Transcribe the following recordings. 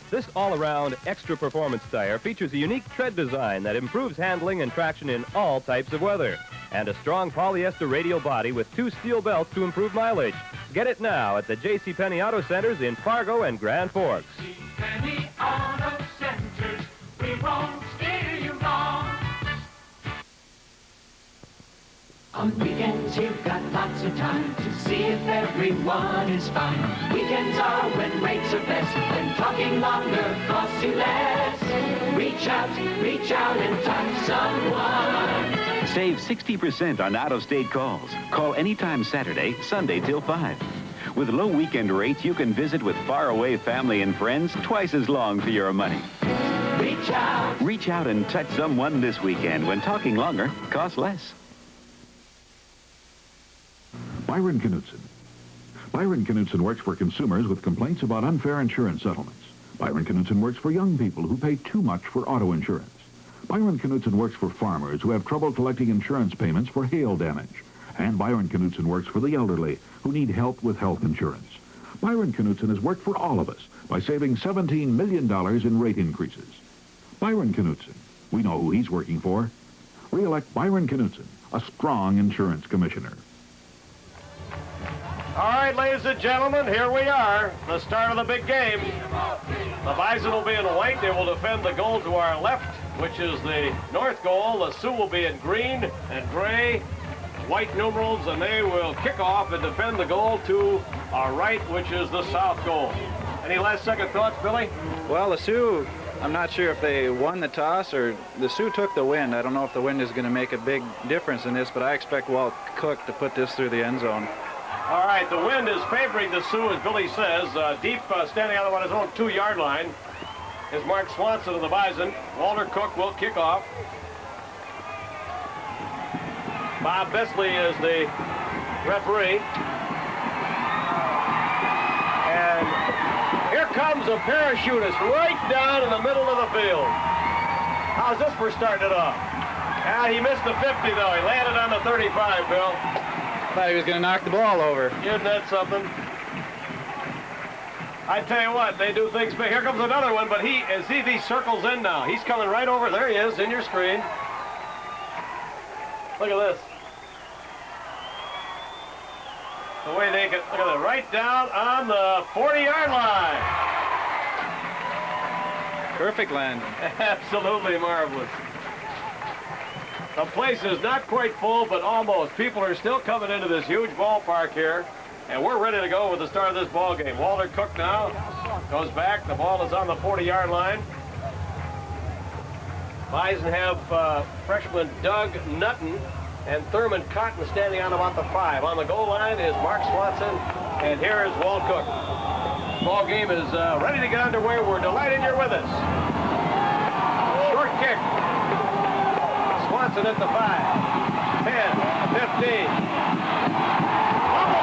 This all-around extra performance tire features a unique tread design that improves handling and traction in all types of weather, and a strong polyester radial body with 2 steel belts to improve mileage. Get it now at the JCPenney Auto Centers in Fargo and Grand Forks. JCPenney Auto Centers, we won't steer you wrong. On weekends you've got lots of time to see if everyone is fine. Weekends are when rates are best, when talking longer costs you less. Reach out and touch someone. Save 60% on out-of-state calls. Call anytime Saturday, Sunday till 5. With low weekend rates, you can visit with faraway family and friends twice as long for your money. Reach out. Reach out and touch someone this weekend when talking longer costs less. Byron Knutson. Byron Knutson works for consumers with complaints about unfair insurance settlements. Byron Knutson works for young people who pay too much for auto insurance. Byron Knutson works for farmers who have trouble collecting insurance payments for hail damage. And Byron Knutson works for the elderly who need help with health insurance. Byron Knutson has worked for all of us by saving $17 million in rate increases. Byron Knutson, we know who he's working for. Re-elect Byron Knutson, a strong insurance commissioner. All right, ladies and gentlemen, here we are, the start of the big game. The Bison will be in white. They will defend the goal to our left, which is the north goal. The Sioux will be in green and gray, white numerals, and they will kick off and defend the goal to our right, which is the south goal. Any last second thoughts, Billy? Well, the Sioux, I'm not sure if they won the toss or the Sioux took the wind. I don't know if the wind is going to make a big difference in this, but I expect Walt Cook to put this through the end zone. All right, the wind is favoring the Sioux, as Billy says. Deep, standing out on his own 2-yard line is Mark Swanson of the Bison. Walter Cook will kick off. Bob Besley is the referee. And here comes a parachutist right down in the middle of the field. How's this for starting it off? He missed the 50, though. He landed on the 35, Bill. Thought he was going to knock the ball over. Isn't that something? I tell you what, they do things big. Here comes another one, but he circles in now. He's coming right over. There he is in your screen. Look at this. The way they get, look at it, right down on the 40-yard line. Perfect land. Absolutely marvelous. The place is not quite full, but almost. People are still coming into this huge ballpark here, and we're ready to go with the start of this ball game. Walter Cook now goes back. The ball is on the 40-yard line. Bison have freshman Doug Nutton and Thurman Cotton standing on about the 5. On the goal line is Mark Swanson, and here is Walt Cook. Ball game is ready to get underway. We're delighted you're with us. Short kick. Swanson at the 5, 10, 15.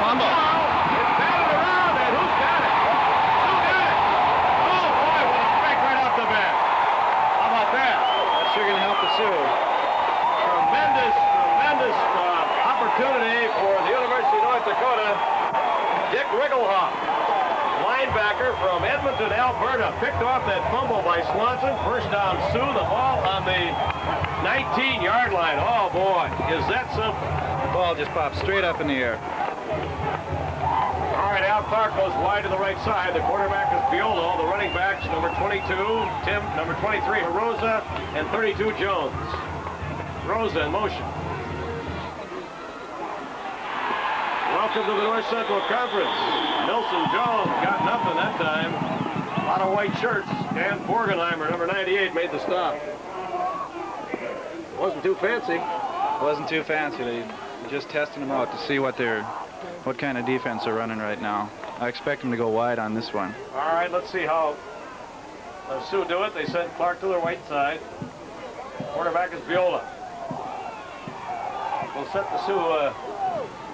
Fumble. It's batted around, and who's got it? Who got it? Oh, boy, what a strike right off the bat. How about that? That's sure going to help the Sioux. Tremendous opportunity for the University of North Dakota. Dick Rigglehoff, linebacker from Edmonton, Alberta, picked off that fumble by Swanson. First down, Sioux. The ball on the 19-yard line. Oh, boy, is that something? The ball just popped straight up in the air. All right, Al Clark goes wide to the right side. The quarterback is Piolo. The running backs, number 22, Tim, number 23, Rosa, and 32, Jones. Rosa in motion. Welcome to the North Central Conference. Nelson Jones got nothing that time. A lot of white shirts. Dan Borgenheimer, number 98, made the stop. Wasn't too fancy. Wasn't too fancy. They're just testing them out to see what kind of defense they're running right now. I expect them to go wide on this one. All right, let's see how the Sioux do it. They send Clark to their right side. Quarterback is Viola. We'll set the Sioux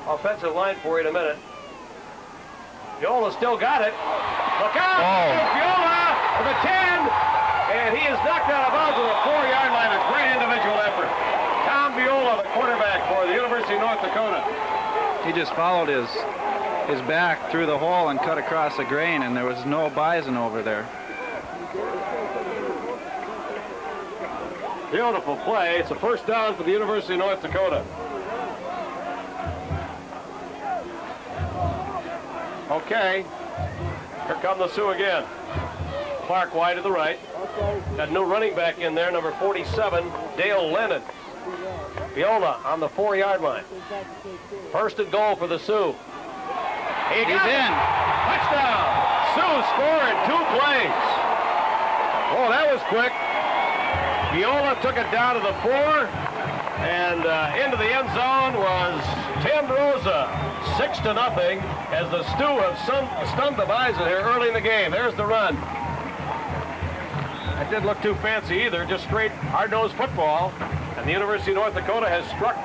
offensive line for you in a minute. Viola still got it. Look out! Oh. Viola for the 10, and he is knocked out of bounds at the 4-yard line. A great individual effort. Tom Viola, the quarterback for the University of North Dakota. He just followed his back through the hole and cut across the grain, and there was no Bison over there. Beautiful play. It's a first down for the University of North Dakota. Okay. Here come the Sioux again. Clark wide to the right. Got a new running back in there, number 47, Dale Lennon. Viola on the 4-yard line. First and goal for the Sioux. He's in. Touchdown. Sioux score in 2 plays. Oh, that was quick. Viola took it down to the 4, and into the end zone was Tim Rosa. 6-0 as the Sioux have stunned the Bison here early in the game. There's the run. That didn't look too fancy either, just straight hard-nosed football. And the University of North Dakota has struck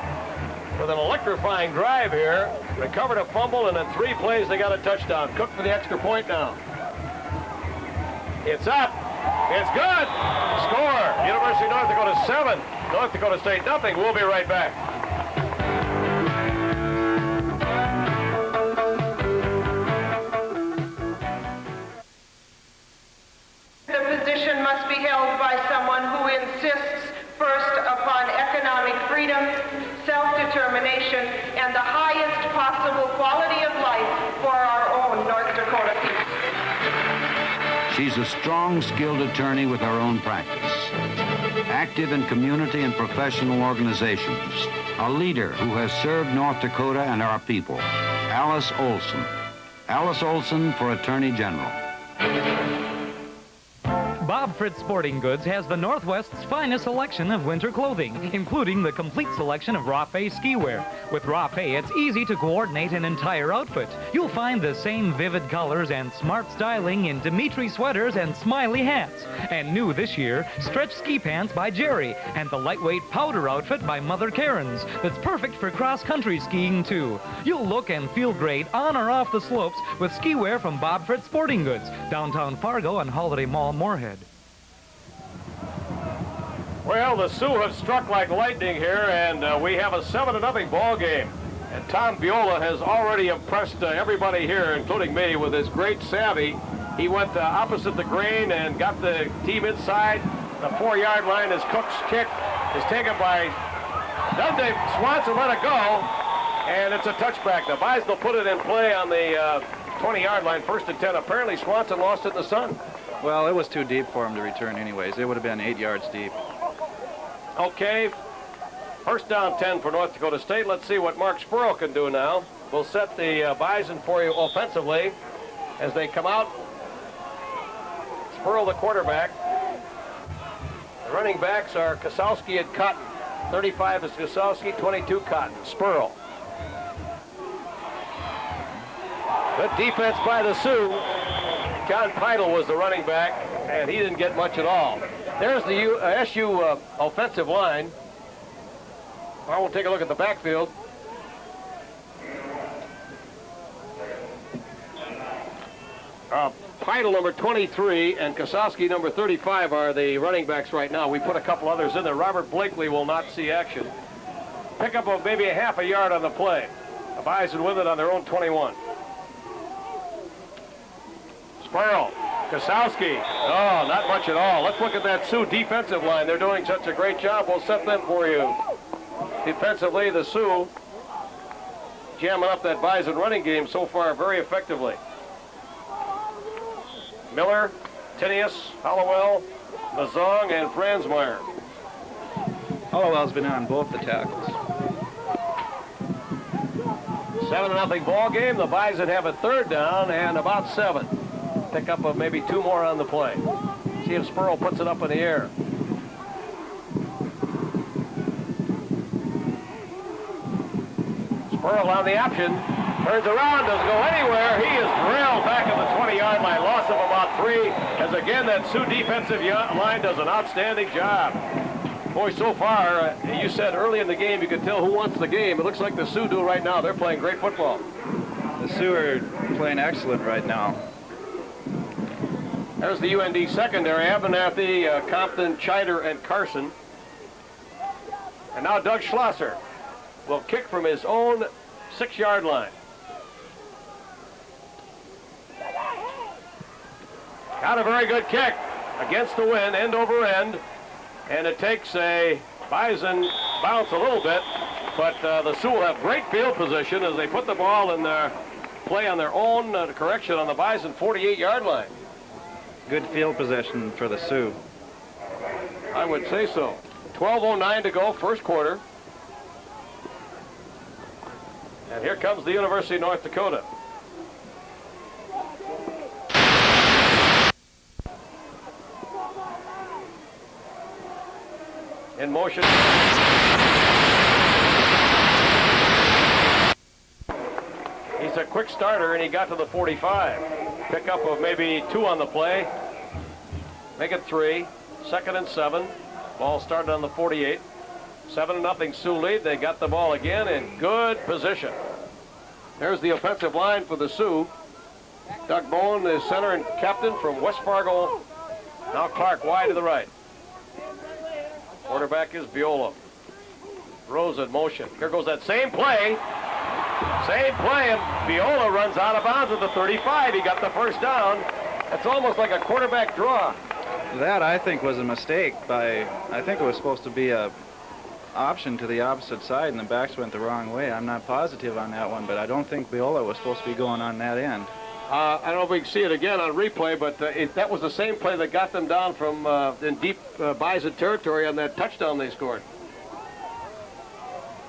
with an electrifying drive here. Recovered a fumble, and in 3 plays they got a touchdown. Cook for the extra point now. It's up. It's good. Score. University of North Dakota 7. North Dakota State nothing. We'll be right back. The position must be held by someone who insists first upon economic freedom, self-determination, and the highest possible quality of life for our own North Dakota people. She's a strong, skilled attorney with her own practice. Active in community and professional organizations. A leader who has served North Dakota and our people. Alice Olson. Alice Olson for Attorney General. Bob Fritz Sporting Goods has the Northwest's finest selection of winter clothing, including the complete selection of Rafe ski wear. With Rafe, it's easy to coordinate an entire outfit. You'll find the same vivid colors and smart styling in Dimitri sweaters and Smiley hats. And new this year, stretch ski pants by Jerry and the lightweight powder outfit by Mother Karen's that's perfect for cross-country skiing, too. You'll look and feel great on or off the slopes with ski wear from Bob Fritz Sporting Goods, downtown Fargo and Holiday Mall, Moorhead. Well, the Sioux have struck like lightning here, and we have a 7-0 ball game. And Tom Viola has already impressed everybody here, including me, with his great savvy. He went opposite the grain and got the team inside. The 4-yard line as Cook's kick is taken by Dundee Swanson, let it go, and it's a touchback. The Bison will put it in play on the 20-yard line, 1st and 10. Apparently, Swanson lost it in the sun. Well, it was too deep for him to return anyways. It would have been 8 yards deep. Okay, 1st down 10 for North Dakota State. Let's see what Mark Spurl can do now. We'll set the Bison for you offensively as they come out. Spurl, the quarterback. The running backs are Kosowski and Cotton. 35 is Kosowski, 22 Cotton. Spurl. Good defense by the Sioux. John Peidel was the running back, and he didn't get much at all. There's the SU offensive line. Well, we'll take a look at the backfield. Peidel, number 23, and Kosowski, number 35, are the running backs right now. We put a couple others in there. Robert Blakely will not see action. Pick up maybe a half a yard on the play. The Bison with it on their own 21. Spurl. Kosowski. Oh, not much at all. Let's look at that Sioux defensive line. They're doing such a great job. We'll set them for you. Defensively, the Sioux jamming up that Bison running game so far very effectively. Miller, Tinius, Hollowell, Mazong, and Franzmeyer. Hollowell's been on both the tackles. 7-0 ball game. The Bison have a 3rd down and about 7. Pick up of maybe 2 more on the play. See if Spurl puts it up in the air. Spurl on the option. Turns around, doesn't go anywhere. He is drilled back at the 20-yard line. Loss of about 3. As again, that Sioux defensive line does an outstanding job. Boy, so far, you said early in the game you could tell who wants the game. It looks like the Sioux do right now. They're playing great football. The Sioux are playing excellent right now. There's the UND secondary. Abernathy, Compton, Chider, and Carson. And now Doug Schlosser will kick from his own 6-yard line. Got a very good kick. against the wind, end over end, and it takes a Bison bounce a little bit, but the Sioux will have great field position as they put the ball in their play on their own correction on the Bison 48-yard line. Good field position for the Sioux. I would say so. 12:09 to go, first quarter. And here comes the University of North Dakota. In motion. He's a quick starter, and he got to the 45. Pickup of maybe 2 on the play. Make it 3. 2nd and 7. Ball started on the 48. 7-0 Sioux lead. They got the ball again in good position. There's the offensive line for the Sioux. Doug Bowen is center and captain from West Fargo. Now Clark wide to the right. Quarterback is Viola. Rose in motion. Here goes that same play. Same play, and Viola runs out of bounds at the 35. He got the first down. That's almost like a quarterback draw. That, I think, was a mistake by, I think it was supposed to be a option to the opposite side, and the backs went the wrong way. I'm not positive on that one, but I don't think Viola was supposed to be going on that end. I don't know if we can see it again on replay, but that was the same play that got them down from in deep Bison territory on that touchdown they scored.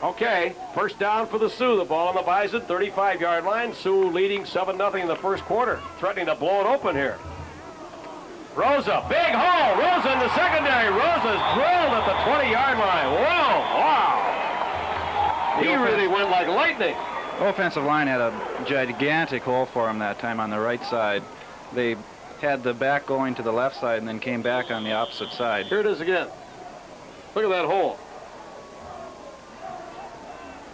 Okay, first down for the Sioux. The ball on the Bison, 35-yard line. Sioux leading 7-0 in the first quarter, threatening to blow it open here. Rosa, big hole. Rosa in the secondary. Rosa's drilled at the 20-yard line. Whoa, wow. He really went like lightning. Offensive line had a gigantic hole for him that time on the right side. They had the back going to the left side and then came back on the opposite side. Here it is again. Look at that hole.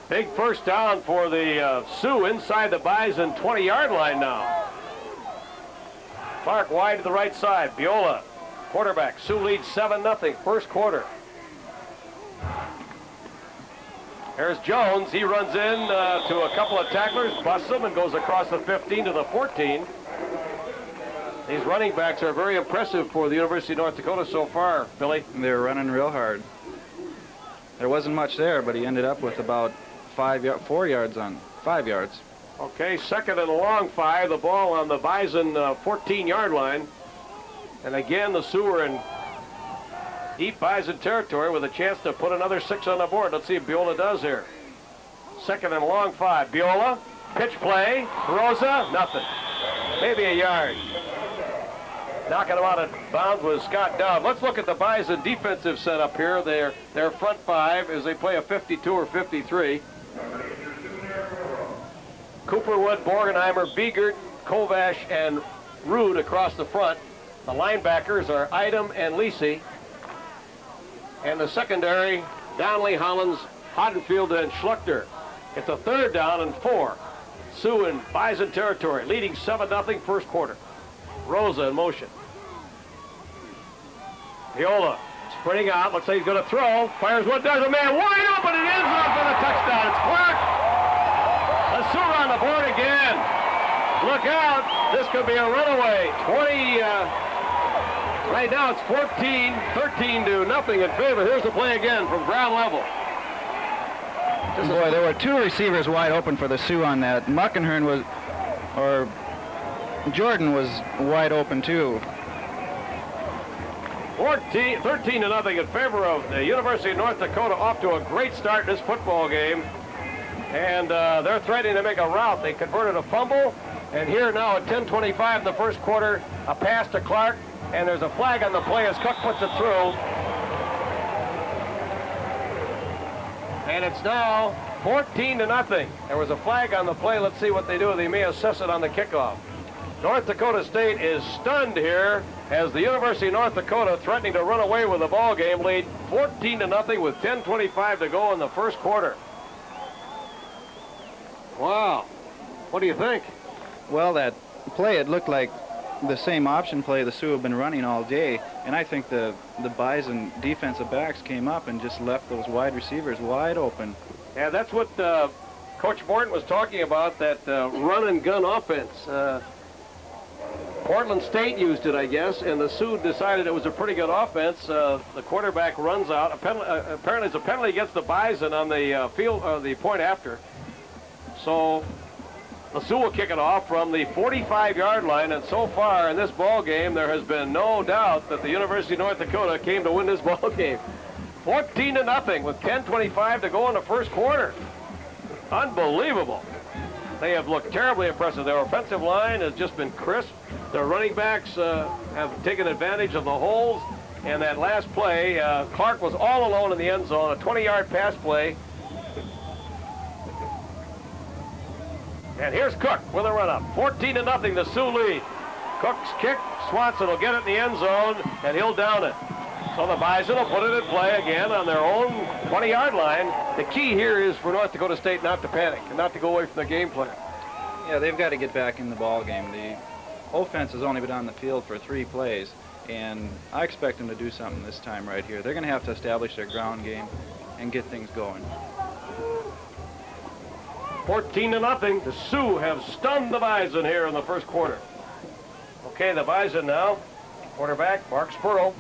Big first down for the Sioux inside the Bison 20-yard line now. Clark wide to the right side. Viola, quarterback. Sioux leads 7-0 first quarter. There's Jones. He runs in to a couple of tacklers, busts them, and goes across the 15 to the 14. These running backs are very impressive for the University of North Dakota so far, Billy. They're running real hard. There wasn't much there, but he ended up with about 5 yards. Okay, 2nd and a long 5. The ball on the Bison 14-yard line. And again, the Sioux are in deep Bison territory with a chance to put another 6 on the board. Let's see if Viola does here. 2nd and a long 5. Viola, pitch play. Rosa, nothing. Maybe a yard. Knocking him out of bounds was Scott Dove. Let's look at the Bison defensive setup here. Their front 5 as they play a 52 or 53. Cooperwood, Borgenheimer, Biegert, Kovash, and Rude across the front. The linebackers are Idem and Lisi. And the secondary, Donnelly, Hollins, Hoddenfield, and Schluchter. It's a 3rd down and 4. Sioux in Bison territory, leading 7-0 first quarter. Rosa in motion. Viola sprinting out. Looks like he's going to throw. Fires one, does a man wide open and ends up for the touchdown. It's Clark. The Sioux on the board again. Look out. This could be a runaway. 20. Right now it's 13 to nothing in favor. Here's the play again from ground level. Boy, there were 2 receivers wide open for the Sioux on that. Muckenhern was, or Jordan was wide open too. 13 to nothing in favor of the University of North Dakota. Off to a great start in this football game. And they're threatening to make a rout. They converted a fumble. And here now at 10:25 in the first quarter, a pass to Clark. And there's a flag on the play as Cook puts it through. And it's now 14 to nothing. There was a flag on the play. Let's see what they do. They may assess it on the kickoff. North Dakota State is stunned here as the University of North Dakota threatening to run away with the ball game, lead 14 to nothing with 10:25 to go in the first quarter. Wow. What do you think? Well, that play, it looked like the same option play the Sioux have been running all day, and I think the Bison defensive backs came up and just left those wide receivers wide open. Yeah, that's what Coach Morton was talking about, that run and gun offense. Portland State used it, I guess, and the Sioux decided it was a pretty good offense. The quarterback runs out. Apparently, it's a penalty against the Bison on the field, the point after. So the Sioux will kick it off from the 45-yard line, and so far in this ball game, there has been no doubt that the University of North Dakota came to win this ball game. 14-0 with 10:25 to go in the first quarter. Unbelievable. They have looked terribly impressive. Their offensive line has just been crisp. Their running backs have taken advantage of the holes. And that last play, Clark was all alone in the end zone, a 20-yard pass play. And here's Cook with a run-up. 14-0, the Sioux lead. Cook's kick, Swanson will get it in the end zone, and he'll down it. So the Bison will put it in play again on their own 20-yard line. The key here is for North Dakota State not to panic and not to go away from the game plan. Yeah, they've got to get back in the ball game. The offense has only been on the field for 3 plays, and I expect them to do something this time right here. They're going to have to establish their ground game and get things going. 14-0. The Sioux have stunned the Bison here in the first quarter. Okay, the Bison now. Quarterback, Mark Spurl.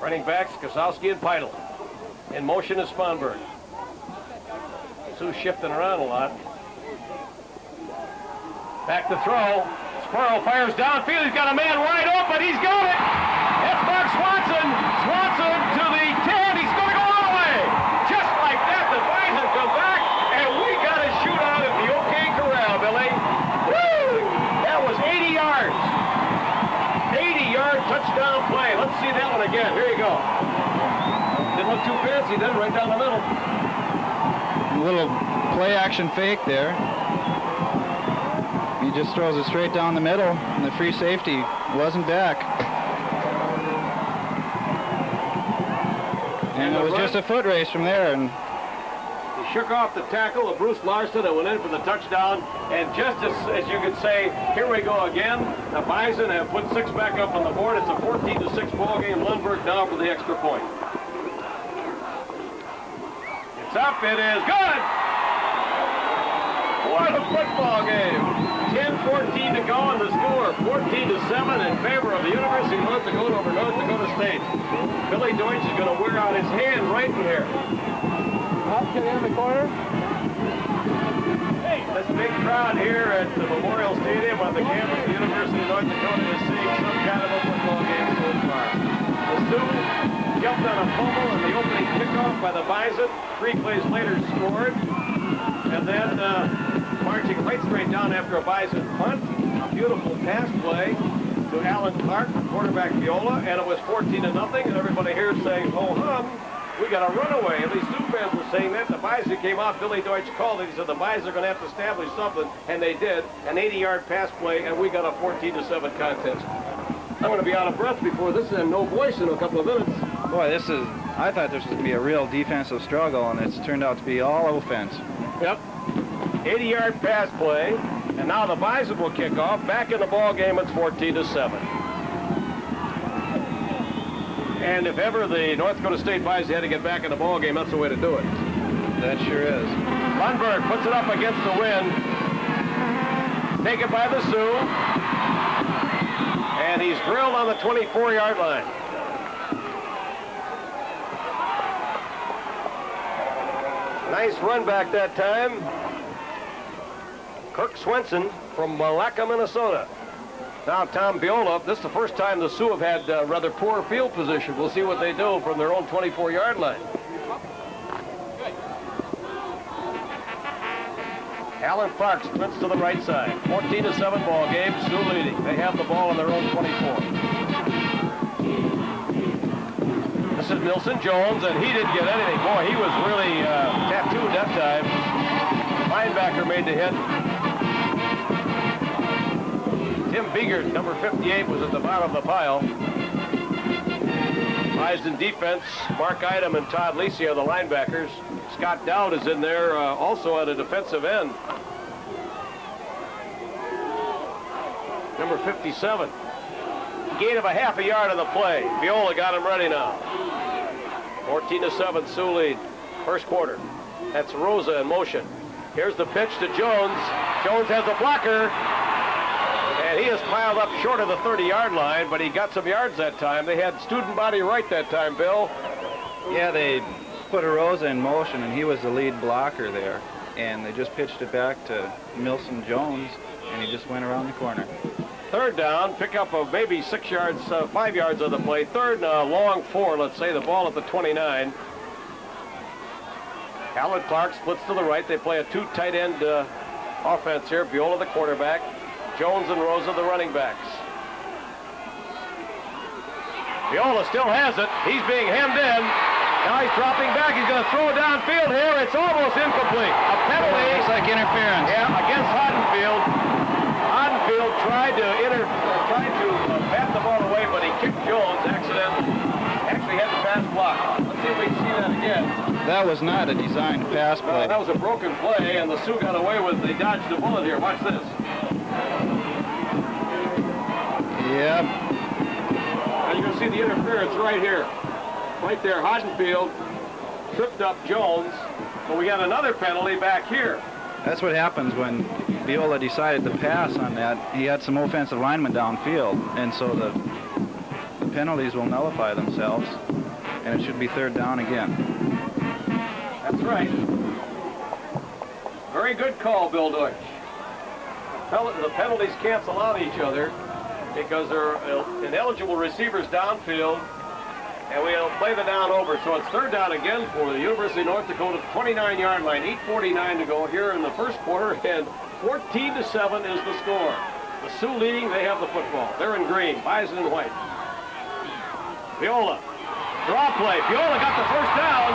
Running backs, Kosowski and Peidel. In motion is Sponberg. Sioux shifting around a lot. Back to throw. Spurl fires downfield. He's got a man wide open. He's got it. It's Mark Swanson. Swanson to the 10. He's going to go all the way. Just like that, the Bison come back, and we got a shootout at the OK Corral, Billy. Woo! That was 80 yards. 80-yard touchdown play. Let's see that one again. Here you go. Didn't look too fancy, did it? Right down the middle. A little play-action fake there. He just throws it straight down the middle, and the free safety wasn't back. And it was just a foot race from there. And he shook off the tackle of Bruce Larson and went in for the touchdown. And just as you could say, here we go again. The Bison have put 6 back up on the board. It's a 14-6 ball game. Lundberg now for the extra point. It's up. It is good. What a football game. 10-14 to go, and the score 14-7 in favor of the University of North Dakota over North Dakota State. Billy Deutsch is going to wear out his hand right in here. Up to in the corner. This big crowd here at the Memorial Stadium on the campus of the University of North Dakota is seeing some kind of a football game so far. The Sioux jumped on a fumble in the opening kickoff by the Bison. 3 plays later scored. And then marching right straight down after a Bison punt. A beautiful pass play to Alan Clark, quarterback Viola, and it was 14-0. And everybody here saying, oh, hum, we got a runaway. At least Sioux fans were saying that. The Bison came out. Billy Deutsch called it. He said the Bison are going to have to establish something, and they did. An 80-yard pass play, and we got a 14-7 contest. I'm going to be out of breath before this and no voice in a couple of minutes. boy, I thought this was going to be a real defensive struggle, and it's turned out to be all offense. Yep. 80-yard pass play, and now the Bison will kick off. Back in the ball game, it's 14-7. And if ever the North Dakota State Bison had to get back in the ball game, that's the way to do it. That sure is. Lundberg puts it up against the wind. Taken by the Sioux. And he's drilled on the 24-yard line. Nice run back that time. Kirk Swenson from Malacca, Minnesota. Now Tom Viola, this is the first time the Sioux have had rather poor field position. We'll see what they do from their own 24-yard line. Alan Clark sprints to the right side. 14-7 ball game, Sioux leading. They have the ball on their own 24. This is Nilson Jones, and he didn't get anything. Boy, he was really tattooed that time. Linebacker made the hit. Tim Biegert, number 58, was at the bottom of the pile. Bison defense, Mark Idam and Todd Lisi are the linebackers. Scott Dowd is in there also at a defensive end. Number 57. Gain of a half a yard on the play. Viola got him ready now. 14-7, Sioux lead. First quarter. That's Rosa in motion. Here's the pitch to Jones. Jones has a blocker. And he is piled up short of the 30-yard line, but he got some yards that time. They had student body right that time, Bill. Yeah, they put Rosa in motion, and he was the lead blocker there. And they just pitched it back to Milson Jones, and he just went around the corner. Third down, pick up of maybe 6 yards, 5 yards of the play. Third and long 4, let's say, the ball at the 29. Alan Clark splits to the right. They play a 2 tight end offense here. Viola the quarterback. Jones and Rosa the running backs. Viola still has it. He's being hemmed in. Now he's dropping back. He's going to throw downfield here. It's almost incomplete. A penalty. Looks like interference. Yeah, against Hadenfield. Hadenfield tried to bat the ball away, but he kicked Jones accidentally. Actually had the pass blocked. Let's see if we can see that again. That was not a designed pass play. That was a broken play, and the Sioux got away with. They dodged the bullet here. Watch this. Yep. Now you can see the interference right here. Right there, Hadenfield tripped up Jones, but we got another penalty back here. That's what happens when Viola decided to pass on that. He had some offensive linemen downfield, and so the penalties will nullify themselves, and it should be third down again. That's right. Very good call, Bill Deutsch. The penalties cancel out each other because they're ineligible receivers downfield, and we'll play the down over. So it's third down again for the University of North Dakota, 29-yard line, 8:49 to go here in the first quarter, and 14-7 is the score. The Sioux leading, they have the football. They're in green, Bison in white. Viola, draw play. Viola got the first down,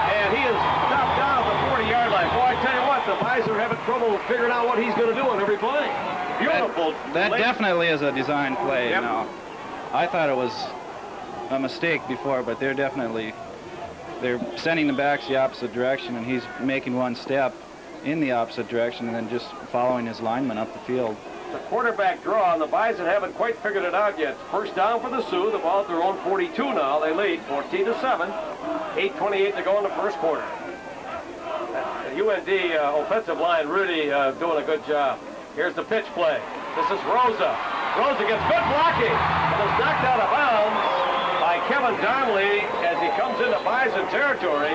and he is stopped down at the 40-yard line. Boy, I tell you what, the Bison are having trouble figuring out what he's going to do on every play. Beautiful. That definitely is a design play. Yep. Now, I thought it was a mistake before, but they're sending the backs the opposite direction, and he's making one step in the opposite direction and then just following his lineman up the field. The quarterback draw, and the Bison haven't quite figured it out yet. First down for the Sioux. The ball at their own 42 now. They lead 14-7. 8:28 to go in the first quarter. The UND offensive line really doing a good job. Here's the pitch play. This is Rosa. Rosa gets good blocking, and is knocked out of bounds by Kevin Donnelly as he comes into Bison territory.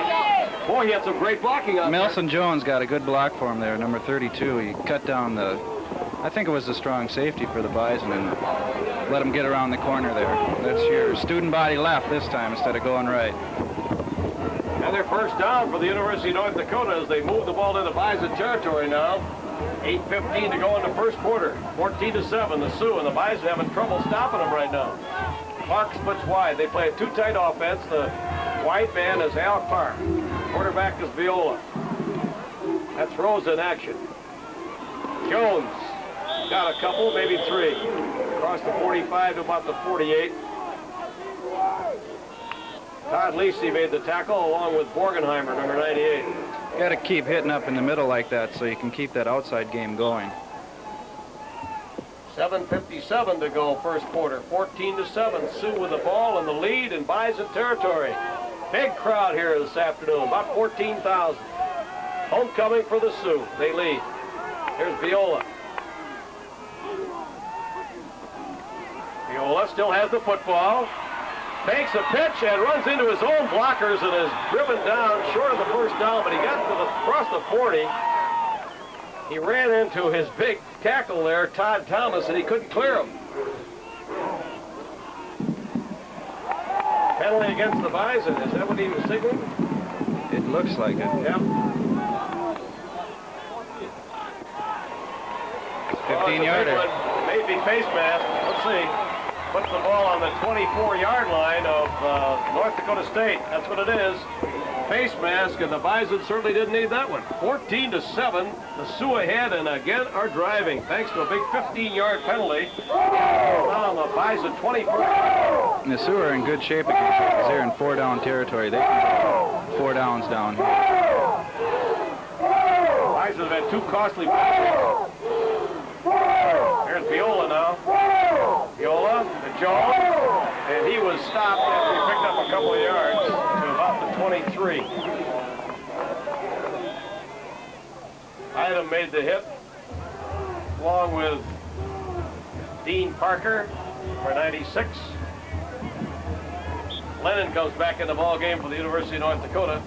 Boy, he had some great blocking on Milson Jones got a good block for him there, number 32. He cut down I think it was a strong safety for the Bison, and let him get around the corner there. That's your student body left this time instead of going right. And their first down for the University of North Dakota as they move the ball into Bison territory now. 8:15 to go in the first quarter. 14-7, the Sioux, and the Bison having trouble stopping them right now. Clark splits wide. They play a 2 tight offense. The wide man is Al Clark. Quarterback is Viola. That's Rosa in action. Jones got a couple, maybe 3. Across the 45 to about the 48. Todd Lacey made the tackle along with Borgenheimer, number 98. You got to keep hitting up in the middle like that so you can keep that outside game going. 7:57 to go first quarter. 14-7. Sioux with the ball and the lead in Bison territory. Big crowd here this afternoon, about 14,000. Homecoming for the Sioux. They lead. Here's Viola. Viola still has the football. Takes a pitch and runs into his own blockers and is driven down short of the first down, but he got across the 40. He ran into his big tackle there, Todd Thomas, and he couldn't clear him. Penalty against the Bison. Is that what he was signaling? It looks like it. Yep. 15-yarder. Maybe face mask. Let's see. Puts the ball on the 24-yard line of North Dakota State. That's what it is. Face mask, and the Bison certainly didn't need that one. 14-7. The Sioux ahead, and again are driving thanks to a big 15-yard penalty. Now on the Bison 24. And the Sioux are in good shape against it because they're in 4-down territory. They can go 4 downs down here. Bison have had 2 costly penalties. Here's Viola now. Viola to Jones, and he was stopped after he picked up a couple of yards to about the 23. Item made the hit, along with Dean Parker for 96. Lennon comes back in the ball game for the University of North Dakota.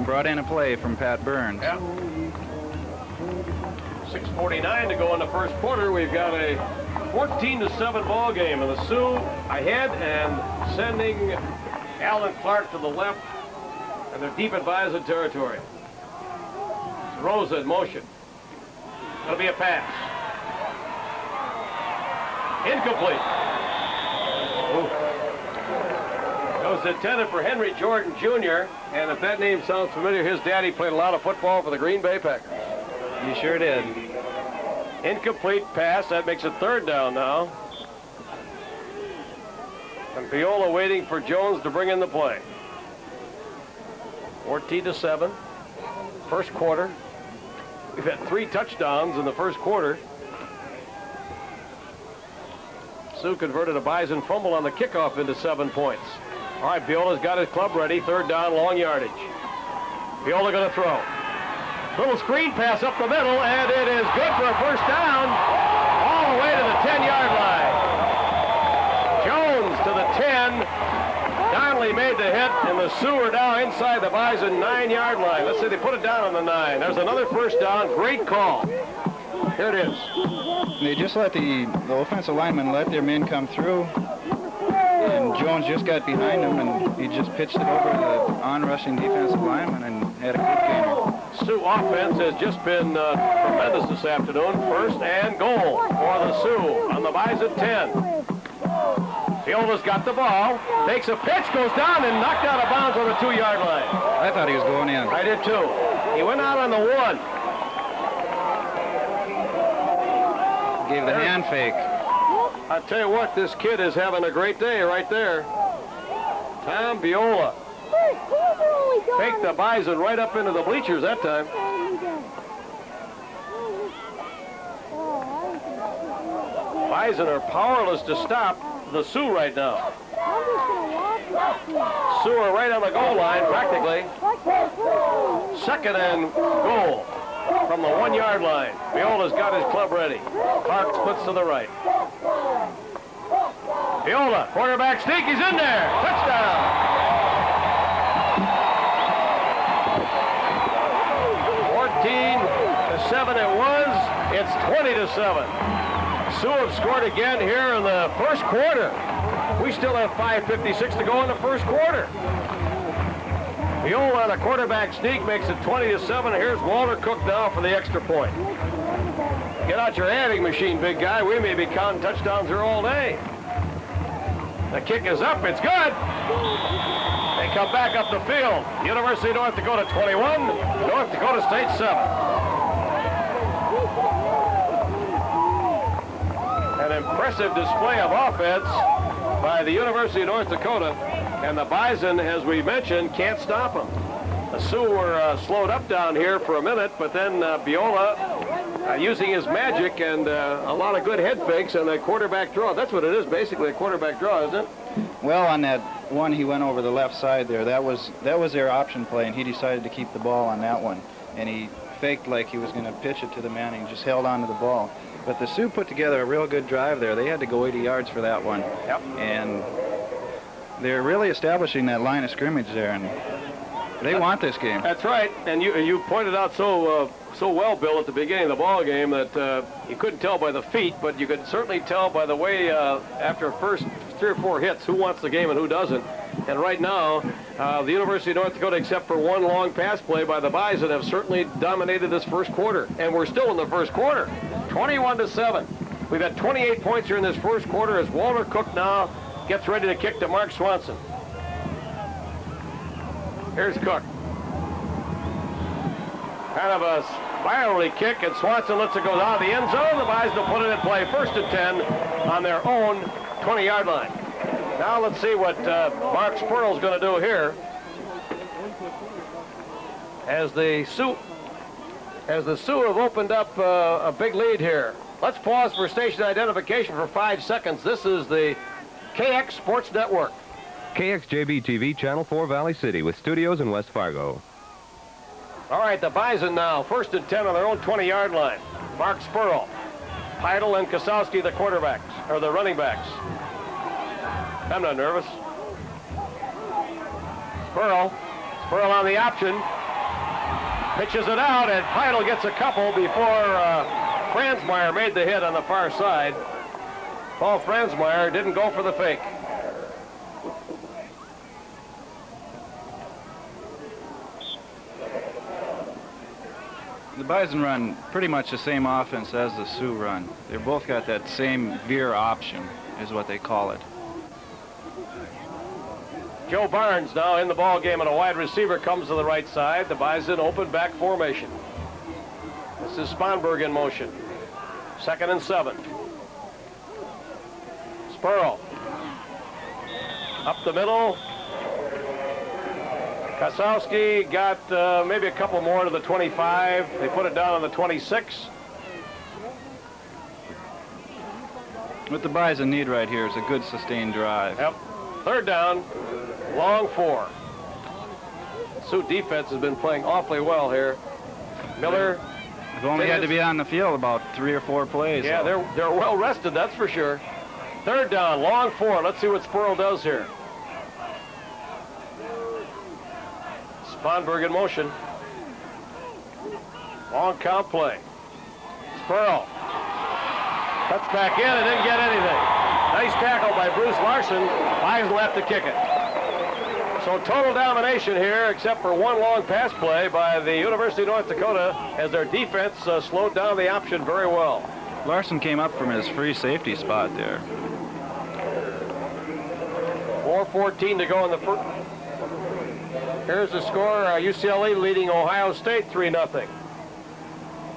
Brought in a play from Pat Burns. Yeah. 6:49 to go in the first quarter. We've got a 14-7 ball game, and the Sioux ahead and sending Alan Clark to the left, and they're deep in Bison territory. It's Rosa in motion. It'll be a pass. Incomplete. Ooh. That was intended for Henry Jordan Jr., and if that name sounds familiar, his daddy played a lot of football for the Green Bay Packers. He sure did. Incomplete pass. That makes it third down now. And Viola waiting for Jones to bring in the play. 14-7. First quarter. We've had 3 touchdowns in the first quarter. Sioux converted a Bison fumble on the kickoff into 7 points. All right, Viola's got his club ready. Third down, long yardage. Viola going to throw. Little screen pass up the middle, and it is good for a first down. All the way to the 10-yard line. Jones to the 10. Donnelly made the hit, and the Sioux are now inside the Bison 9-yard line. Let's see, they put it down on the 9. There's another first down. Great call. Here it is. They just let the offensive linemen let their men come through, and Jones just got behind him, and he just pitched it over the on-rushing defensive lineman and had a good gainer. Sioux offense has just been tremendous this afternoon. First and goal for the Sioux on the Bison 10. Viola's got the ball, takes a pitch, goes down, and knocked out of bounds on the 2-yard line. I thought he was going in. I did too. He went out on the 1. Gave the hand fake. I tell you what, this kid is having a great day right there. Tom Viola. Faked the Bison right up into the bleachers that time. Bison are powerless to stop the Sioux right now. Sioux are right on the goal line, practically. Second and goal from the 1-yard line. Viola's got his club ready. Clark splits to the right. Viola, quarterback sneak, he's in there. Touchdown. 14-7 it was. It's 20-7. Sioux have scored again here in the first quarter. We still have 5:56 to go in the first quarter. Viola on a quarterback sneak makes it 20-7. Here's Walter Cook now for the extra point. Get out your adding machine, big guy. We may be counting touchdowns here all day. The kick is up. It's good. They come back up the field. University of North Dakota 21, North Dakota State 7. An impressive display of offense by the University of North Dakota, and the Bison, as we mentioned, can't stop them. The Sioux were slowed up down here for a minute, but then Viola using his magic and a lot of good head fakes and a quarterback draw. That's what it is, basically a quarterback draw, isn't it? Well, on that one, he went over the left side there. That was their option play, and he decided to keep the ball on that one. And he faked like he was going to pitch it to the man, and he just held on to the ball. But the Sioux put together a real good drive there. They had to go 80 yards for that one. Yep. And they're really establishing that line of scrimmage there, and they want this game. That's right. And you pointed out so well, Bill, at the beginning of the ball game that you couldn't tell by the feet, but you could certainly tell by the way after first 3 or 4 hits who wants the game and who doesn't. And right now, the University of North Dakota, except for one long pass play by the Bison, have certainly dominated this first quarter. And we're still in the first quarter, 21-7. We've had 28 points here in this first quarter as Walter Cook now gets ready to kick to Mark Swanson. Here's Cook. Kind of a spirally kick, and Swanson lets it go out of the end zone. The Bison will put it in play, 1st and 10 on their own 20-yard line. Now let's see what Mark Spurl's going to do here. As the Sioux have opened up a big lead here. Let's pause for station identification for 5 seconds. This is the KX Sports Network. KXJB TV, Channel 4, Valley City, with studios in West Fargo. All right, the Bison now, 1st and 10 on their own 20-yard line. Mark Spurl. Heidel and Kosowski, the quarterbacks, or the running backs. I'm not nervous. Spurl on the option. Pitches it out, and Heidel gets a couple before Franzmeyer made the hit on the far side. Paul Franzmeyer didn't go for the fake. The Bison run pretty much the same offense as the Sioux run. They've both got that same veer option, is what they call it. Joe Barnes now in the ball game, and a wide receiver comes to the right side. The Bison open back formation. This is Sponberg in motion. 2nd and 7. Spurl. Up the middle. Kosowski got maybe a couple more to the 25. They put it down on the 26. What the Bison need right here is a good sustained drive. Yep. 3rd down, long 4. Sioux defense has been playing awfully well here. Miller. They've only had to be on the field about 3 or 4 plays. Yeah, they're well rested, that's for sure. 3rd down, long 4. Let's see what Spurl does here. Sponberg in motion. Long count play. Spurl. Cuts back in and didn't get anything. Nice tackle by Bruce Larson. Bison left to kick it. So total domination here, except for one long pass play by the University of North Dakota, as their defense slowed down the option very well. Larson came up from his free safety spot there. 4:14 to go in the first. Here's the score. UCLA leading Ohio State 3-0.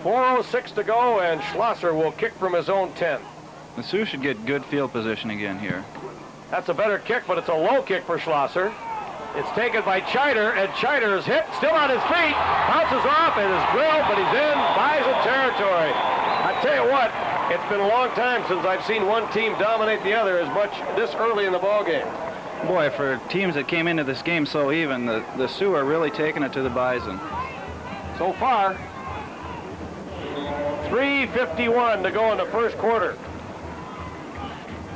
4:06 to go, and Schlosser will kick from his own 10. The Sioux should get good field position again here. That's a better kick, but it's a low kick for Schlosser. It's taken by Chider, and Chider is hit, still on his feet, bounces off, and is drilled, but he's in Bison territory. I tell you what, it's been a long time since I've seen one team dominate the other as much this early in the ball game. Boy, for teams that came into this game so even, the Sioux are really taking it to the Bison. So far, 3:51 to go in the first quarter.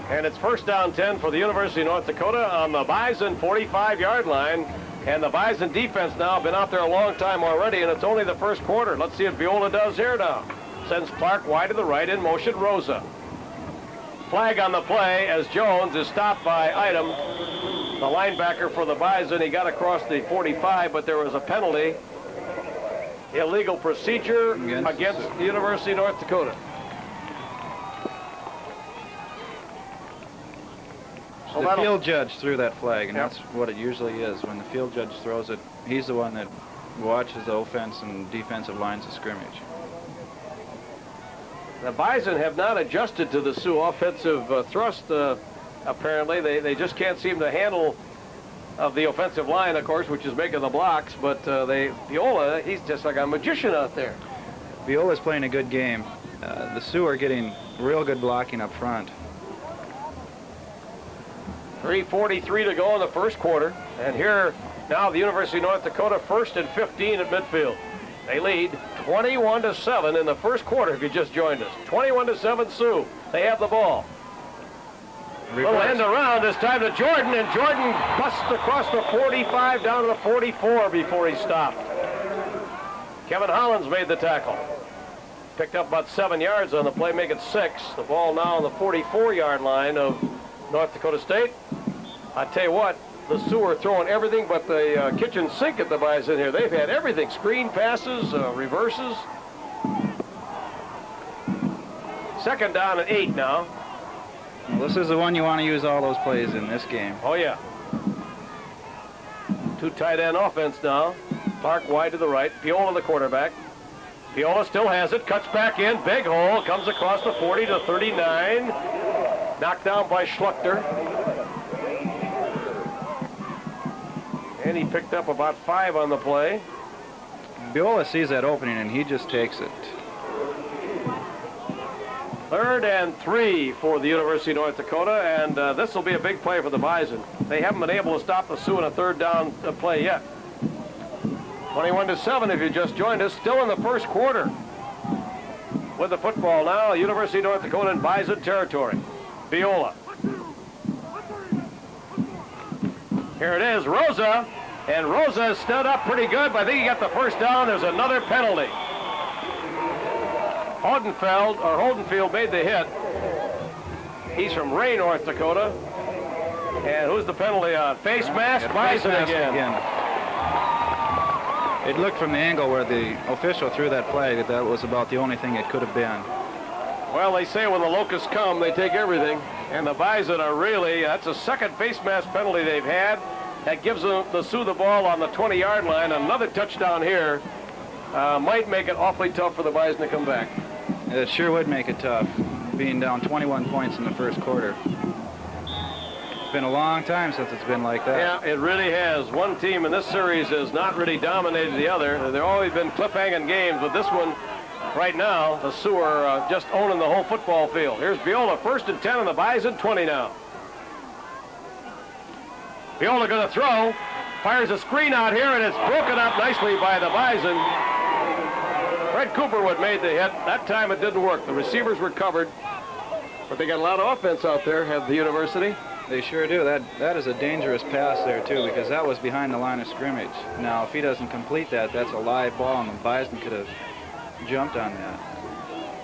And it's 1st down 10 for the University of North Dakota on the Bison 45-yard line. And the Bison defense now been out there a long time already, and it's only the first quarter. Let's see what Viola does here now. Sends Clark wide to the right, in motion Rosa. Flag on the play as Jones is stopped by Item, the linebacker for the Bison. He got across the 45, but there was a penalty. Illegal procedure against the University of North Dakota. So the field judge threw that flag, and that's what it usually is. When the field judge throws it, he's the one that watches the offense and defensive lines of scrimmage. The Bison have not adjusted to the Sioux offensive thrust, apparently. They just can't seem to handle the offensive line, of course, which is making the blocks. But Viola, he's just like a magician out there. Viola's playing a good game. The Sioux are getting real good blocking up front. 3:43 to go in the first quarter. And here now the University of North Dakota 1st and 15 at midfield. They lead 21-7 in the first quarter if you just joined us. 21-7 Sioux. They have the ball. Little end around this time to Jordan, and Jordan busts across the 45 down to the 44 before he stopped. Kevin Hollins made the tackle. Picked up about 7 yards on the play, make it 6. The ball now on the 44-yard line of North Dakota State. I tell you what, the Sioux are throwing everything but the kitchen sink at the Bison here. They've had everything, screen passes, reverses. 2nd down and 8 now. Well, this is the one you want to use all those plays in this game. Oh, yeah. 2 tight end offense now. Clark wide to the right. Piola the quarterback. Piola still has it. Cuts back in. Big hole. Comes across the 40 to 39. Knocked down by Schluchter. And he picked up about 5 on the play. Viola sees that opening, and he just takes it. 3rd and 3 for the University of North Dakota, and this will be a big play for the Bison. They haven't been able to stop the Sioux in a 3rd down play yet. 21-7 if you just joined us, still in the first quarter. with the football now. University of North Dakota in Bison territory. Viola. Here it is, Rosa. And Rosa stood up pretty good, but I think he got the first down. There's another penalty. Holdenfield made the hit. He's from Ray, North Dakota. And who's the penalty on? Face mask, Bison again. It looked from the angle where the official threw that flag that was about the only thing it could have been. Well, they say when the locusts come, they take everything. And the Bison are really, that's the second face mask penalty they've had. That gives the Sioux the ball on the 20-yard line. Another touchdown here might make it awfully tough for the Bison to come back. It sure would make it tough, being down 21 points in the first quarter. It's been a long time since it's been like that. Yeah, it really has. One team in this series has not really dominated the other. There have always been cliff-hanging games, but this one, right now, the Sioux are just owning the whole football field. Here's Viola, 1st and 10 on the Bison, 20 now. Viola going to throw, fires a screen out here, and it's broken up nicely by the Bison. Fred Cooperwood made the hit. That time it didn't work. The receivers were covered, but they got a lot of offense out there, have the University. They sure do. That is a dangerous pass there, too, because that was behind the line of scrimmage. Now, if he doesn't complete that, that's a live ball, and the Bison could have jumped on that.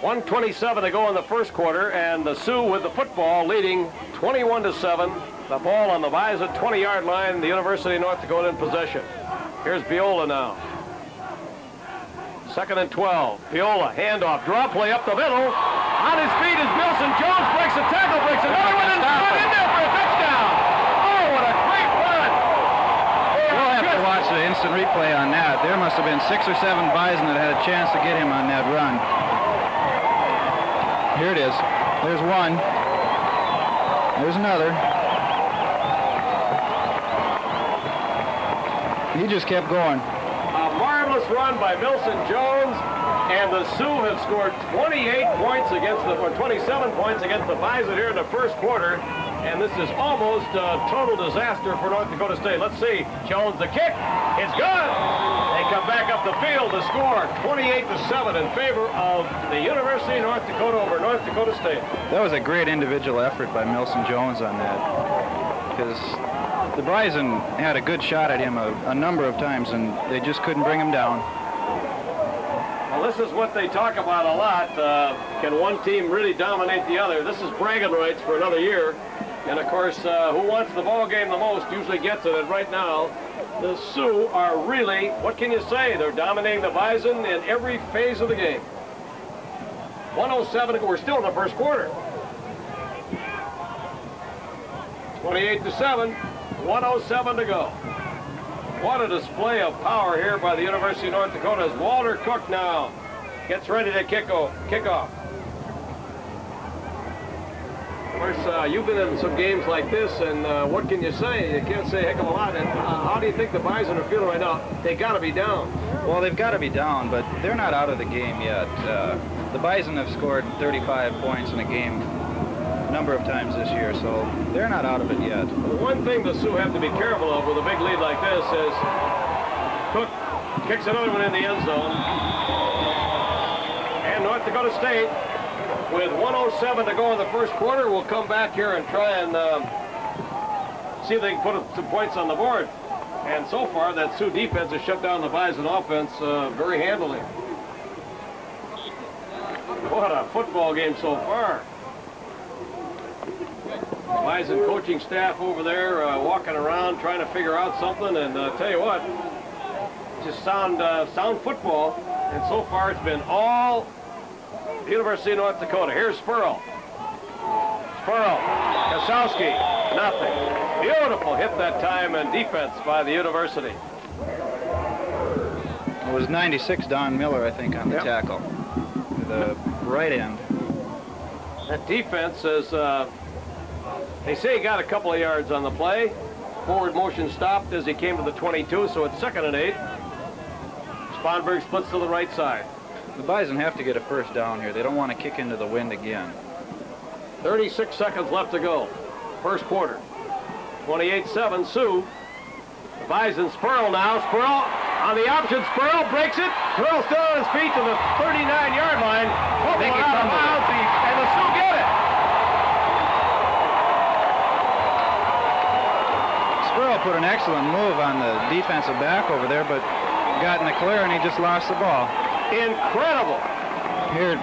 1:27 to go in the first quarter, and the Sioux with the football leading 21-7. The ball on the Bison 20-yard line, the University of North Dakota in possession. Here's Viola now. 2nd and 12. Viola, handoff, draw play up the middle. On his feet is Milson Jones, breaks a tackle, breaks another one, and in there for a touchdown. Oh, what a great run. We'll have to watch the instant replay on that. There must have been 6 or 7 Bison that had a chance to get him on that run. Here it is. There's one. There's another. He just kept going. A marvelous run by Milson Jones, and the Sioux have scored 27 points against the Bison here in the first quarter, and this is almost a total disaster for North Dakota State. Let's see, Jones the kick, it's good. They come back up the field to score 28-7 in favor of the University of North Dakota over North Dakota State. That was a great individual effort by Milson Jones on that, because the Bison had a good shot at him a number of times, and they just couldn't bring him down. Well, this is what they talk about a lot. Can one team really dominate the other? This is bragging rights for another year. And, of course, who wants the ball game the most usually gets it. And right now, the Sioux are really, what can you say? They're dominating the Bison in every phase of the game. 1:07 to go. We're still in the first quarter. 28-7. 1:07 to go. What a display of power here by the University of North Dakota as Walter Cook now gets ready to kick off. Of course, you've been in some games like this, and what can you say? You can't say a heck of a lot. And how do you think the Bison are feeling right now? They got to be down. Well, they've got to be down, but they're not out of the game yet. The Bison have scored 35 points in a game number of times this year, so they're not out of it yet. The one thing the Sioux have to be careful of with a big lead like this is Cook kicks another one in the end zone. And North Dakota State, with 1:07 to go in the first quarter, will come back here and try and see if they can put some points on the board. And so far, that Sioux defense has shut down the Bison offense very handily. What a football game so far. Bison coaching staff over there walking around trying to figure out something, and tell you what, just sound football, and so far it's been all University of North Dakota. Here's Spurl. Kasowski, nothing. Beautiful hit that time and defense by the University. It was 96 Don Miller, I think, on the tackle. The right end. That defense is, they say he got a couple of yards on the play. Forward motion stopped as he came to the 22, so it's 2nd and 8. Sponberg splits to the right side. The Bison have to get a first down here. They don't want to kick into the wind again. 36 seconds left to go. First quarter. 28-7, Sioux. The Bison, Spurl now. Spurl on the option. Spurl breaks it. Spurl still on his feet to the 39-yard line. Oh, think he out of fumbled it. bounds, and the Sioux get it. Squirrel put an excellent move on the defensive back over there, but got in the clear and he just lost the ball. Incredible. Here's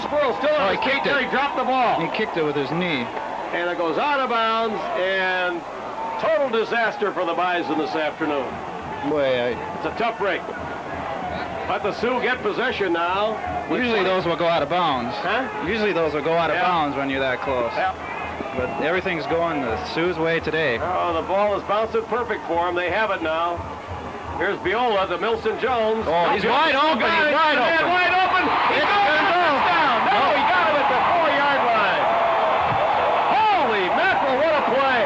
Squirrel still on he kicked it. He dropped the ball. He kicked it with his knee. And it goes out of bounds, and total disaster for the Bison this afternoon. Boy, It's a tough break. But the Sioux get possession now. usually those will go out of bounds. Huh? Usually those will go out of Yeah. bounds when you're that close. Yeah. But everything's going the Sioux's way today. Oh, the ball is bouncing perfect for him. They have it now. Here's Viola to Milson Jones. Oh, he's wide open. He's wide open. Wide open. He's going down. No, he got him at the 4-yard line. Holy mackerel, what a play.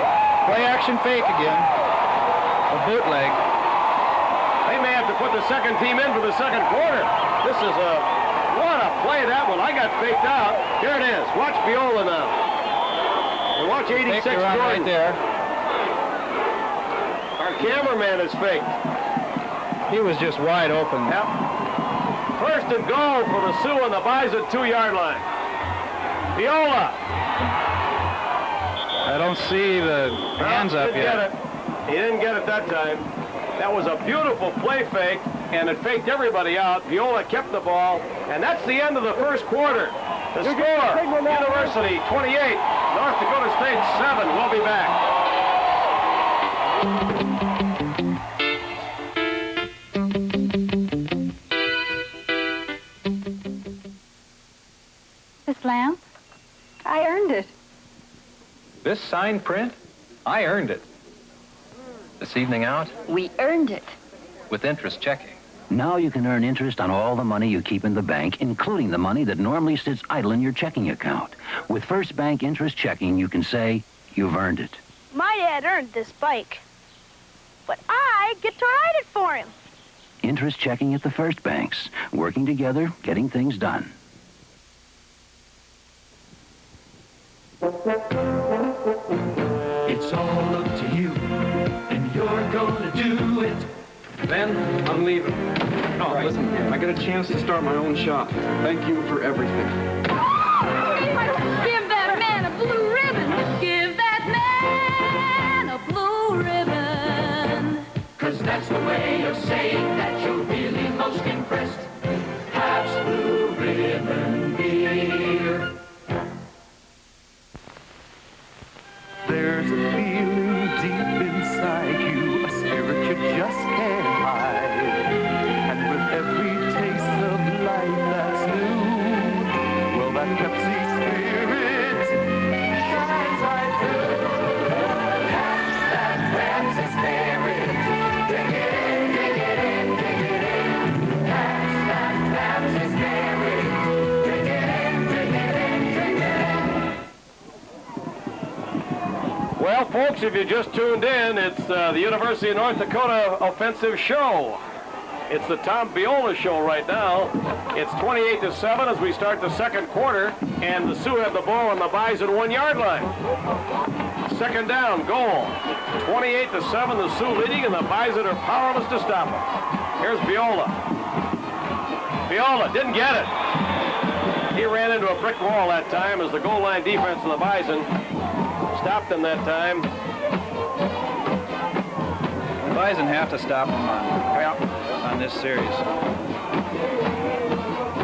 Play action fake again. A bootleg. They may have to put the second team in for the second quarter. This is what a play that one. I got faked out. Here it is. Watch Viola now. And watch 86 Fake the run Jordan. right there. Our cameraman is faked. He was just wide open. Yep. First and goal for the Sioux on the Bison 2-yard line. Viola. I don't see the hands up yet. He didn't get it that time. That was a beautiful play fake, and it faked everybody out. Viola kept the ball, and that's the end of the first quarter. The score, University 28, North Dakota State 7. We'll be back. This lamp? I earned it. This signed print? I earned it. This evening out? We earned it. With interest checking. Now you can earn interest on all the money you keep in the bank, including the money that normally sits idle in your checking account. With First Bank Interest Checking, you can say you've earned it. My dad earned this bike, but I get to ride it for him. Interest checking at the First Banks. Working together, getting things done. It's all up to you, and you're gonna do it. Ben, I'm leaving. Oh, right. Listen, I got a chance to start my own shop. Thank you for everything. Give that man a blue ribbon. Give that man a blue ribbon. 'Cause that's the way of saying that you're really most impressed. Pabst Blue Ribbon beer. There's a feeling deep inside you, a spirit you just can't hide. And with every taste of life that's new, well, that Pepsi spirit shines right through. That's that Pepsi spirit. Drink it in, drink it in, drink it in. That's that Pepsi spirit. Drink it in, drink it in, drink it in. Well, folks, if you just tuned in, it's the University of North Dakota offensive show. It's the Tom Viola show right now. It's 28-7 as we start the second quarter, and the Sioux have the ball on the Bison 1-yard line. Second down, goal. 28-7, the Sioux leading, and the Bison are powerless to stop them. Here's Viola. Viola didn't get it. He ran into a brick wall that time as the goal line defense of the Bison stopped him that time. The Bison have to stop him on this series.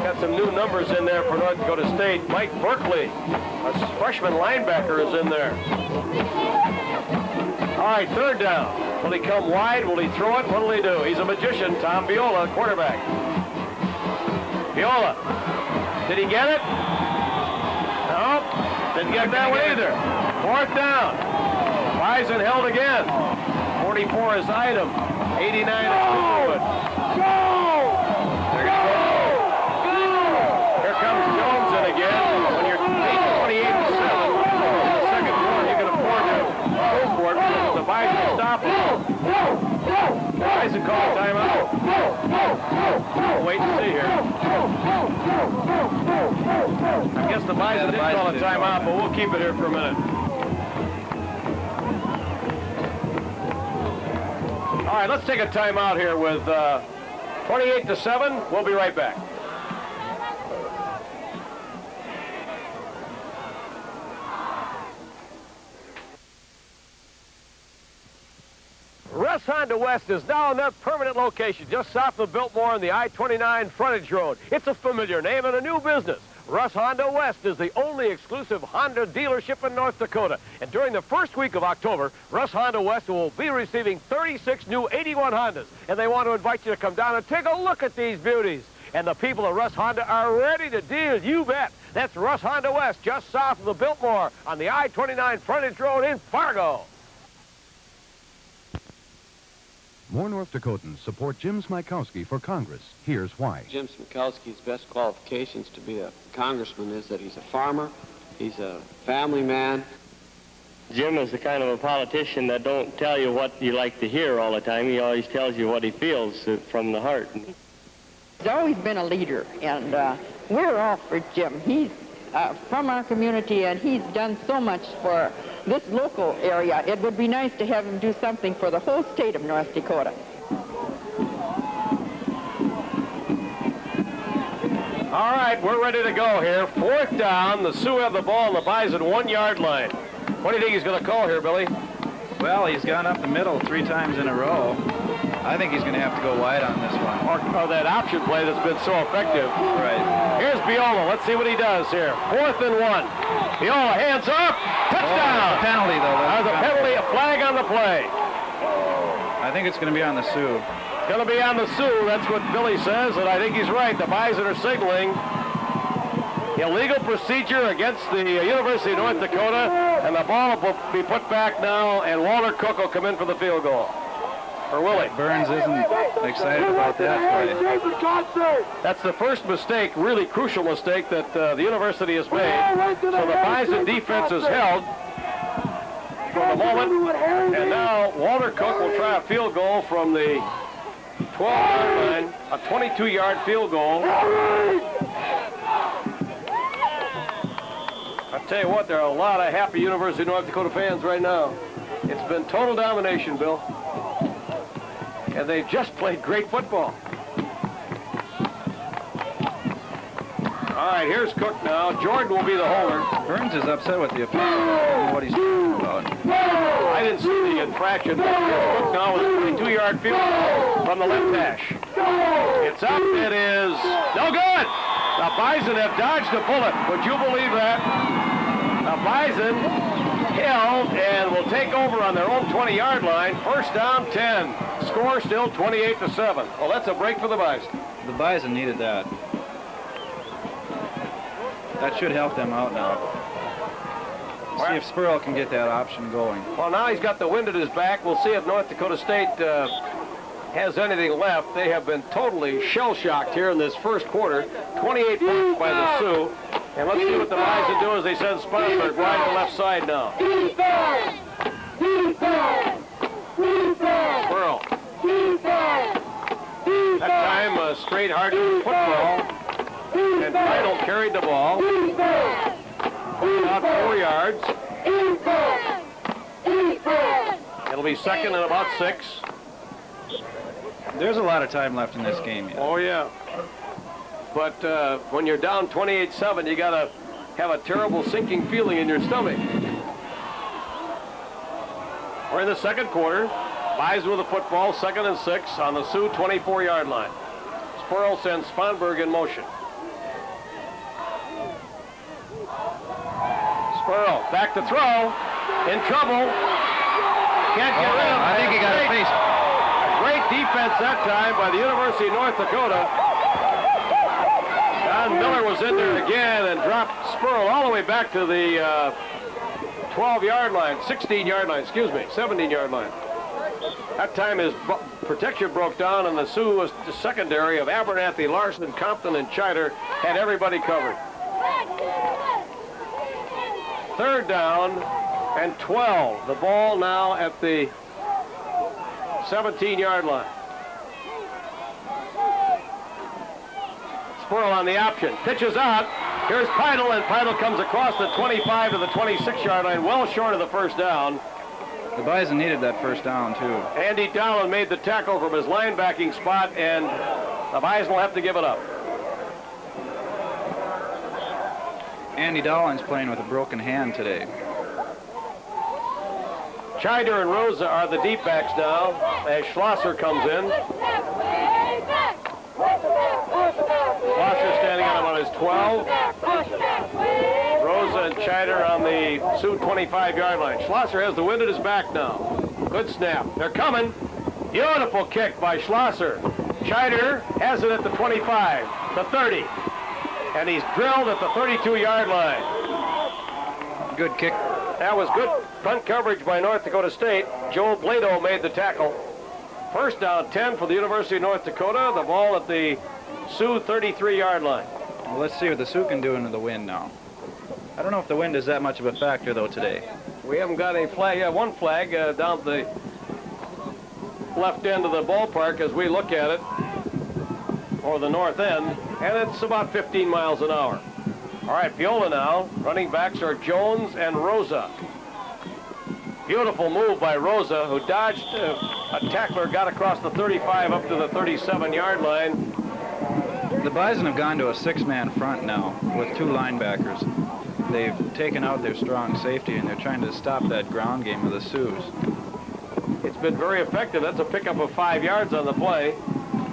Got some new numbers in there for North Dakota State. Mike Berkeley, a freshman linebacker, is in there. All right, third down. Will he come wide? Will he throw it? What will he do? He's a magician, Tom Viola, quarterback. Viola, did he get it? No, didn't get that one either. Fourth down. Bison held again. 44 is item. 89 is Goodwood. Here comes Jones in again. When you're 28-7 in the second quarter, you can afford to go for it because the Bison stop him. Bison call a timeout. We'll wait and see here. I guess the Bison didn't call a timeout, but we'll keep it here for a minute. All right, let's take a timeout here with 28-7. We'll be right back. Russ Honda West is now in their permanent location just south of Biltmore on the I-29 frontage road. It's a familiar name and a new business. Russ Honda West is the only exclusive Honda dealership in North Dakota. And during the first week of October, Russ Honda West will be receiving 36 new 81 Hondas. And they want to invite you to come down and take a look at these beauties. And the people of Russ Honda are ready to deal, you bet. That's Russ Honda West, just south of the Biltmore on the I-29 frontage road in Fargo. More North Dakotans support Jim Smykowski for Congress. Here's why. Jim Smykowski's best qualifications to be a congressman is that he's a farmer, he's a family man. Jim is the kind of a politician that don't tell you what you like to hear all the time. He always tells you what he feels from the heart. He's always been a leader, and we're all for Jim. He's from our community, and he's done so much for this local area. It would be nice to have him do something for the whole state of North Dakota. All right, we're ready to go here. 4th down. The Sioux have the ball on the Bison 1-yard line. What do you think he's going to call here, Billy? Well, he's gone up the middle 3 times in a row. I think he's going to have to go wide on this one. Or that option play that's been so effective. Right. Here's Viola. Let's see what he does here. 4th and 1. Viola, hands up. Touchdown. Oh, penalty, though. There's a penalty, a flag on the play. I think it's going to be on the Sioux. It's going to be on the Sioux. That's what Billy says, and I think he's right. The Bison are signaling illegal procedure against the University of North Dakota, and the ball will be put back now, and Walter Cook will come in for the field goal. Or will he? Burns isn't excited about that play. That's the first mistake, really crucial mistake, that the university has made. So the Bison defense is held for the moment. And now Walter Cook will try a field goal from the 12-yard line, a 22-yard field goal. I tell you what, there are a lot of happy University of North Dakota fans right now. It's been total domination, Bill. And they've just played great football. All right, here's Cook now. Jordan will be the holder. Burns is upset with the official. I don't know what he's talking about. I didn't see the infraction. Here's Cook now with a 22-yard field goal from the left hash. It's up. It is no good. The Bison have dodged a bullet. Would you believe that? The Bison held and will take over on their own 20-yard line. 1st down, 10. Score still 28-7. Well, that's a break for the Bison. The Bison needed that. That should help them out now. See if Spurl can get that option going. Well, now he's got the wind at his back. We'll see if North Dakota State has anything left. They have been totally shell-shocked here in this first quarter. 28 points by the Sioux. And let's see what the Bison do as they send Sponberg wide to the left side now. Spurl. That time, straight hard football. And Final carried the ball. About 4 yards. It'll be 2nd and about 6. There's a lot of time left in this game yet. Oh, yeah. But when you're down 28-7, you got to have a terrible sinking feeling in your stomach. We're in the 2nd quarter. Bison with the football, 2nd and 6 on the Sioux 24-yard line. Spurl sends Sponberg in motion. Spurl back to throw. In trouble. Can't get rid of it. I think he got a face. Great defense that time by the University of North Dakota. Don Miller was in there again and dropped Spurl all the way back to the 12-yard line, 16-yard line, excuse me, 17-yard line. That time his protection broke down, and the Sioux was the secondary of Abernathy, Larson, Compton, and Chider had everybody covered. 3rd down and 12. The ball now at the 17-yard line. Spurl on the option. Pitches out. Here's Peidel, and Peidel comes across the 25 to the 26-yard line, well short of the 1st down. The Bison needed that 1st down, too. Andy Dowland made the tackle from his linebacking spot, and the Bison will have to give it up. Andy Dowland's playing with a broken hand today. Chider and Rosa are the deep backs now as Schlosser comes in. Schlosser standing on his 12. Rosa and Chider on the Sioux 25-yard line. Schlosser has the wind at his back now. Good snap. They're coming. Beautiful kick by Schlosser. Chider has it at the 25, the 30, and he's drilled at the 32-yard line. Good kick. That was good front coverage by North Dakota State. Joel Blado made the tackle. First down 10 for the University of North Dakota. The ball at the Sioux 33-yard line. Well, let's see what the Sioux can do into the wind now. I don't know if the wind is that much of a factor, though, today. We haven't got any flag. Yeah, one flag down at the left end of the ballpark as we look at it, or the north end, and it's about 15 miles an hour. All right, Viola now. Running backs are Jones and Rosa. Beautiful move by Rosa, who dodged a tackler, got across the 35 up to the 37-yard line. The Bison have gone to a six-man front now with two linebackers. They've taken out their strong safety, and they're trying to stop that ground game of the Sioux. It's been very effective. That's a pickup of 5 yards on the play.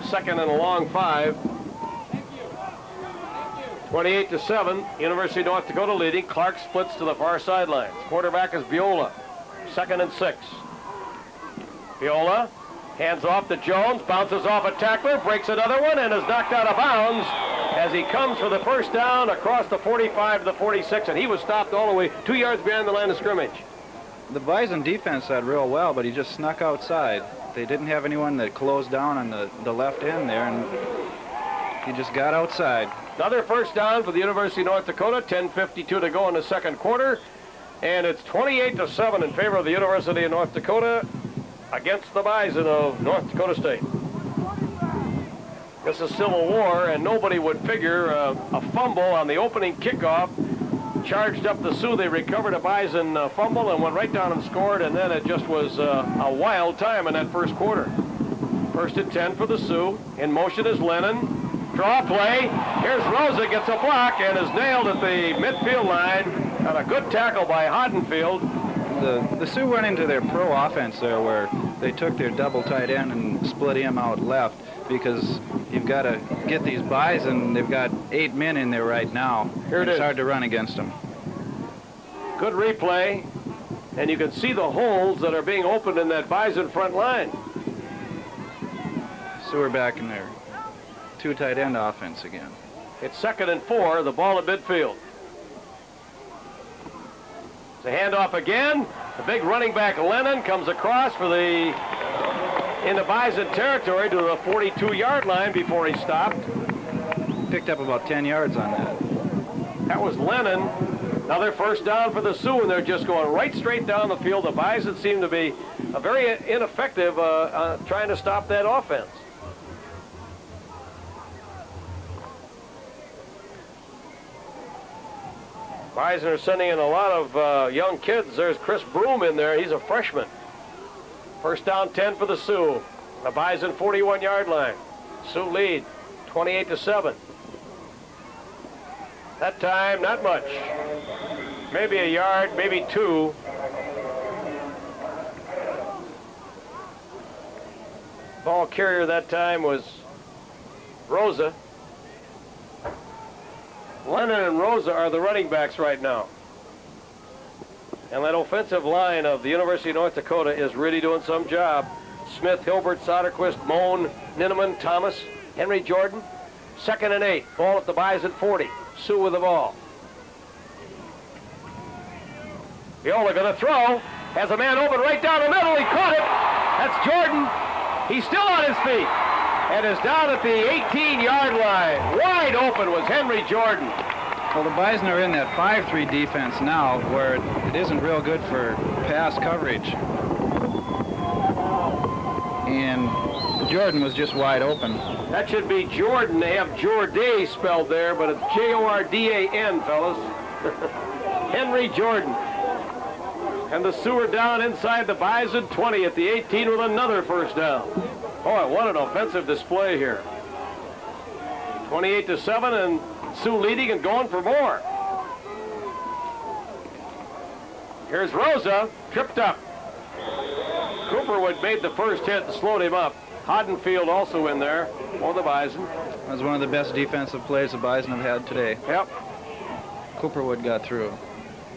Second and a long 5. 28-7, University of North Dakota leading. Clark splits to the far sidelines. Quarterback is Viola. 2nd and 6. Viola hands off to Jones, bounces off a tackler, breaks another one, and is knocked out of bounds as he comes for the first down across the 45 to the 46, and he was stopped all the way 2 yards behind the line of scrimmage. The Bison defense did real well, but he just snuck outside. They didn't have anyone that closed down on the left end there, and he just got outside. Another first down for the University of North Dakota, 10:52 to go in the second quarter, and it's 28-7 in favor of the University of North Dakota against the Bison of North Dakota State. This is Civil War, and nobody would figure a fumble on the opening kickoff charged up the Sioux. They recovered a Bison fumble and went right down and scored, and then it just was a wild time in that first quarter. First and 10 for the Sioux. In motion is Lennon. Draw play. Here's Rosa, gets a block and is nailed at the midfield line. And a good tackle by Hoddenfield. The Sioux went into their pro offense there where they took their double tight end and split him out left, because you've got to get these Bison. They've got 8 men in there right now. Here it is. It's hard to run against them. Good replay. And you can see the holes that are being opened in that Bison front line. Sioux are back in there. 2 tight end offense again. It's 2nd and 4, the ball at midfield. It's a handoff again. The big running back Lennon comes across for the into Bison territory to the 42-yard line before he stopped. Picked up about 10 yards on that. That was Lennon. Another first down for the Sioux, and they're just going right straight down the field. The Bison seem to be very ineffective trying to stop that offense. Bison are sending in a lot of young kids. There's Chris Broom in there. He's a freshman. First down 10 for the Sioux. The Bison 41-yard line. Sioux lead 28-7. That time, not much. Maybe a yard, maybe 2. Ball carrier that time was Rosa. Lennon and Rosa are the running backs right now. And that offensive line of the University of North Dakota is really doing some job. Smith, Hilbert, Soderquist, Moan, Ninneman, Thomas, Henry Jordan. 2nd and 8. Ball at the Bison 40. Sioux with the ball. Viola going to throw. Has a man open right down the middle. He caught it. That's Jordan. He's still on his feet. And is down at the 18-yard line. Wide open was Henry Jordan. Well, the Bison are in that 5-3 defense now, where it isn't real good for pass coverage. And Jordan was just wide open. That should be Jordan. They have Jordan spelled there, but it's Jordan, fellas. Henry Jordan. And the Sioux are down inside the Bison 20 at the 18 with another first down. Boy, what an offensive display here. 28-7, and Sioux leading and going for more. Here's Rosa, tripped up. Cooperwood made the first hit and slowed him up. Haddonfield also in there for the Bison. That was one of the best defensive plays the Bison have had today. Yep. Cooperwood got through.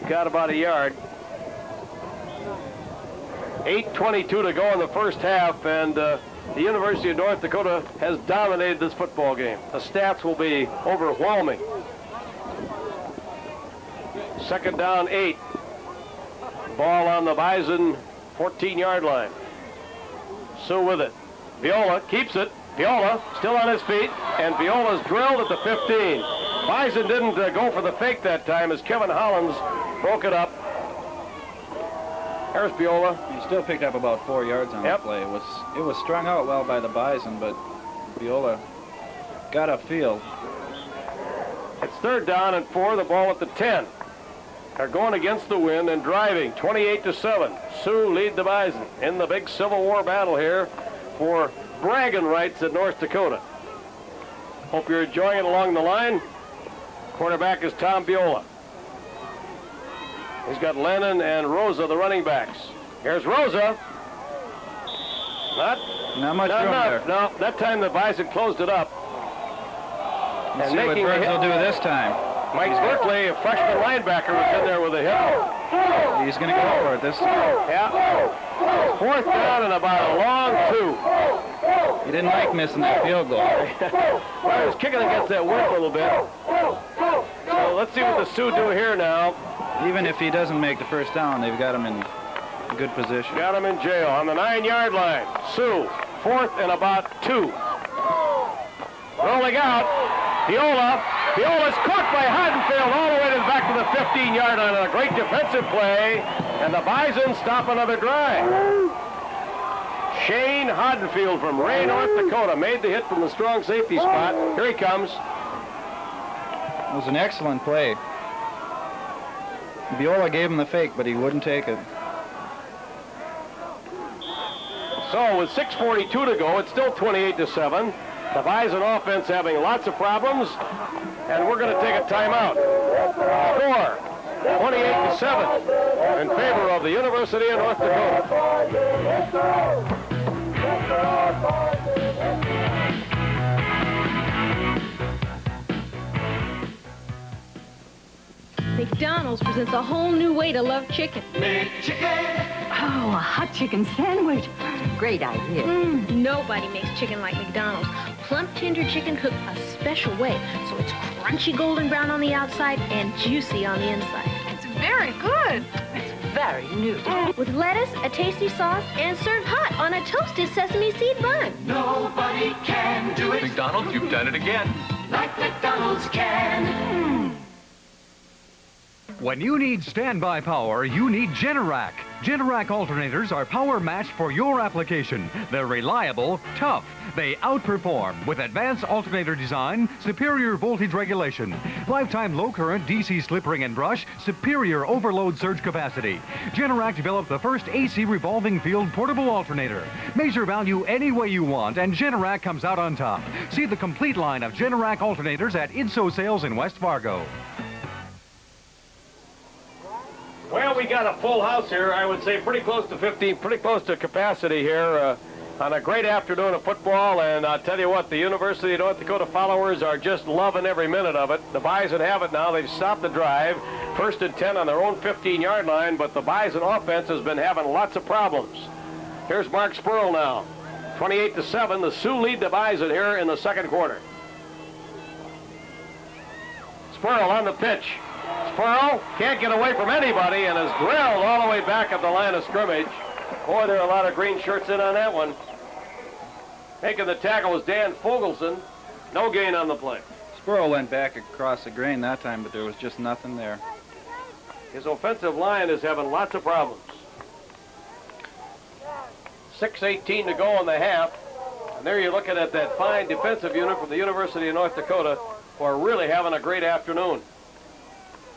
Got about a yard. 8:22 to go in the first half, and the University of North Dakota has dominated this football game. The stats will be overwhelming. Second down, 8. Ball on the Bison 14-yard line. Sue with it. Viola keeps it. Viola still on his feet, and Viola's drilled at the 15. Bison didn't go for the fake that time as Kevin Hollins broke it up. There's Viola. He still picked up about 4 yards on the play. It was strung out well by the Bison, but Viola got upfield. It's third down and 4. The ball at the 10. They're going against the wind and driving 28-7. Sioux lead the Bison in the big Civil War battle here for bragging rights at North Dakota. Hope you're enjoying it along the line. Quarterback is Tom Viola. He's got Lennon and Rosa, the running backs. Here's Rosa. Not much room there. No, that time the Bison closed it up. Let's see what Burns will do this time. Mike Berkeley, a freshman linebacker, was in there with a hit. He's going to go for it this time. Yeah. Fourth down and about a long 2. He didn't like missing that field goal. Well, he was kicking against that wind a little bit. So let's see what the Sioux do here now. Even if he doesn't make the first down, they've got him in a good position. Got him in jail on the 9-yard line. Sioux, fourth and about 2. Rolling out. Viola's caught by Haddonfield all the way back to the 15-yard line on a great defensive play, and the Bison stop another drive. Shane Haddonfield from Ray, North Dakota, made the hit from the strong safety spot. Here he comes. It was an excellent play. Viola gave him the fake, but he wouldn't take it. So with 6:42 to go, it's still 28-7. The Bison offense having lots of problems, and we're going to take a timeout. Score, 28-7 in favor of the University of North Dakota. McDonald's presents a whole new way to love chicken. McChicken! Oh, a hot chicken sandwich. Great idea. Nobody makes chicken like McDonald's. Plump, tender chicken cooked a special way, so it's crunchy golden brown on the outside and juicy on the inside. It's very good. It's very new. With lettuce, a tasty sauce, and served hot on a toasted sesame seed bun. Nobody can do it. McDonald's, you've done it again. Like McDonald's can. When you need standby power, you need Generac. Generac alternators are power matched for your application. They're reliable, tough. They outperform with advanced alternator design, superior voltage regulation, lifetime low current DC slip ring and brush, superior overload surge capacity. Generac developed the first AC revolving field portable alternator. Measure value any way you want, and Generac comes out on top. See the complete line of Generac alternators at IDSO sales in West Fargo. Well, we got a full house here. I would say pretty close to 15, pretty close to capacity here on a great afternoon of football. And I'll tell you what, the University of North Dakota followers are just loving every minute of it. The Bison have it now. They've stopped the drive. 1st and 10 on their own 15-yard line, but the Bison offense has been having lots of problems. Here's Mark Spurl now. 28-7. The Sioux lead the Bison here in the second quarter. Spurl on the pitch. Spurl can't get away from anybody and is drilled all the way back at the line of scrimmage. Boy, there are a lot of green shirts in on that one. Making the tackle was Dan Fogelson. No gain on the play. Spurl went back across the grain that time, but there was just nothing there. His offensive line is having lots of problems. 6:18 to go in the half. And there you're looking at that fine defensive unit from the University of North Dakota who are really having a great afternoon.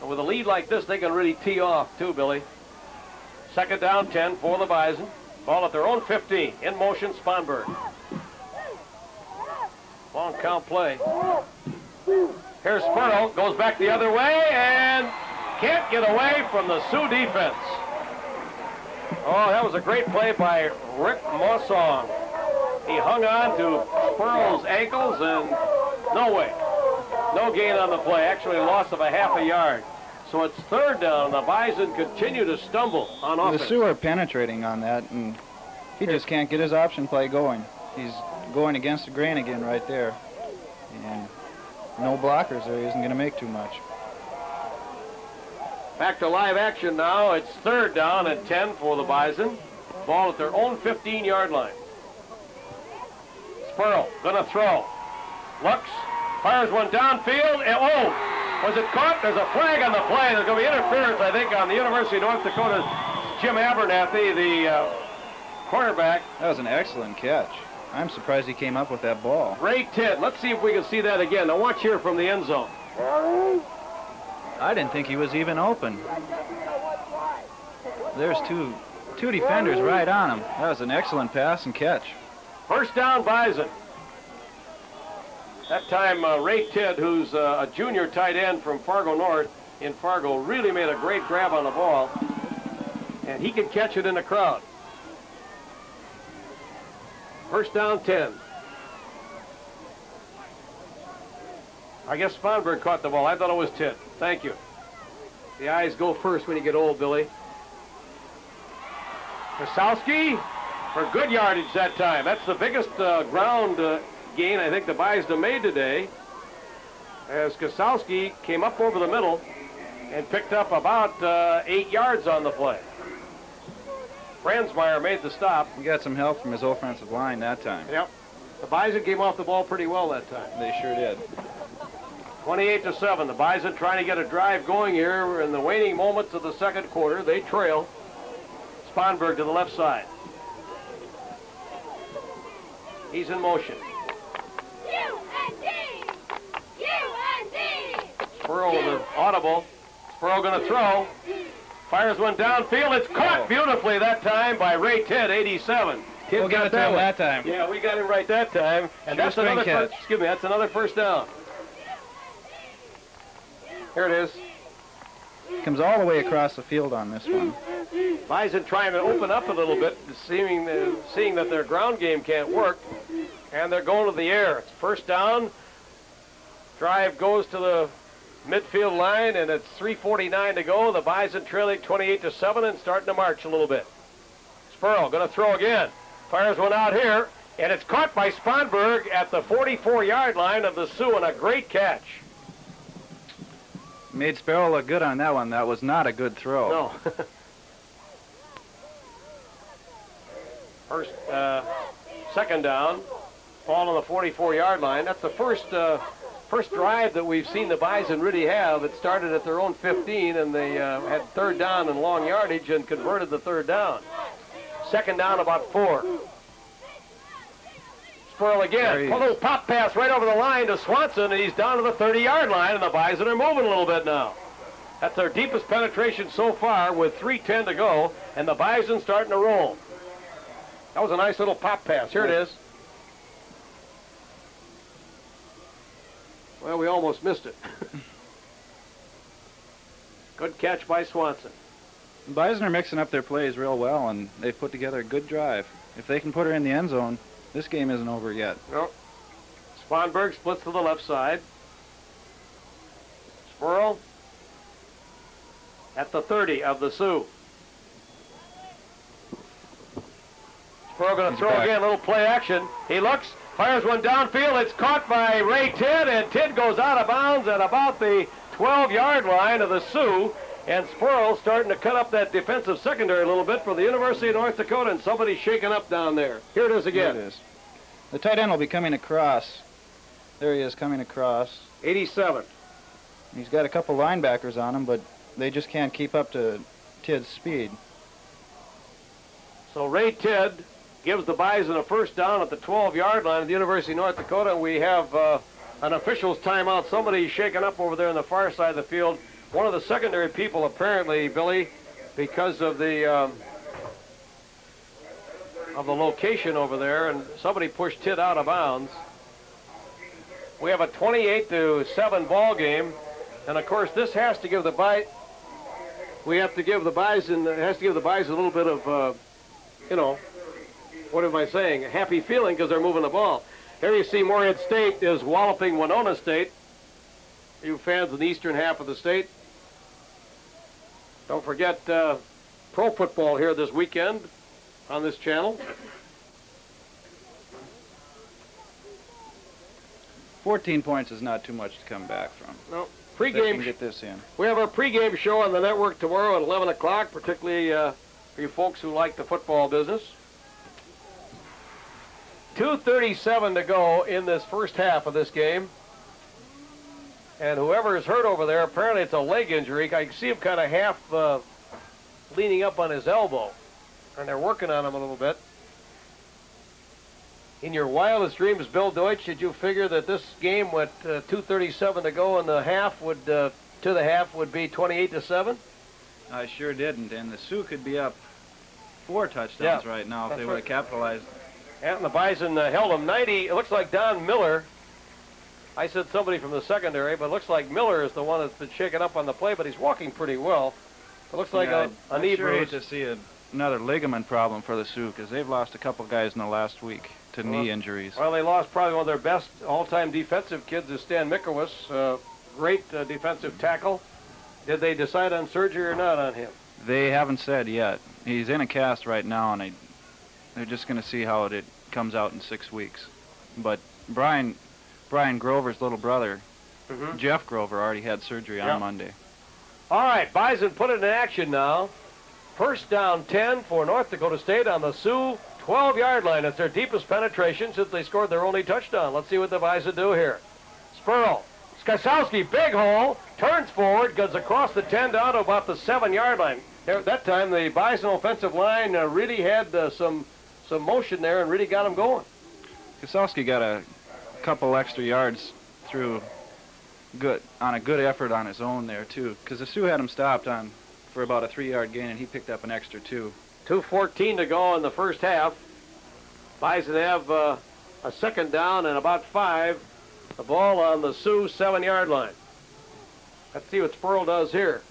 And with a lead like this, they can really tee off too, Billy. Second down, 10 for the Bison. Ball at their own 15. In motion, Sponberg. Long count play. Here's Spurl. Goes back the other way and can't get away from the Sioux defense. Oh, that was a great play by Rick Mossong. He hung on to Squirrel's ankles and no way. No gain on the play. Actually, a loss of a half a yard. So it's third down. The Bison continue to stumble on offense. The Sioux are penetrating on that, and he just can't get his option play going. He's going against the grain again right there. And no blockers there. He isn't going to make too much. Back to live action now. It's third down and 10 for the Bison. Ball at their own 15-yard line. Spurl gonna throw. Looks, fires one downfield, and oh! Was it caught? There's a flag on the play. There's going to be interference, I think, on the University of North Dakota's Jim Abernathy, the quarterback. That was an excellent catch. I'm surprised he came up with that ball. Ray Tidd. Let's see if we can see that again. Now watch here from the end zone. I didn't think he was even open. There's two defenders right on him. That was an excellent pass and catch. First down, Bison. That time, Ray Tidd, who's a junior tight end from Fargo North in Fargo, really made a great grab on the ball, and he can catch it in the crowd. First down, 10. I guess Sponberg caught the ball. I thought it was Tidd. Thank you. The eyes go first when you get old, Billy. Krasowski for good yardage that time. That's the biggest ground gain I think the Bison have made today, as Kasowski came up over the middle and picked up about 8 yards on the play. Franzmeyer made the stop. He got some help from his offensive line that time. Yep. The Bison came off the ball pretty well that time. They sure did. 28-7. The Bison trying to get a drive going here in the waning moments of the second quarter. They trail. Sponberg to the left side. He's in motion. Spurl with an audible. Spurl going to throw. Fires one downfield. It's caught beautifully that time by Ray Tidd, 87. We'll get it to him that time. Yeah, we got him right that time. And that's another catch. Excuse me, that's another first down. Here it is. Comes all the way across the field on this one. Bison trying to open up a little bit, seeing that their ground game can't work, and they're going to the air. It's first down. Drive goes to the midfield line, and it's 3:49 to go. The Bison trailing 28-7 and starting to march a little bit. Spurl going to throw again. Fires one out here, and it's caught by Sponberg at the 44-yard line of the Sioux, and a great catch. Made Sparrow look good on that one. That was not a good throw. No. First, second down, ball on the 44-yard line. That's the first drive that we've seen the Bison really have. It started at their own 15, and they had third down and long yardage and converted the third down. Second down, about 4. Spurl again. A little pop pass right over the line to Swanson, and he's down to the 30-yard line, and the Bison are moving a little bit now. That's their deepest penetration so far with 3:10 to go, and the Bison starting to roll. That was a nice little pop pass. Here it is. Well, we almost missed it. Good catch by Swanson. The Bison are mixing up their plays real well, and they've put together a good drive. If they can put her in the end zone, this game isn't over yet. Nope. Sponberg splits to the left side. Spurl at the 30 of the Sioux. Spurl going to throw again, a little play action. He looks, fires one downfield. It's caught by Ray Tidd, and Tidd goes out of bounds at about the 12-yard line of the Sioux. And Spurl starting to cut up that defensive secondary a little bit for the University of North Dakota, and somebody's shaking up down there. Here it is again. There it is. The tight end will be coming across. There he is coming across. 87. He's got a couple linebackers on him, but they just can't keep up to Tidd's speed. So Ray Tidd gives the Bison a first down at the 12-yard line of the University of North Dakota, and we have an official's timeout. Somebody's shaking up over there on the far side of the field. One of the secondary people, apparently, Billy, because of the location over there, and somebody pushed Tidd out of bounds. We have a 28-7 ball game, and of course this has to give the we have to give the Bison, a little bit of, you know, what am I saying? A happy feeling because they're moving the ball. Here you see Morehead State is walloping Winona State. You fans in the eastern half of the state. Don't forget pro football here this weekend on this channel. 14 points is not too much to come back from. No. They Pregame. can get this in. We have our pregame show on the network tomorrow at 11 o'clock, particularly for you folks who like the football business. 2:37 to go in this first half of this game. And whoever is hurt over there, apparently it's a leg injury. I can see him kind of half leaning up on his elbow. And they're working on him a little bit. In your wildest dreams, Bill Deutsch, did you figure that this game with 2:37 to go in the half would, to the half, would be 28-7? I sure didn't, and the Sioux could be up 4 touchdowns right now if they would have capitalized. And the Bison held them 90. It looks like Don Miller. I said somebody from the secondary, but it looks like Miller is the one that's been shaken up on the play, but he's walking pretty well. It looks like a knee bruise. I'd hate to see another ligament problem for the Sioux because they've lost a couple guys in the last week to knee injuries. Well, they lost probably one of their best all-time defensive kids is Stan Mikowicz, great defensive tackle. Did they decide on surgery or not on him? They haven't said yet. He's in a cast right now, and they're just going to see how it comes out in 6 weeks. But Brian Grover's little brother, Jeff Grover, already had surgery on Monday. All right, Bison put it in action now. First down 10 for North Dakota State on the Sioux 12-yard line. It's their deepest penetration since they scored their only touchdown. Let's see what the Bison do here. Spurl. Skasowski, big hole, turns forward, goes across the 10 down to about the 7-yard line. There, at that time, the Bison offensive line really had some motion there and really got them going. Skasowski got a couple extra yards through on a good effort on his own there, too, because the Sioux had him stopped for about a 3-yard gain, and he picked up an extra 2. 2:14 to go in the first half. Bison have a second down and about 5. The ball on the Sioux 7-yard line. Let's see what Spurl does here.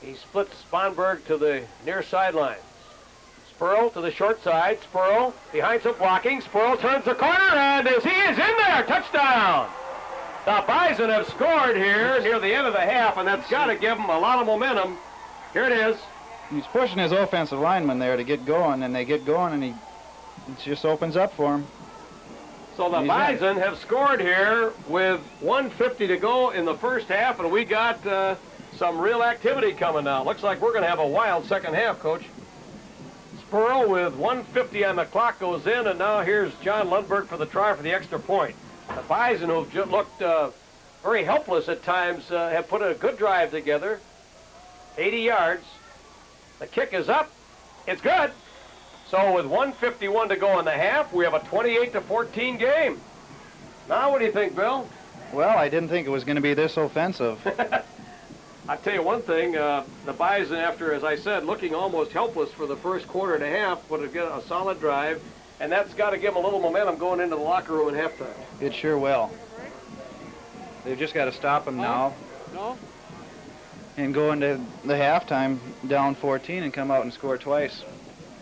He splits Sponberg to the near sideline. Spurl to the short side. Spurl behind some blocking. Spurl turns the corner, and he is in there. Touchdown! The Bison have scored here near the end of the half, and that's got to give them a lot of momentum. Here it is. He's pushing his offensive lineman there to get going, and they get going, and it just opens up for him. So the Bison have scored here with 1:50 to go in the first half, and we got some real activity coming now. Looks like we're going to have a wild second half, Coach. Spurl with 1:50 on the clock goes in, and now here's John Lundberg for the try for the extra point. The Bison, who've just looked very helpless at times, have put a good drive together. 80 yards. The kick is up. It's good. So with 1:51 to go in the half, we have a 28-14 game. Now what do you think, Bill? Well, I didn't think it was going to be this offensive. I'll tell you one thing. The Bison, after, as I said, looking almost helpless for the first quarter and a half, would have got a solid drive, and that's got to give them a little momentum going into the locker room at halftime. It sure will. They've just got to stop them now. No? And go into the halftime down 14 and come out and score twice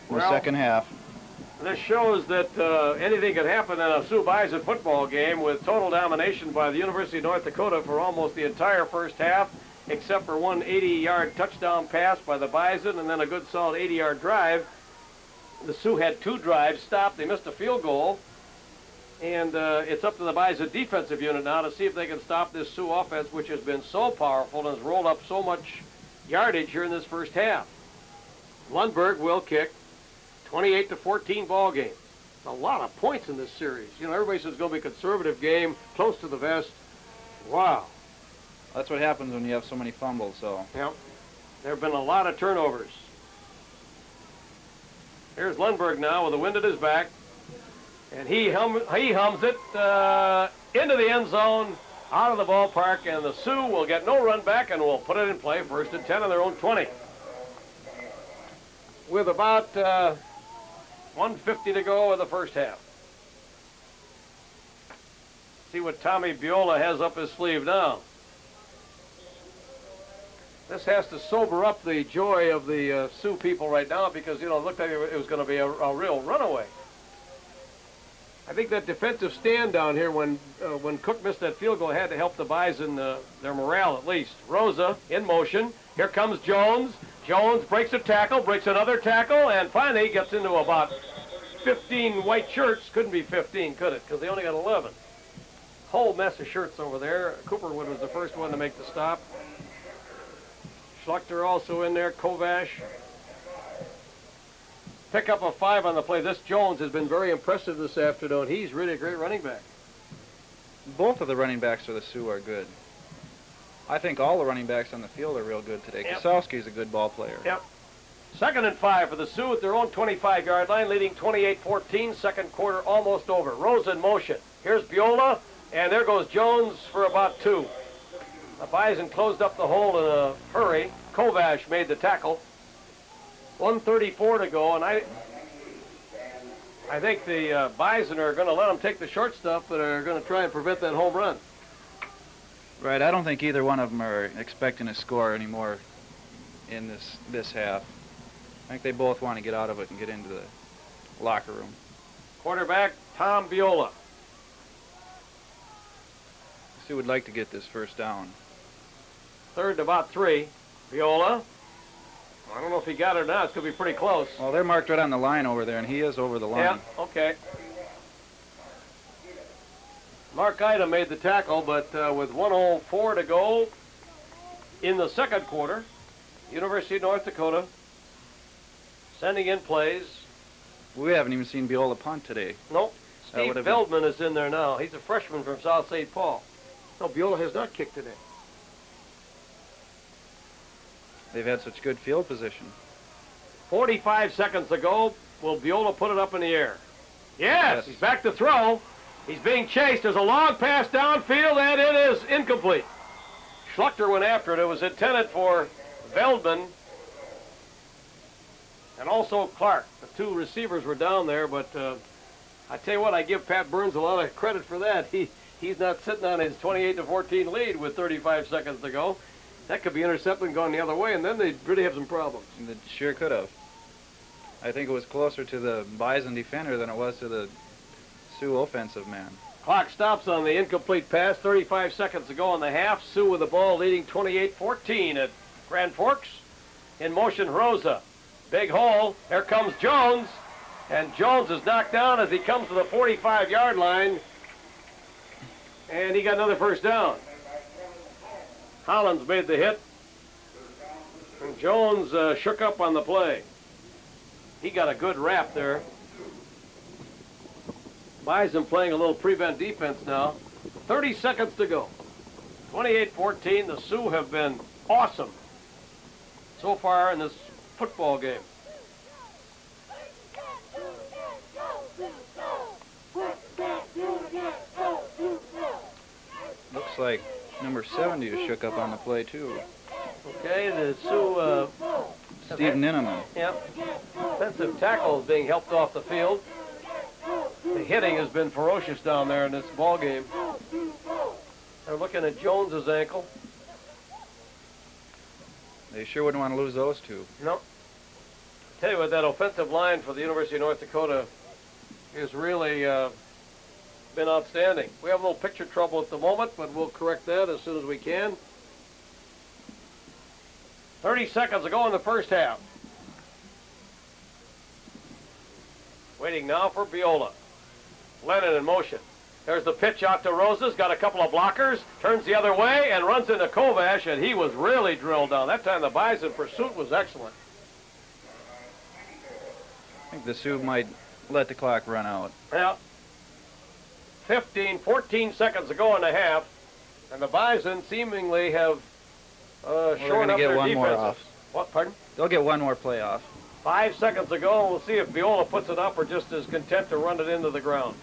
in the second half. This shows that anything could happen in a Sioux Bison football game with total domination by the University of North Dakota for almost the entire first half, except for one 80-yard touchdown pass by the Bison and then a good solid 80-yard drive. The Sioux had 2 drives stopped. They missed a field goal. And it's up to the Bison defensive unit now to see if they can stop this Sioux offense, which has been so powerful and has rolled up so much yardage here in this first half. Lundberg will kick. 28-14 ball game. It's a lot of points in this series. You know, everybody says it's going to be a conservative game, close to the vest. Wow. That's what happens when you have so many fumbles, so. Yep. There have been a lot of turnovers. Here's Lundberg now with the wind at his back. And he hums it into the end zone, out of the ballpark, and the Sioux will get no run back and will put it in play, 1st and 10 on their own 20. With about 1:50 to go in the first half. See what Tommy Biola has up his sleeve now. This has to sober up the joy of the Sioux people right now because, you know, it looked like it was going to be a real runaway. I think that defensive stand down here when Cook missed that field goal had to help the Bison, their morale at least. Rosa in motion. Here comes Jones. Jones breaks a tackle, breaks another tackle, and finally gets into about 15 white shirts. Couldn't be 15, could it? Because they only got 11. Whole mess of shirts over there. Cooperwood was the first one to make the stop. Schluchter also in there. Kovash. Pick up a 5 on the play. This Jones has been very impressive this afternoon. He's really a great running back. Both of the running backs for the Sioux are good. I think all the running backs on the field are real good today. Yep. Kosowski's a good ball player. Yep. 2nd and 5 for the Sioux at their own 25-yard line, leading 28-14. Second quarter almost over. Rosa in motion. Here's Biola, and there goes Jones for about 2. The Bison closed up the hole in a hurry. Kovash made the tackle. 1:34 to go, and I think the Bison are going to let them take the short stuff, but are going to try and prevent that home run. Right, I don't think either one of them are expecting a score anymore in this half. I think they both want to get out of it and get into the locker room. Quarterback, Tom Biola. Sioux would like to get this first down. 3rd and about 3. Biola. I don't know if he got it or not. It's going to be pretty close. Well, they're marked right on the line over there, and he is over the line. Yeah, okay. Mark Ida made the tackle, but with 1:04 to go in the second quarter, University of North Dakota sending in plays. We haven't even seen Biola punt today. Nope. Steve Veldman is in there now. He's a freshman from South St. Paul. No, Biola has not kicked today. They've had such good field position. 45 seconds to go. Will Biola put it up in the air? Yes, he's back to throw. He's being chased. There's a long pass downfield, and it is incomplete. Schluchter went after it. It was intended for Veldman and also Clark. The 2 receivers were down there, but I tell you what, I give Pat Burns a lot of credit for that. He's not sitting on his 28-14 lead with 35 seconds to go. That could be intercepted and gone the other way, and then they'd really have some problems. They sure could have. I think it was closer to the Bison defender than it was to the Sioux offensive man. Clock stops on the incomplete pass. 35 seconds to go in the half. Sioux with the ball leading 28-14 at Grand Forks. In motion, Rosa. Big hole. There comes Jones. And Jones is knocked down as he comes to the 45-yard line. And he got another first down. Hollins made the hit. And Jones shook up on the play. He got a good wrap there. Bison playing a little prevent defense now. 30 seconds to go. 28-14. The Sioux have been awesome so far in this football game. Looks like number 70 is shook up on the play, too. Okay, the Sioux... Steve Ninneman. Yep. Defensive tackle is being helped off the field. The hitting has been ferocious down there in this ball game. They're looking at Jones's ankle. They sure wouldn't want to lose those 2. No. Tell you what, that offensive line for the University of North Dakota has really been outstanding. We have a little picture trouble at the moment, but we'll correct that as soon as we can. 30 seconds to go in the first half. Waiting now for Biola. Lennon in motion. There's the pitch out to Rosas. Got a couple of blockers. Turns the other way and runs into Kovash, and he was really drilled down. That time the Bison pursuit was excellent. I think the Sioux might let the clock run out. Yeah. 14 seconds to go in the half, and the Bison seemingly have shorn up their defenses. More off. What, pardon? They'll get one more play off. 5 seconds to go. We'll see if Biola puts it up or just is content to run it into the ground.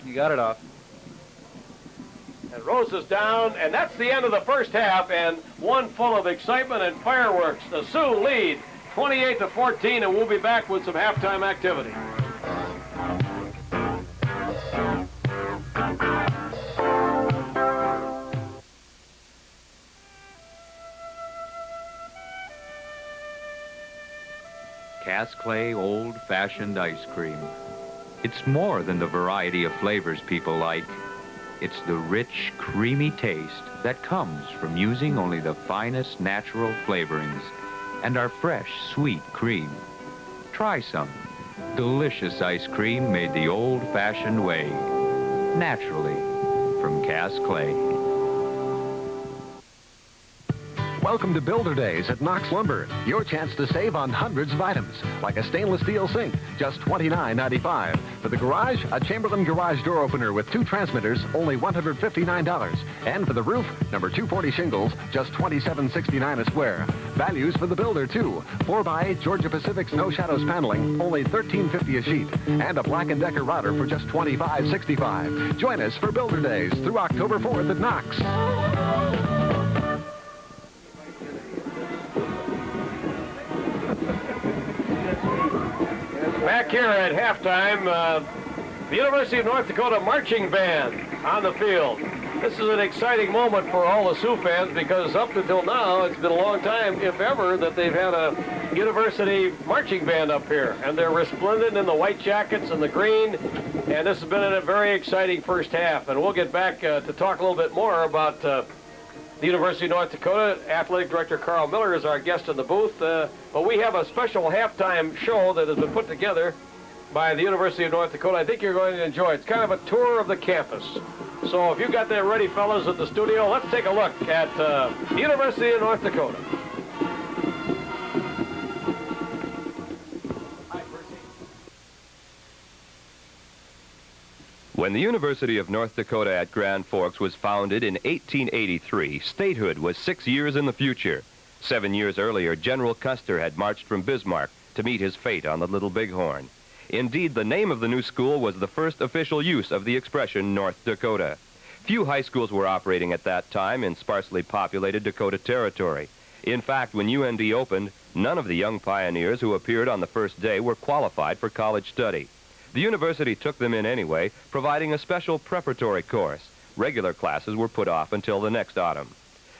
You got it off. And Rosa's down, and that's the end of the first half, and one full of excitement and fireworks. The Sioux lead 28-14, and we'll be back with some halftime activity. Cass Clay old-fashioned ice cream. It's more than the variety of flavors people like. It's the rich, creamy taste that comes from using only the finest natural flavorings and our fresh, sweet cream. Try some delicious ice cream made the old-fashioned way, naturally, from Cass Clay. Welcome to Builder Days at Knox Lumber. Your chance to save on hundreds of items, like a stainless steel sink, just $29.95. For the garage, a Chamberlain garage door opener with 2 transmitters, only $159. And for the roof, number 240 shingles, just $27.69 a square. Values for the builder, too. 4x8 Georgia Pacific Snow Shadows paneling, only $13.50 a sheet. And a Black & Decker router for just $25.65. Join us for Builder Days through October 4th at Knox. Back here at halftime, the University of North Dakota marching band on the field. This is an exciting moment for all the Sioux fans because up until now, it's been a long time, if ever, that they've had a university marching band up here. And they're resplendent in the white jackets and the green. And this has been a very exciting first half. And we'll get back to talk a little bit more about the University of North Dakota. Athletic Director Carl Miller is our guest in the booth. But we have a special halftime show that has been put together by the University of North Dakota. I think you're going to enjoy it. It's kind of a tour of the campus. So if you've got that ready, fellas, at the studio, let's take a look at the University of North Dakota. When the University of North Dakota at Grand Forks was founded in 1883, statehood was 6 years in the future. 7 years earlier, General Custer had marched from Bismarck to meet his fate on the Little Bighorn. Indeed, the name of the new school was the first official use of the expression North Dakota. Few high schools were operating at that time in sparsely populated Dakota territory. In fact, when UND opened, none of the young pioneers who appeared on the first day were qualified for college study. The university took them in anyway, providing a special preparatory course. Regular classes were put off until the next autumn.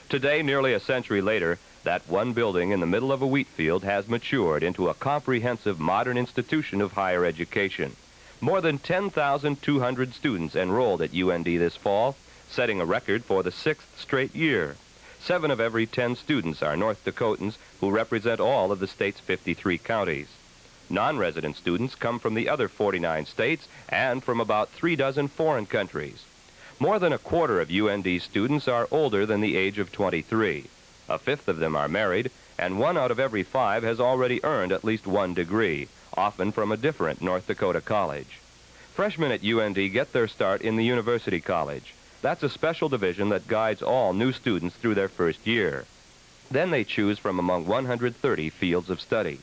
Today, nearly a century later, that one building in the middle of a wheat field has matured into a comprehensive modern institution of higher education. More than 10,200 students enrolled at UND this fall, setting a record for the 6th straight year. 7 of every 10 students are North Dakotans who represent all of the state's 53 counties. Non-resident students come from the other 49 states and from about 3 dozen foreign countries. More than a quarter of UND students are older than the age of 23. A fifth of them are married, and 1 out of every 5 has already earned at least 1 degree, often from a different North Dakota college. Freshmen at UND get their start in the University College. That's a special division that guides all new students through their first year. Then they choose from among 130 fields of study.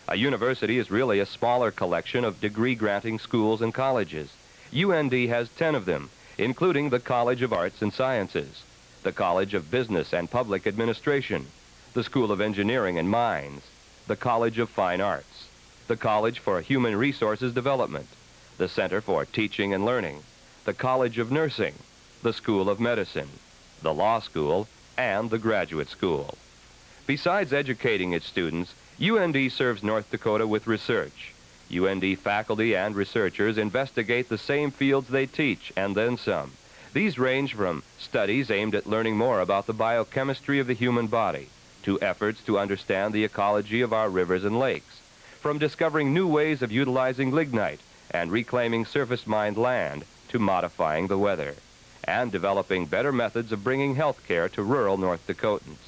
A university is really a smaller collection of degree-granting schools and colleges. UND has 10 of them, including the College of Arts and Sciences, the College of Business and Public Administration, the School of Engineering and Mines, the College of Fine Arts, the College for Human Resources Development, the Center for Teaching and Learning, the College of Nursing, the School of Medicine, the Law School, and the Graduate School. Besides educating its students, UND serves North Dakota with research. UND faculty and researchers investigate the same fields they teach, and then some. These range from studies aimed at learning more about the biochemistry of the human body, to efforts to understand the ecology of our rivers and lakes, from discovering new ways of utilizing lignite and reclaiming surface-mined land, to modifying the weather, and developing better methods of bringing health care to rural North Dakotans.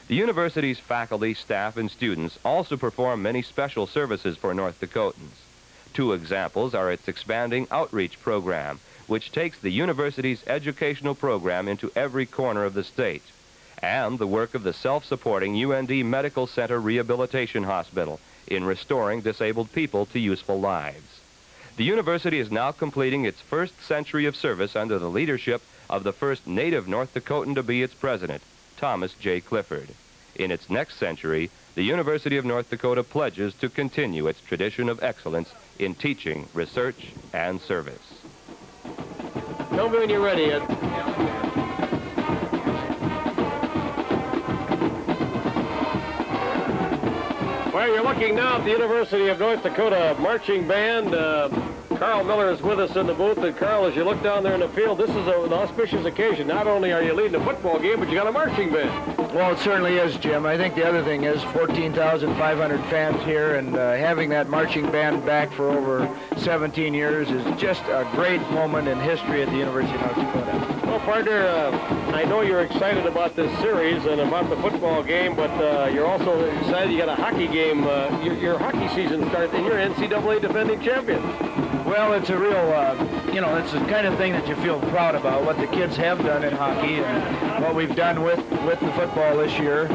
The university's faculty, staff, and students also perform many special services for North Dakotans. 2 examples are its expanding outreach program, which takes the university's educational program into every corner of the state, and the work of the self-supporting UND Medical Center Rehabilitation Hospital in restoring disabled people to useful lives. The university is now completing its first century of service under the leadership of the first native North Dakotan to be its president, Thomas J. Clifford. In its next century, the University of North Dakota pledges to continue its tradition of excellence in teaching, research, and service. Tell me when you're ready, Ed. Well, you're looking now at the University of North Dakota marching band. Carl Miller is with us in the booth. And Carl, as you look down there in the field, this is an auspicious occasion. Not only are you leading a football game, but you got a marching band. Well, it certainly is, Jim. I think the other thing is 14,500 fans here, and having that marching band back for over 17 years is just a great moment in history at the University of North Dakota. Well, partner, I know you're excited about this series and about the football game, but you're also excited you got a hockey game. Your hockey season starts, and you're NCAA defending champion. Well, it's a real, you know, it's the kind of thing that you feel proud about, what the kids have done in hockey and what we've done with the football this year.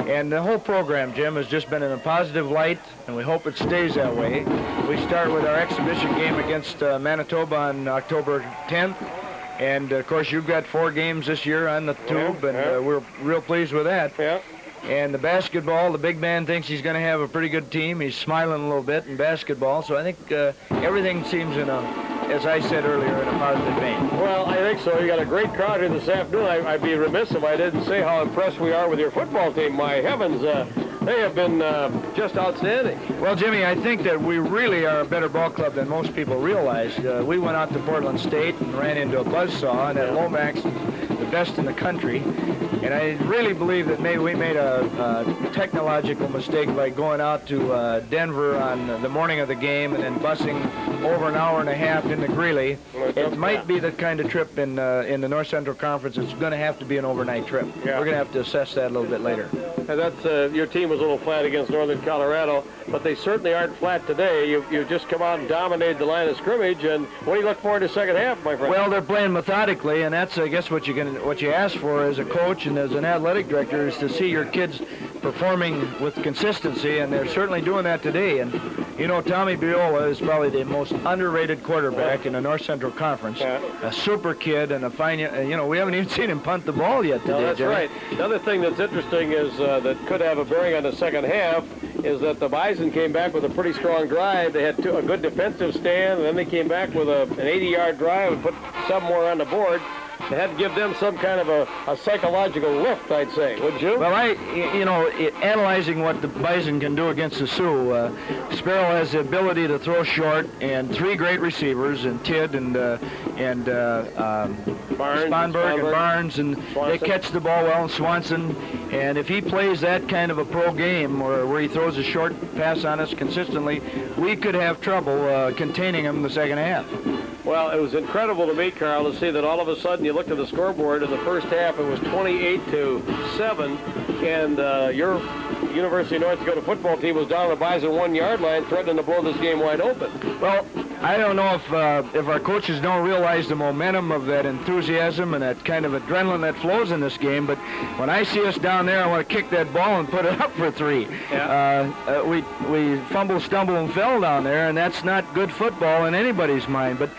And the whole program, Jim, has just been in a positive light, and we hope it stays that way. We start with our exhibition game against Manitoba on October 10th. And, of course, you've got 4 games this year on the tube, and we're real pleased with that. Yeah. And the basketball, the big man thinks he's going to have a pretty good team. He's smiling a little bit in basketball. So I think everything seems in a, as I said earlier, in a positive vein. Well, I think so. You got a great crowd here this afternoon. I'd be remiss if I didn't say how impressed we are with your football team. My heavens, they have been just outstanding. Well, Jimmy, I think that we really are a better ball club than most people realize. We went out to Portland State and ran into a buzzsaw, and that Lomax is the best in the country. And I really believe that maybe we made a technological mistake by going out to Denver on the morning of the game and then busing over an hour and a half into Greeley. It might be the kind of trip in the North Central Conference. It's going to have to be an overnight trip. Yeah. We're going to have to assess that a little bit later. And that's your team was a little flat against Northern Colorado, but they certainly aren't flat today. You just come out and dominated the line of scrimmage. And what do you look forward to the second half, my friend? Well, they're playing methodically, and that's, I guess, what you ask for as a coach and as an athletic director is to see your kids performing with consistency, and they're certainly doing that today. And you know, Tommy Biola is probably the most underrated quarterback in the North Central Conference. A super kid and a fine, you know, we haven't even seen him punt the ball yet today. No, that's Jerry. right. Another thing that's interesting is that could have a bearing on the second half is that the Bison came back with a pretty strong drive. They had a good defensive stand, and then they came back with an 80-yard drive and put 7 more on the board. They had to give them some kind of a psychological lift, I'd say. Would you? Well, you know, analyzing what the Bison can do against the Sioux, Sparrow has the ability to throw short, and 3 great receivers, and Tidd and Sponberg and Barnes, and Swanson. They catch the ball well, and Swanson. And if he plays that kind of a pro game, or where he throws a short pass on us consistently, we could have trouble containing him in the second half. Well, it was incredible to me, Carl, to see that all of a sudden you looked at the scoreboard in the first half, it was 28-7, and your University of North Dakota football team was down on the Bison 1-yard line, threatening to blow this game wide open. Well, I don't know if our coaches don't realize the momentum of that enthusiasm and that kind of adrenaline that flows in this game, but when I see us down there, I want to kick that ball and put it up for 3. Yeah. We fumble, stumble, and fell down there, and that's not good football in anybody's mind. But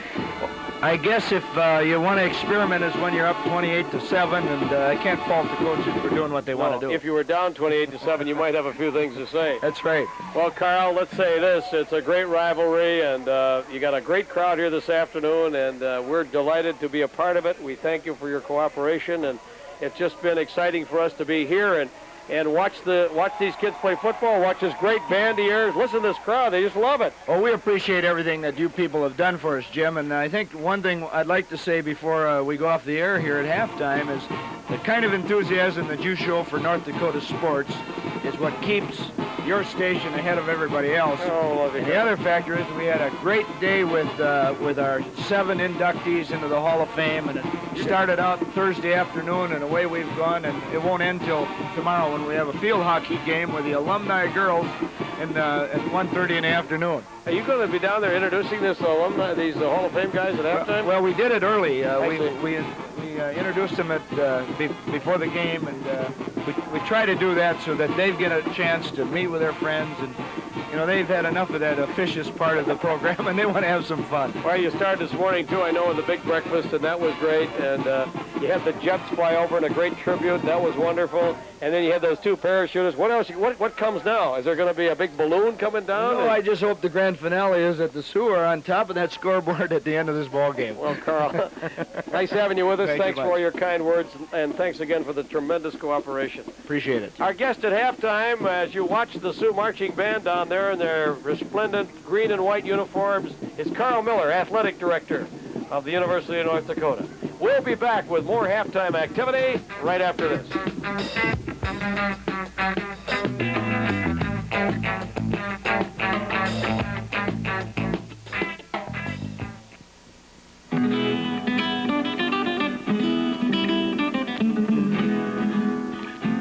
I guess if you want to experiment is when you're up 28-7, and I can't fault the coaches for doing what they want to do. If you were down 28-7, you might have a few things to say. That's right. Well, Carl, let's say this. It's a great rivalry, and you got a great crowd here this afternoon, and we're delighted to be a part of it. We thank you for your cooperation, and it's just been exciting for us to be here and watch these kids play football, watch this great band of yours. Listen to this crowd. They just love it. Well, we appreciate everything that you people have done for us, Jim. And I think one thing I'd like to say before we go off the air here at halftime is the kind of enthusiasm that you show for North Dakota sports is what keeps your station ahead of everybody else. Oh, and the other factor is we had a great day with our 7 inductees into the Hall of Fame, and it started out Thursday afternoon, and away we've gone, and it won't end till tomorrow when we have a field hockey game with the alumni girls at 1:30 in the afternoon. Are you going to be down there introducing these Hall of Fame guys at halftime? Well, we did it early. We introduced them before the game, and we try to do that so that they get a chance to meet with their friends, and you know, they've had enough of that officious part of the program, and they want to have some fun. Well, you started this morning too, I know, with the big breakfast, and that was great. And You had the jets fly over in a great tribute. That was wonderful. And then you had those two parachutists. What else? What comes now? Is there going to be a big balloon coming down? No, I just hope the grand finale is that the Sioux are on top of that scoreboard at the end of this ball game. Well, Carl, nice having you with us. Thank Thanks you, for all your kind words, and thanks again for the tremendous cooperation. Appreciate it. Our guest at halftime, as you watch the Sioux marching band down there in their resplendent green and white uniforms, is Carl Miller, athletic director of the University of North Dakota. We'll be back with more halftime activity right after this.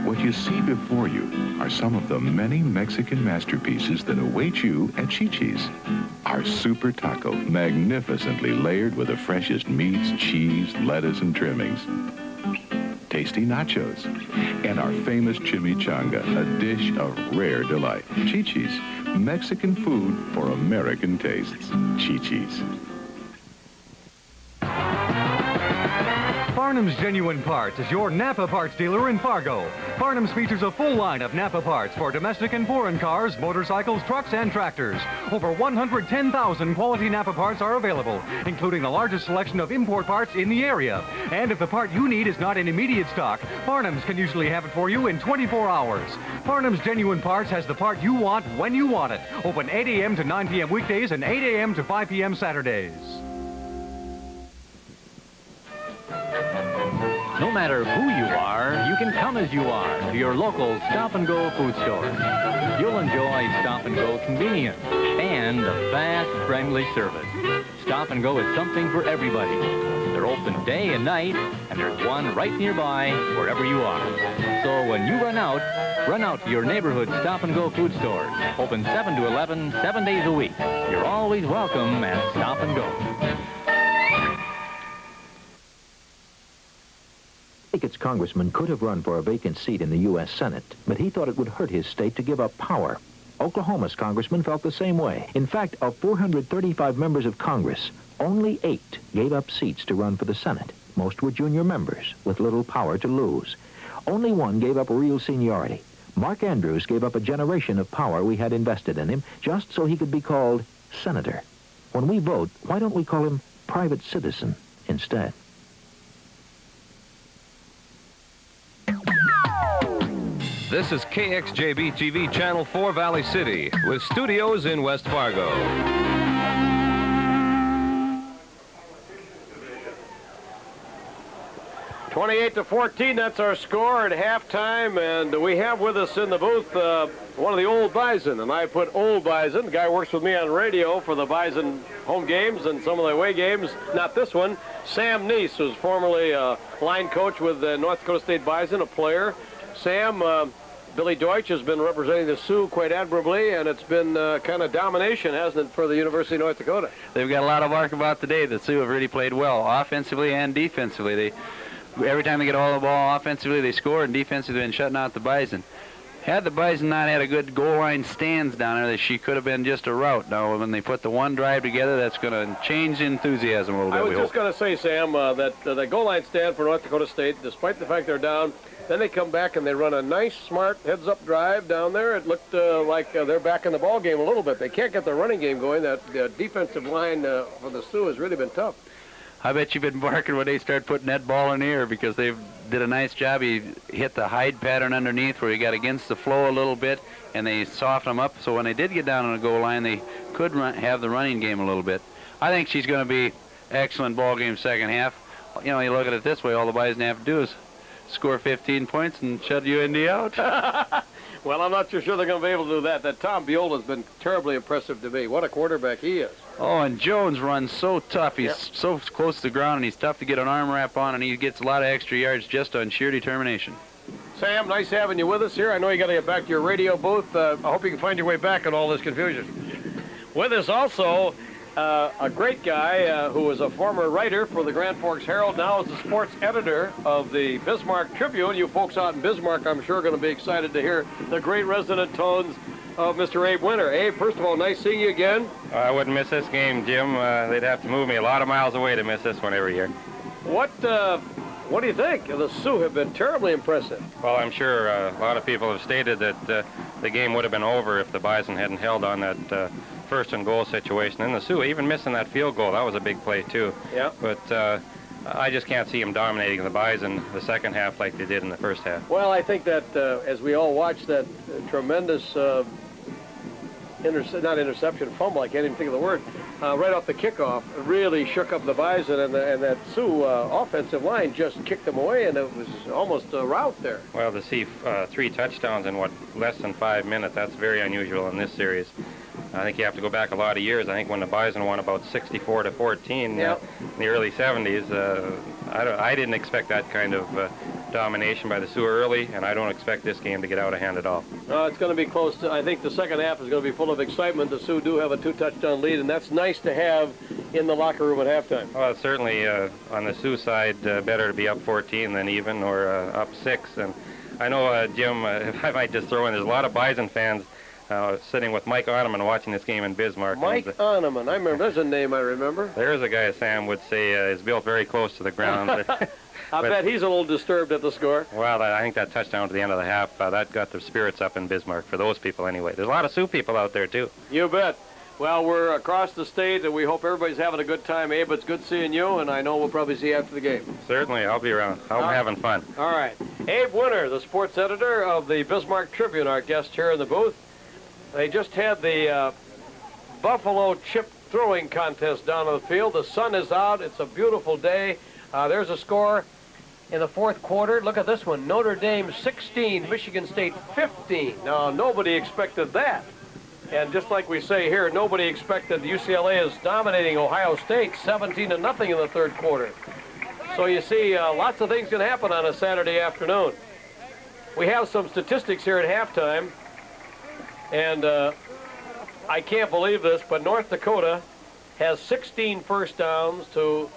What you see before you are some of the many Mexican masterpieces that await you at Chi-Chi's. Our super taco, magnificently layered with the freshest meats, cheese, lettuce, and trimmings. Tasty nachos, and our famous chimichanga, a dish of rare delight. Chi-Chi's, Mexican food for American tastes. Chi-Chi's. Farnham's Genuine Parts is your Napa parts dealer in Fargo. Farnham's features a full line of Napa parts for domestic and foreign cars, motorcycles, trucks, and tractors. Over 110,000 quality Napa parts are available, including the largest selection of import parts in the area. And if the part you need is not in immediate stock, Farnham's can usually have it for you in 24 hours. Farnham's Genuine Parts has the part you want when you want it. Open 8 a.m. to 9 p.m. weekdays and 8 a.m. to 5 p.m. Saturdays. No matter who you are, you can come as you are to your local Stop and Go food store. You'll enjoy Stop and Go convenience and a fast, friendly service. Stop and Go is something for everybody. They're open day and night, and there's one right nearby wherever you are. So when you run out to your neighborhood Stop and Go food stores. Open 7 to 11, 7 days a week. You're always welcome at Stop and Go. Its congressman could have run for a vacant seat in the U.S. Senate, but he thought it would hurt his state to give up power. Oklahoma's congressman felt the same way. In fact, of 435 members of Congress, only 8 gave up seats to run for the Senate. Most were junior members with little power to lose. Only one gave up real seniority. Mark Andrews gave up a generation of power we had invested in him just so he could be called senator. When we vote, why don't we call him private citizen instead? This is KXJB TV Channel 4 Valley City with studios in West Fargo. (28-14), that's our score at halftime, and we have with us in the booth one of the old Bison, and I put old Bison. The guy works with me on radio for the Bison home games and some of the away games. Not this one. Sam Neese was formerly a line coach with the North Dakota State Bison, a player. Sam, Billy Deutsch has been representing the Sioux quite admirably, and it's been kind of domination, hasn't it, for the University of North Dakota? They've got a lot of arc about today. The Sioux have really played well, offensively and defensively. Every time they get all the ball offensively, they score, and defensively, they've been shutting out the Bison. Had the Bison not had a good goal line stands down there, she could have been just a rout. Now, when they put the one drive together, that's going to change the enthusiasm a little bit. I was just going to say, Sam, that the goal line stand for North Dakota State, despite the fact they're down, then they come back and they run a nice, smart heads-up drive down there. It looked like they're back in the ball game a little bit. They can't get their running game going. That defensive line for the Sioux has really been tough. I bet you've been barking when they start putting that ball in the air because they did a nice job. He hit the hide pattern underneath where he got against the flow a little bit, and they softened them up. So when they did get down on the goal line, they could have the running game a little bit. I think she's going to be excellent ball game second half. You know, you look at it this way, all the Bison have to do is score 15 points and shut UND out. Well, I'm not sure they're going to be able to do that. That Tom Biola has been terribly impressive to me. What a quarterback he is. Oh, and Jones runs so tough. He's so close to the ground, and he's tough to get an arm wrap on, and he gets a lot of extra yards just on sheer determination. Sam, nice having you with us here. I know you got to get back to your radio booth. I hope you can find your way back in all this confusion. With us also a great guy who was a former writer for the Grand Forks Herald, now is the sports editor of the Bismarck Tribune. You folks out in Bismarck, I'm sure, are going to be excited to hear the great resonant tones of Mr. Abe Winter. Abe, first of all, nice seeing you again. I wouldn't miss this game, Jim. They'd have to move me a lot of miles away to miss this one every year. What do you think? The Sioux have been terribly impressive. Well, I'm sure a lot of people have stated that the game would have been over if the Bison hadn't held on that first and goal situation. And the Sioux, even missing that field goal, that was a big play too. Yeah. But I just can't see them dominating the Bison the second half like they did in the first half. Well, I think that as we all watched that tremendous fumble, I can't even think of the word, right off the kickoff, really shook up the Bison, and that Sioux offensive line just kicked them away, and it was almost a rout there. Well, to see 3 touchdowns in, less than 5 minutes, that's very unusual in this series. I think you have to go back a lot of years. I think when the Bison won about 64-14 in the early 70s, I didn't expect that kind of domination by the Sioux early, and I don't expect this game to get out of hand at all. It's going to be close to, I think the second half is going to be full of excitement. The Sioux do have a 2-touchdown lead, and that's nice to have in the locker room at halftime. Well, it's certainly on the Sioux side better to be up 14 than even, or up 6. And I know, Jim, if I might just throw in, there's a lot of Bison fans sitting with Mike Oneman watching this game in Bismarck. Mike Oneman, I remember. There's a name I remember. There's a guy, Sam would say, is built very close to the ground. I bet he's a little disturbed at the score. Well, I think that touchdown to the end of the half, that got the spirits up in Bismarck for those people anyway. There's a lot of Sioux people out there, too. You bet. Well, we're across the state, and we hope everybody's having a good time. Abe, it's good seeing you, and I know we'll probably see you after the game. Certainly. I'll be around. I'm having fun. All right. Abe Winter, the sports editor of the Bismarck Tribune, our guest here in the booth. They just had the Buffalo chip throwing contest down on the field. The sun is out. It's a beautiful day. There's a score in the fourth quarter. Look at this one. Notre Dame 16, Michigan State 15. Now, nobody expected that. And just like we say here, nobody expected UCLA is dominating Ohio State 17-0 in the third quarter. So you see, lots of things can happen on a Saturday afternoon. We have some statistics here at halftime. And I can't believe this, but North Dakota has 16 first downs to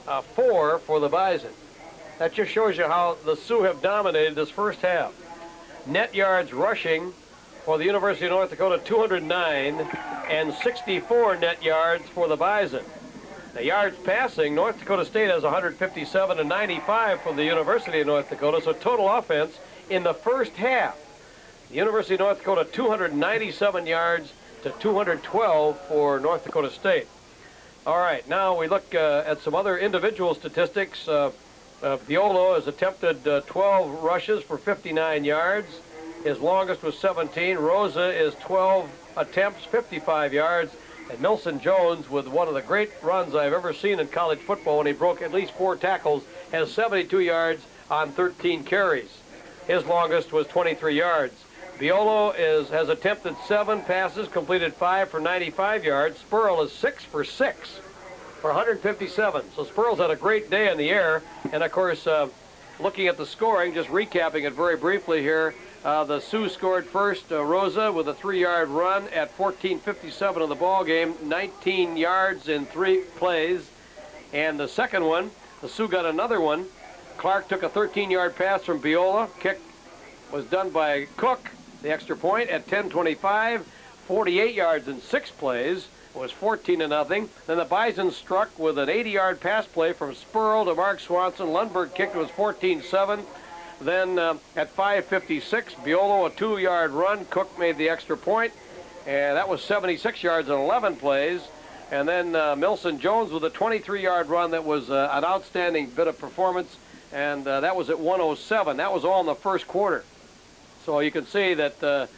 4 for the Bison. That just shows you how the Sioux have dominated this first half. Net yards rushing for the University of North Dakota, 209, and 64 net yards for the Bison. The yards passing, North Dakota State has 157 and 95 for the University of North Dakota, so total offense in the first half. The University of North Dakota, 297 yards to 212 for North Dakota State. All right, now we look at some other individual statistics. Biolo has attempted 12 rushes for 59 yards. His longest was 17. Rosa is 12 attempts, 55 yards. And Milson Jones, with one of the great runs I've ever seen in college football when he broke at least 4 tackles, has 72 yards on 13 carries. His longest was 23 yards. Biolo has attempted 7 passes, completed 5 for 95 yards. Spurl is 6 for 6 for 157. So Spurl's had a great day in the air. And of course, looking at the scoring, just recapping it very briefly here, the Sioux scored first. Rosa with a 3-yard run at 14:57 of the ball game, 19 yards in 3 plays. And the second one, the Sioux got another one. Clark took a 13-yard pass from Biola. Kick was done by Cook. The extra point at 10:25, 48 yards in 6 plays. It was 14-0. Then the Bison struck with an 80-yard pass play from Spurl to Mark Swanson. Lundberg kicked, it was 14-7. Then at 5:56, Biolo a 2-yard run. Cook made the extra point, and that was 76 yards in 11 plays. And then Milson Jones with a 23-yard run that was an outstanding bit of performance, and that was at 1:07. That was all in the first quarter. So you can see that,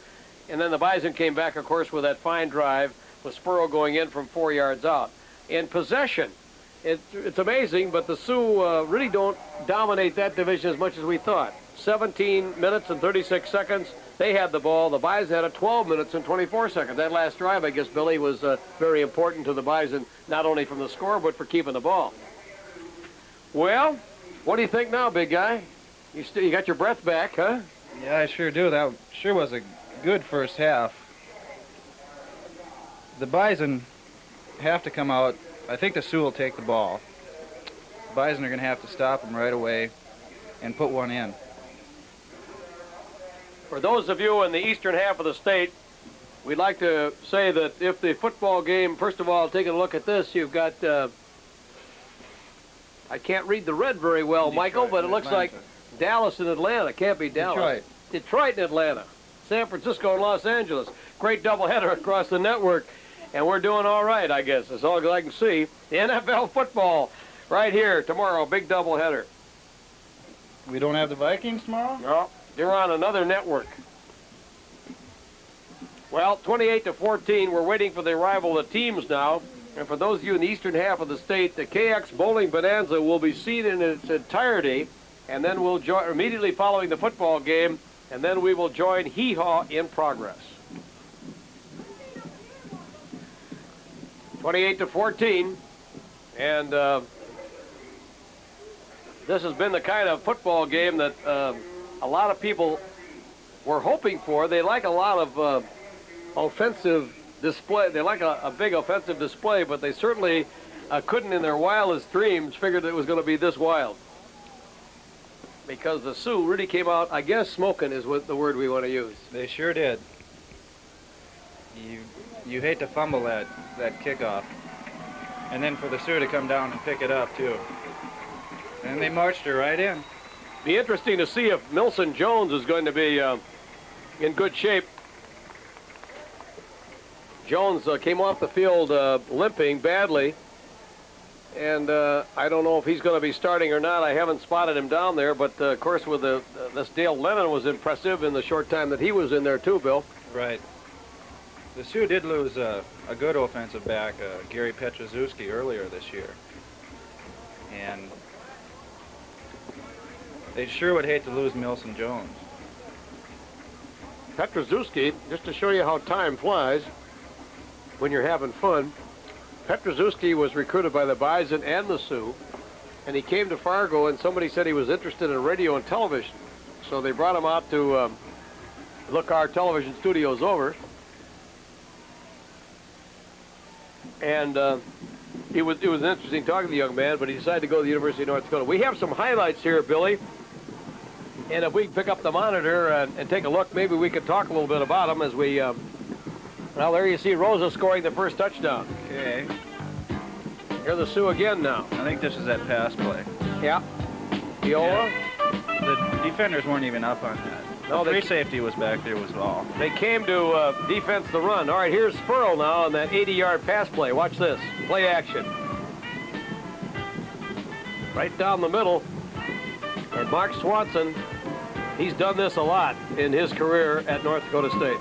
and then the Bison came back, of course, with that fine drive with Spurl going in from 4 yards out. In possession, it's amazing, but the Sioux really don't dominate that division as much as we thought. 17 minutes and 36 seconds, they had the ball. The Bison had a 12 minutes and 24 seconds. That last drive, I guess, Billy, was very important to the Bison, not only from the score, but for keeping the ball. Well, what do you think now, big guy? You got your breath back, huh? Yeah, I sure do. That sure was a good first half. The Bison have to come out. I think the Sioux will take the ball. The Bison are going to have to stop them right away and put one in. For those of you in the eastern half of the state, we'd like to say that if the football game, first of all, taking a look at this, you've got I can't read the red very well, Detroit, Michael, but it looks like Atlanta. Dallas and Atlanta. Can't be Dallas. Detroit and Atlanta. San Francisco and Los Angeles. Great doubleheader across the network. And we're doing all right, I guess. That's all I can see. The NFL football right here tomorrow. Big doubleheader. We don't have the Vikings tomorrow? No, they're on another network. Well, 28-14, we're waiting for the arrival of the teams now. And for those of you in the eastern half of the state, the KX Bowling Bonanza will be seen in its entirety, and then we'll join immediately following the football game, and then we will join Hee Haw in progress. 28-14, and this has been the kind of football game that a lot of people were hoping for. They like a lot of offensive display. They like a big offensive display, but they certainly couldn't in their wildest dreams figure that it was going to be this wild. Because the Sioux really came out, I guess smoking is what the word we want to use. They sure did. You hate to fumble that kickoff. And then for the Sioux to come down and pick it up, too. And they marched her right in. Be interesting to see if Milson Jones is going to be in good shape. Jones came off the field limping badly, and I don't know if he's going to be starting or not. I haven't spotted him down there, but of course with this Dale Lennon was impressive in the short time that he was in there too, Bill. Right. The Sioux did lose a good offensive back, Gary Petrozewski, earlier this year. And they sure would hate to lose Milson Jones. Petrozewski, just to show you how time flies when you're having fun, Petrozewski was recruited by the Bison and the Sioux, and he came to Fargo, and somebody said he was interested in radio and television. So they brought him out to look our television studios over. And it was interesting talking to the young man, but he decided to go to the University of North Dakota. We have some highlights here, Billy. And if we can pick up the monitor and take a look, maybe we could talk a little bit about them as we... well, there you see Rosa scoring the first touchdown. Okay. Here's the Sioux again now. I think this is that pass play. Yeah. Viola. Yeah. The defenders weren't even up on that. No, the free safety was back there was all. They came to defense the run. All right, here's Spurl now on that 80-yard pass play. Watch this. Play action. Right down the middle. And Mark Swanson, he's done this a lot in his career at North Dakota State.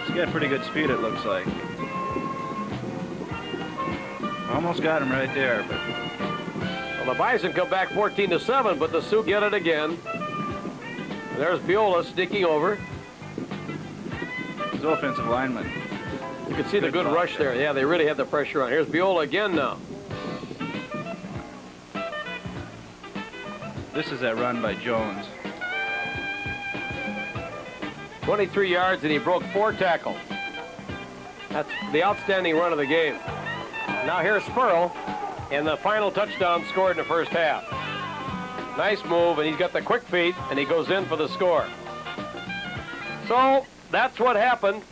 He's got pretty good speed, it looks like. Almost got him right there, but... Well, the Bison come back 14-7, but the Sioux get it again. There's Viola sneaking over. His offensive lineman. You can see the good rush there. Yeah, they really had the pressure on. Here's Viola again now. This is that run by Jones. 23 yards, and he broke 4 tackles. That's the outstanding run of the game. Now here's Spurl, and the final touchdown scored in the first half. Nice move, and he's got the quick feet, and he goes in for the score. So that's what happened,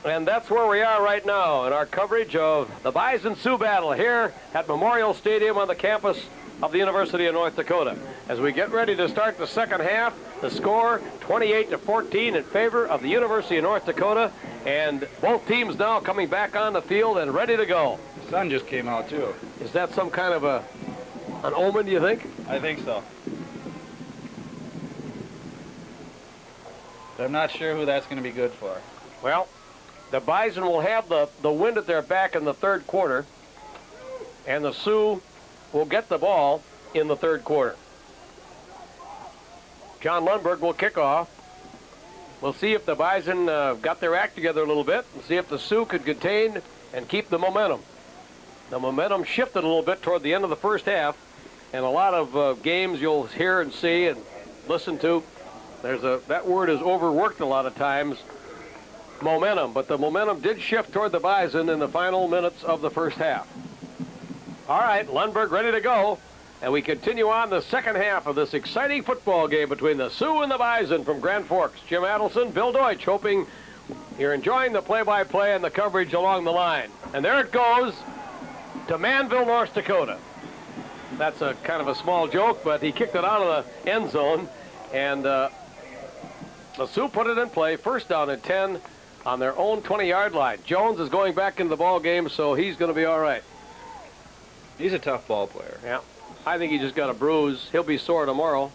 and that's where we are right now in our coverage of the Bison-Sioux battle here at Memorial Stadium on the campus of the University of North Dakota. As we get ready to start the second half, the score 28-14 in favor of the University of North Dakota, and both teams now coming back on the field and ready to go. The sun just came out too. Is that some kind of an omen, do you think? I think so. But I'm not sure who that's going to be good for. Well, the Bison will have the wind at their back in the third quarter, and the Sioux will get the ball in the third quarter. John Lundberg will kick off. We'll see if the Bison got their act together a little bit and see if the Sioux could contain and keep the momentum. The momentum shifted a little bit toward the end of the first half, and a lot of games you'll hear and see and listen to. That word is overworked a lot of times, momentum, but the momentum did shift toward the Bison in the final minutes of the first half. All right, Lundberg ready to go, and we continue on the second half of this exciting football game between the Sioux and the Bison from Grand Forks. Jim Adelson, Bill Deutsch, hoping you're enjoying the play-by-play and the coverage along the line. And there it goes to Manville, North Dakota. That's a kind of a small joke, but he kicked it out of the end zone, and the Sioux put it in play. First down and 10 on their own 20-yard line. Jones is going back into the ball game, so he's going to be all right. He's a tough ball player. Yeah, I think he just got a bruise. He'll be sore tomorrow.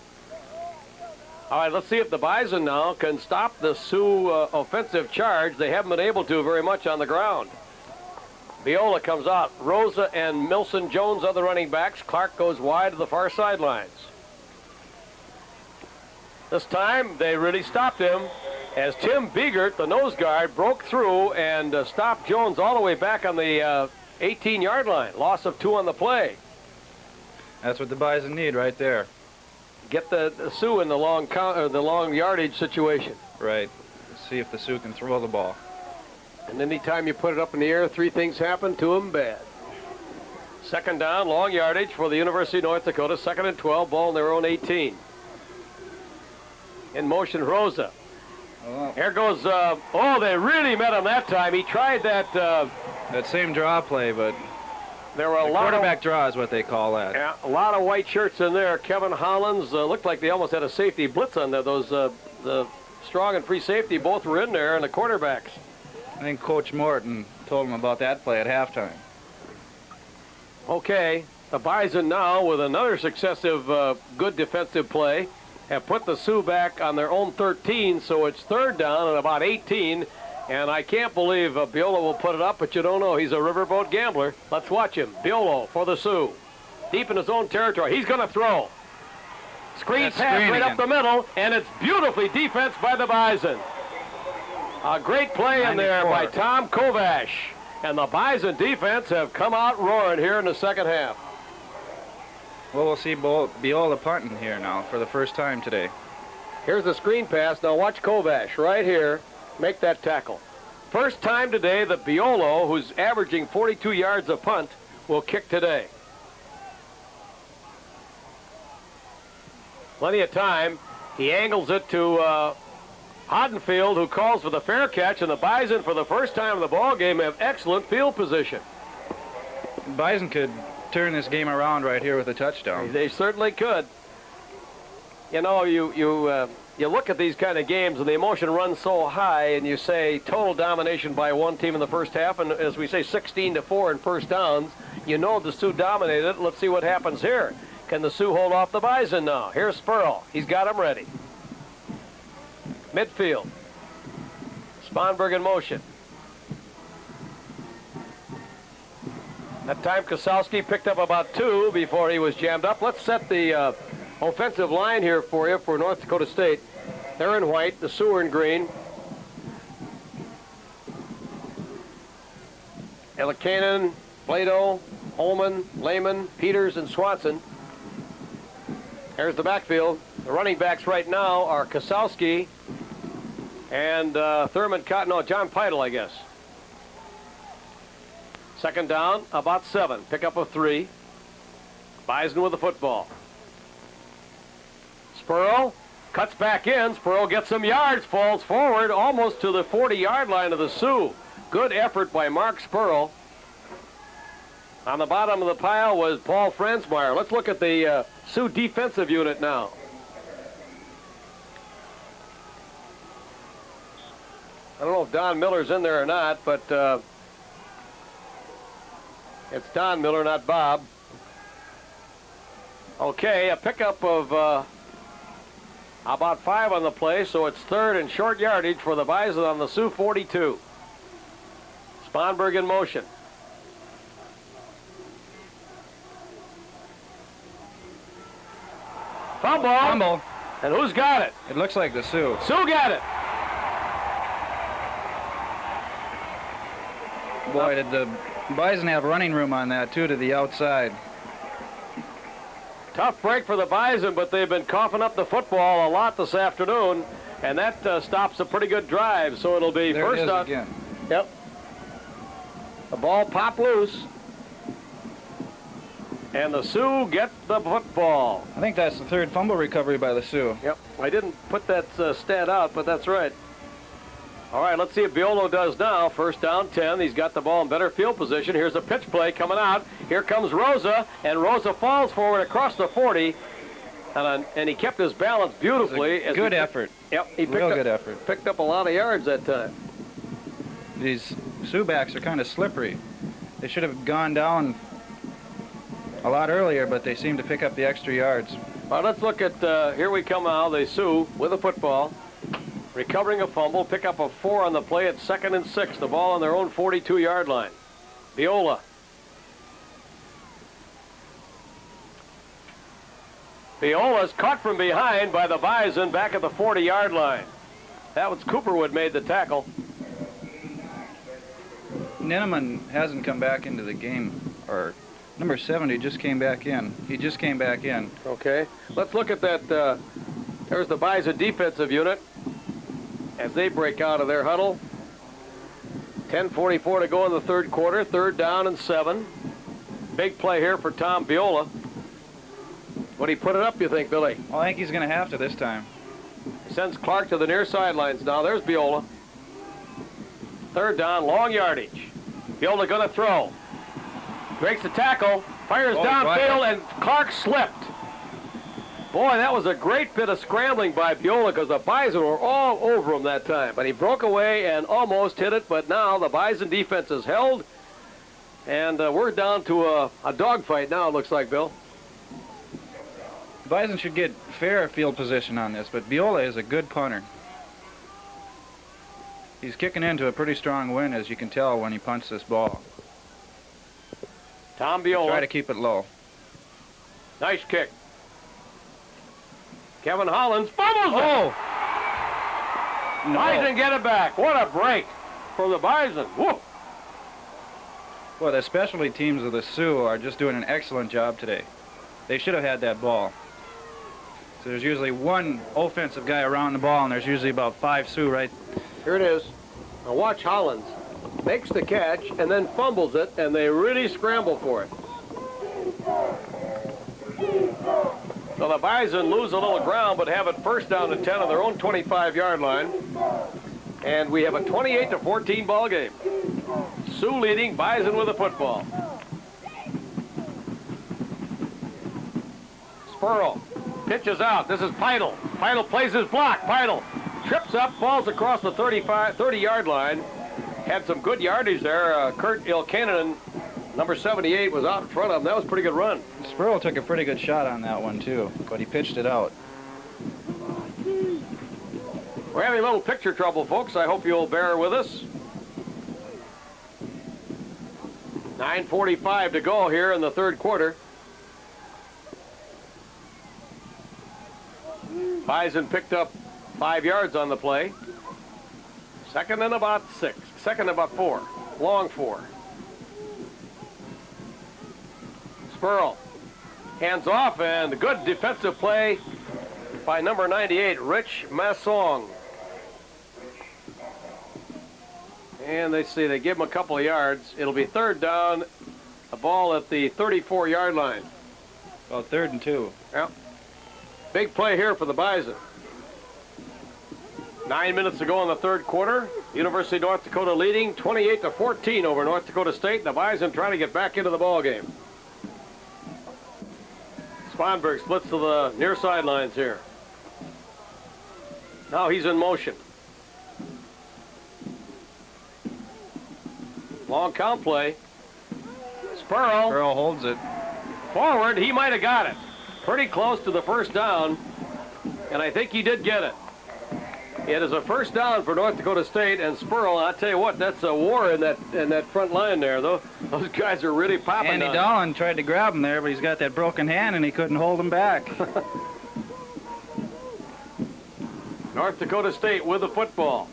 All right, let's see if the Bison now can stop the Sioux offensive charge. They haven't been able to very much on the ground. Viola comes out. Rosa and Milson Jones are the running backs. Clark goes wide to the far sidelines. This time, they really stopped him as Tim Biegert, the nose guard, broke through and stopped Jones all the way back on the 18-yard line. Loss of 2 on the play. That's what the Bison need right there. Get the Sioux in the long yardage situation. Right. See if the Sioux can throw the ball. And anytime you put it up in the air, 3 things happen to them bad. Second down, long yardage for the University of North Dakota. Second and 12, ball in their own 18. In motion, Rosa. Here goes, they really met him that time. He tried that. That same draw play, but there were a lot quarterback draw is what they call that. Yeah, a lot of white shirts in there. Kevin Hollins looked like they almost had a safety blitz on there. Those the strong and free safety both were in there, and the quarterbacks. I think Coach Morton told him about that play at halftime. Okay, the Bison now with another successive good defensive play have put the Sioux back on their own 13, so it's third down and about 18. And I can't believe Biolo will put it up, but you don't know. He's a riverboat gambler. Let's watch him. Biolo for the Sioux. Deep in his own territory. He's going to throw. Screen pass right up the middle, and it's beautifully defensed by the Bison. A great play in there by Tom Kovash. And the Bison defense have come out roaring here in the second half. Well, we'll see Biola punting here now for the first time today. Here's the screen pass. Now watch Kovash right here make that tackle. First time today that Biolo, who's averaging 42 yards a punt, will kick today. Plenty of time. He angles it to Hoddenfield, who calls for the fair catch, and the Bison, for the first time in the ball game, have excellent field position. Bison could turn this game around right here with a touchdown. They certainly could. You know, you look at these kind of games, and the emotion runs so high, and you say total domination by one team in the first half, and as we say 16-4 in first downs, you know the Sioux dominated. Let's see what happens here. Can the Sioux hold off the Bison now? Here's Spurl. He's got them ready. Midfield. Sponberg in motion. That time Kosowski picked up about 2 before he was jammed up. Let's set the offensive line here for you for North Dakota State. They're in white, the Sioux are in green. Elikanen, Plato, Holman, Lehman, Peters, and Swanson. There's the backfield. The running backs right now are Kosowski and Thurman Cotton. No, John Pidle, I guess. Second down, about 7. Pickup of 3. Bison with the football. Spurl cuts back in. Spurl gets some yards, falls forward almost to the 40-yard line of the Sioux. Good effort by Mark Spurl. On the bottom of the pile was Paul Franzmeyer. Let's look at the Sioux defensive unit now. I don't know if Don Miller's in there or not, but it's Don Miller, not Bob. Okay, a pickup of about 5 on the play, so it's third and short yardage for the Bison on the Sioux 42. Sponberg in motion. Fumble. And who's got it? It looks like the Sioux. Sioux got it. Boy, did the Bison have running room on that, too, to the outside. Tough break for the Bison, but they've been coughing up the football a lot this afternoon, and that stops a pretty good drive, so it'll be there first it is up. Again. Yep. The ball popped loose, and the Sioux get the football. I think that's the third fumble recovery by the Sioux. Yep. I didn't put that stat out, but that's right. All right, let's see what Biolo does now. First down, 10. He's got the ball in better field position. Here's a pitch play coming out. Here comes Rosa, and Rosa falls forward across the 40. And he kept his balance beautifully. Good effort. Yep, he Real good effort. Picked up a lot of yards that time. These Sioux backs are kind of slippery. They should have gone down a lot earlier, but they seem to pick up the extra yards. All right, let's look at, here we come now. The Sioux with a football, recovering a fumble, pick up a 4 on the play at 2nd and 6. The ball on their own 42-yard line. Viola. Viola's caught from behind by the Bison back at the 40-yard line. That was Cooperwood made the tackle. Ninneman hasn't come back into the game, or number 70 just came back in. He just came back in. Okay, let's look at that. There's the Bison defensive unit as they break out of their huddle. 10:44 to go in the third quarter. 3rd down and 7. Big play here for Tom Viola. Would he put it up, you think, Billy? I think he's going to have to this time. He sends Clark to the near sidelines now. There's Viola. 3rd down, long yardage. Viola going to throw. Breaks the tackle, fires downfield, and Clark slipped. Boy, that was a great bit of scrambling by Viola because the Bison were all over him that time. But he broke away and almost hit it, but now the Bison defense is held. And we're down to a dogfight now, it looks like, Bill. Bison should get fair field position on this, but Viola is a good punter. He's kicking into a pretty strong wind, as you can tell when he punts this ball. Tom Viola. Try to keep it low. Nice kick. Kevin Hollins fumbles it. Oh! No. Bison get it back. What a break for the Bison. Whoa. Well, the specialty teams of the Sioux are just doing an excellent job today. They should have had that ball. So there's usually one offensive guy around the ball, and there's usually about 5 Sioux right. Here it is. Now watch Hollins. Makes the catch and then fumbles it, and they really scramble for it. So the Bison lose a little ground, but have it first down and 10 on their own 25-yard line. And we have a 28-14 ball game. Sioux leading, Bison with the football. Spurl pitches out. This is Peidel. Peidel plays his block. Peidel trips up, falls across the 30-yard line. Had some good yardage there. Kurt Ilkanen, number 78, was out in front of him. That was a pretty good run. Spurl took a pretty good shot on that one, too, but he pitched it out. We're having a little picture trouble, folks. I hope you'll bear with us. 9:45 to go here in the third quarter. Bison picked up 5 yards on the play. 2nd and about 6. 2nd and about 4. Long 4. Spurl hands off, and a good defensive play by number 98, Rich Massong. And they see they give him a couple of yards. It'll be 3rd down, a ball at the 34-yard line. About 3rd and 2. Yep. Big play here for the Bison. 9 minutes to go in the third quarter. University of North Dakota leading 28-14 over North Dakota State. The Bison trying to get back into the ball game. Sponberg splits to the near sidelines here. Now he's in motion. Long count play. Spurl holds it. Forward, he might have got it. Pretty close to the first down, and I think he did get it. It is a first down for North Dakota State, and Spurl, I'll tell you what, that's a war in that front line there, though. Those guys are really popping. Andy Dolan tried to grab him there, but he's got that broken hand, and he couldn't hold him back. North Dakota State with the football.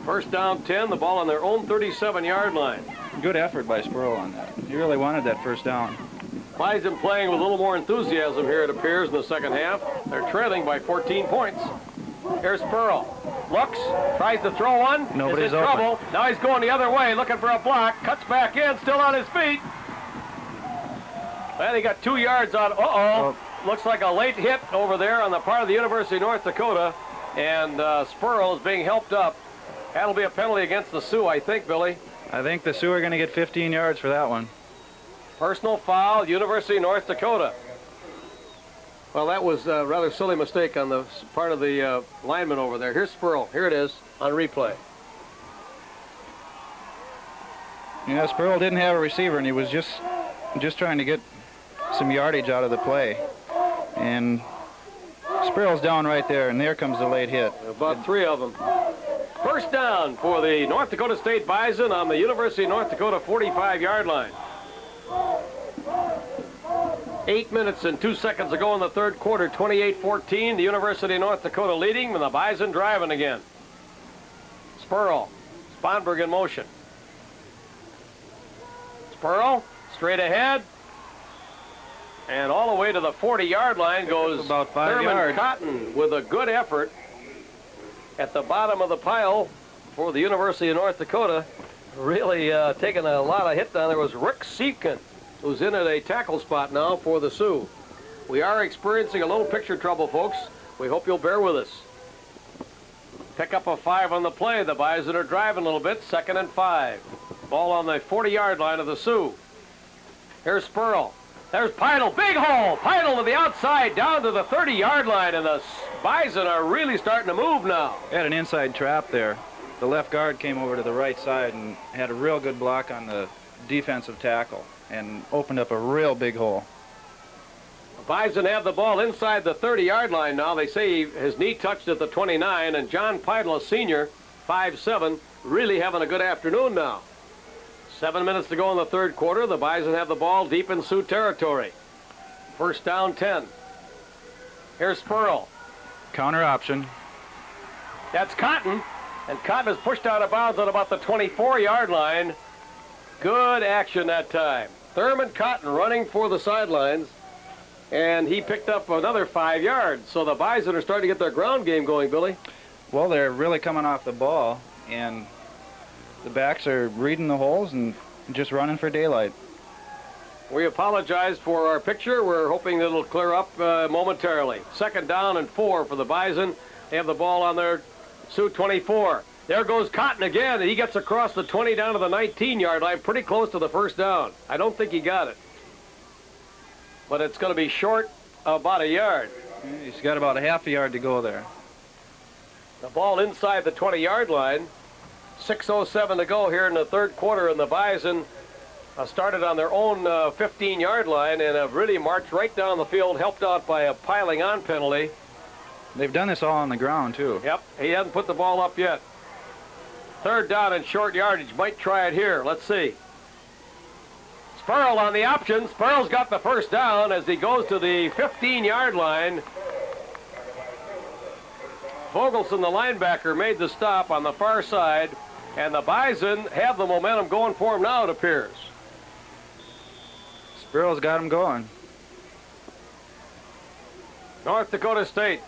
First down 10, the ball on their own 37-yard line. Good effort by Spurl on that. He really wanted that first down. Bison playing with a little more enthusiasm here, it appears, in the second half. They're trailing by 14 points. Here's Spurl. Looks, tries to throw one. Nobody's is in open. trouble. Now he's going the other way, looking for a block. Cuts back in, still on his feet. And he got 2 yards on. Looks like a late hit over there on the part of the University of North Dakota. And Spurl is being helped up That'll be a penalty against the Sioux, I think, Billy. I think the Sioux are going to get 15 yards for that one. Personal foul, University of North Dakota. Well, that was a rather silly mistake on the part of the lineman over there. Here's Spurl. Here it is on replay. Yeah, Spurl didn't have a receiver, and he was just trying to get some yardage out of the play. And Spurl's down right there, and there comes the late hit. About 3 of them. First down for the North Dakota State Bison on the University of North Dakota 45-yard line. 8 minutes and 2 seconds to go in the third quarter, 28-14. The University of North Dakota leading, and the Bison driving again. Spurl, Sponberg in motion. Spurl, straight ahead. And all the way to the 40-yard line goes about 5 Thurman yards. Cotton with a good effort at the bottom of the pile for the University of North Dakota. Really taking a lot of hit down there was Rick Siefkin, who's in at a tackle spot now for the Sioux. We are experiencing a little picture trouble, folks. We hope you'll bear with us. Pick up a 5 on the play. The Bison are driving a little bit. 2nd and 5. Ball on the 40-yard line of the Sioux. Here's Spurl. There's Pidle. Big hole. Pidle to the outside, down to the 30-yard line, and the Bison are really starting to move now. Had an inside trap there. The left guard came over to the right side and had a real good block on the defensive tackle and opened up a real big hole. The Bison have the ball inside the 30-yard line now. They say his knee touched at the 29, and John Pidle, a senior, 5'7", really having a good afternoon now. 7 minutes to go in the third quarter. The Bison have the ball deep in Sioux territory. First down, 10. Here's Spurl. Counter option. That's Cotton, and Cotton is pushed out of bounds at about the 24-yard line. Good action that time. Thurman Cotton running for the sidelines, and he picked up another 5 yards. So the Bison are starting to get their ground game going, Billy. Well, they're really coming off the ball, and the backs are reading the holes and just running for daylight. We apologize for our picture. We're hoping that it'll clear up momentarily. 2nd down and 4 for the Bison. They have the ball on their Sioux 24. There goes Cotton again, and he gets across the 20 down to the 19-yard line, pretty close to the first down. I don't think he got it. But it's going to be short about a yard. He's got about a half a yard to go there. The ball inside the 20-yard line. 6:07 to go here in the third quarter, and the Bison started on their own 15-yard line and have really marched right down the field, helped out by a piling on penalty. They've done this all on the ground, too. Yep, he hasn't put the ball up yet. 3rd down and short yardage. Might try it here. Let's see. Spurl on the option. Spurl's got the first down as he goes to the 15-yard line. Vogelson, the linebacker, made the stop on the far side, and the Bison have the momentum going for him now, it appears. Spurl's got him going. North Dakota State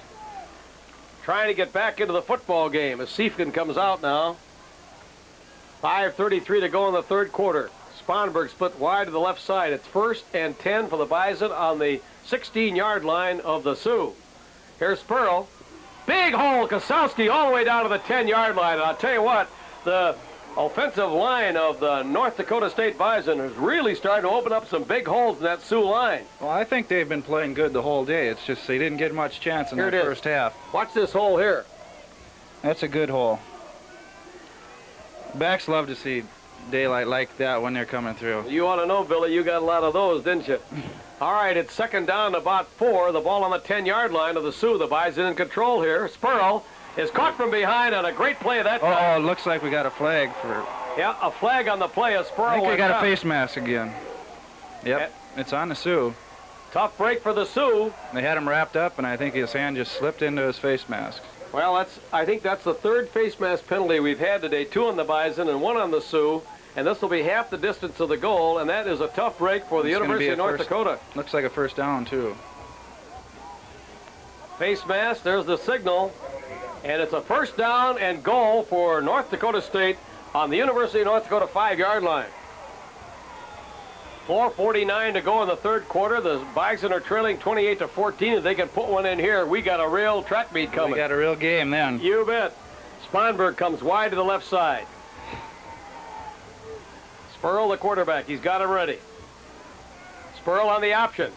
trying to get back into the football game as Siefkin comes out now. 5:33 to go in the third quarter. Sponberg split wide to the left side. It's 1st and 10 for the Bison on the 16-yard line of the Sioux. Here's Spurl. Big hole, Kosowski all the way down to the 10-yard line. And I'll tell you what, the offensive line of the North Dakota State Bison is really starting to open up some big holes in that Sioux line. Well, I think they've been playing good the whole day. It's just they didn't get much chance in the first half. Watch this hole here. That's a good hole. Backs love to see daylight like that when they're coming through. You ought to know, Billy, you got a lot of those, didn't you? All right, it's 2nd down, about 4. The ball on the 10-yard line of the Sioux. The Bison in control here. Spurl is caught from behind on a great play of that time. Oh, it looks like we got a flag for... Yeah, a flag on the play of Spurl. I think we got a face mask again. Yep, it's on the Sioux. Tough break for the Sioux. They had him wrapped up, and I think his hand just slipped into his face mask. Well, I think that's the 3rd face mask penalty we've had today. 2 on the Bison and 1 on the Sioux. And this will be half the distance of the goal, and that is a tough break for the University of North Dakota. Looks like a first down, too. Face mask, there's the signal. And it's a first down and goal for North Dakota State on the University of North Dakota 5-yard line. 4:49 to go in the third quarter. The Bison are trailing 28-14. If they can put one in here, we got a real track meet coming. We got a real game then. You bet. Sponberg comes wide to the left side. Spurl, the quarterback, he's got him ready. Spurl on the option.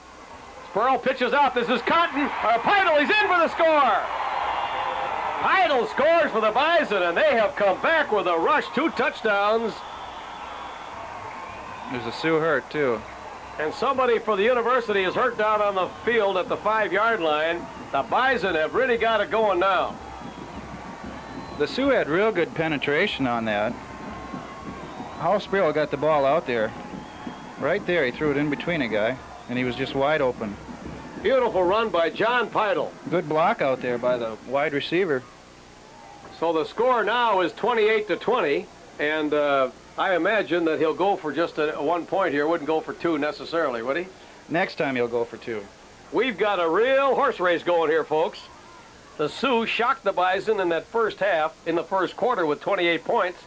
Spurl pitches out. This is Cotton. Peidel, he's in for the score. Peidel scores for the Bison, and they have come back with a rush, 2 touchdowns. There's a Sioux hurt, too. And somebody for the university is hurt down on the field at the 5-yard line. The Bison have really got it going now. The Sioux had real good penetration on that. How Spurl got the ball out there. Right there, he threw it in between a guy, and he was just wide open. Beautiful run by John Peidel. Good block out there by the wide receiver. So the score now is 28-20, and I imagine that he'll go for just 1 point here. Wouldn't go for 2 necessarily, would he? Next time he'll go for 2. We've got a real horse race going here, folks. The Sioux shocked the Bison in that first half, in the first quarter, with 28 points.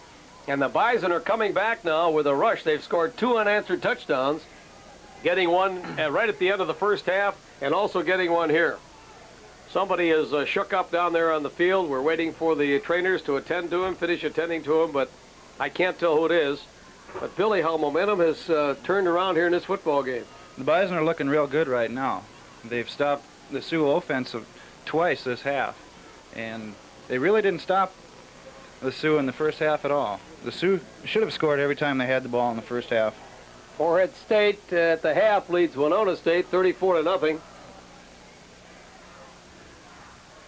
And the Bison are coming back now with a rush. They've scored 2 unanswered touchdowns, getting one right at the end of the first half, and also getting one here. Somebody is shook up down there on the field. We're waiting for the trainers to attend to him, finish attending to him, but I can't tell who it is. But Billy, how momentum has turned around here in this football game. The Bison are looking real good right now. They've stopped the Sioux offense twice this half, and they really didn't stop the Sioux in the first half at all. The Sioux should have scored every time they had the ball in the first half. Morehead State at the half leads Winona State 34-0.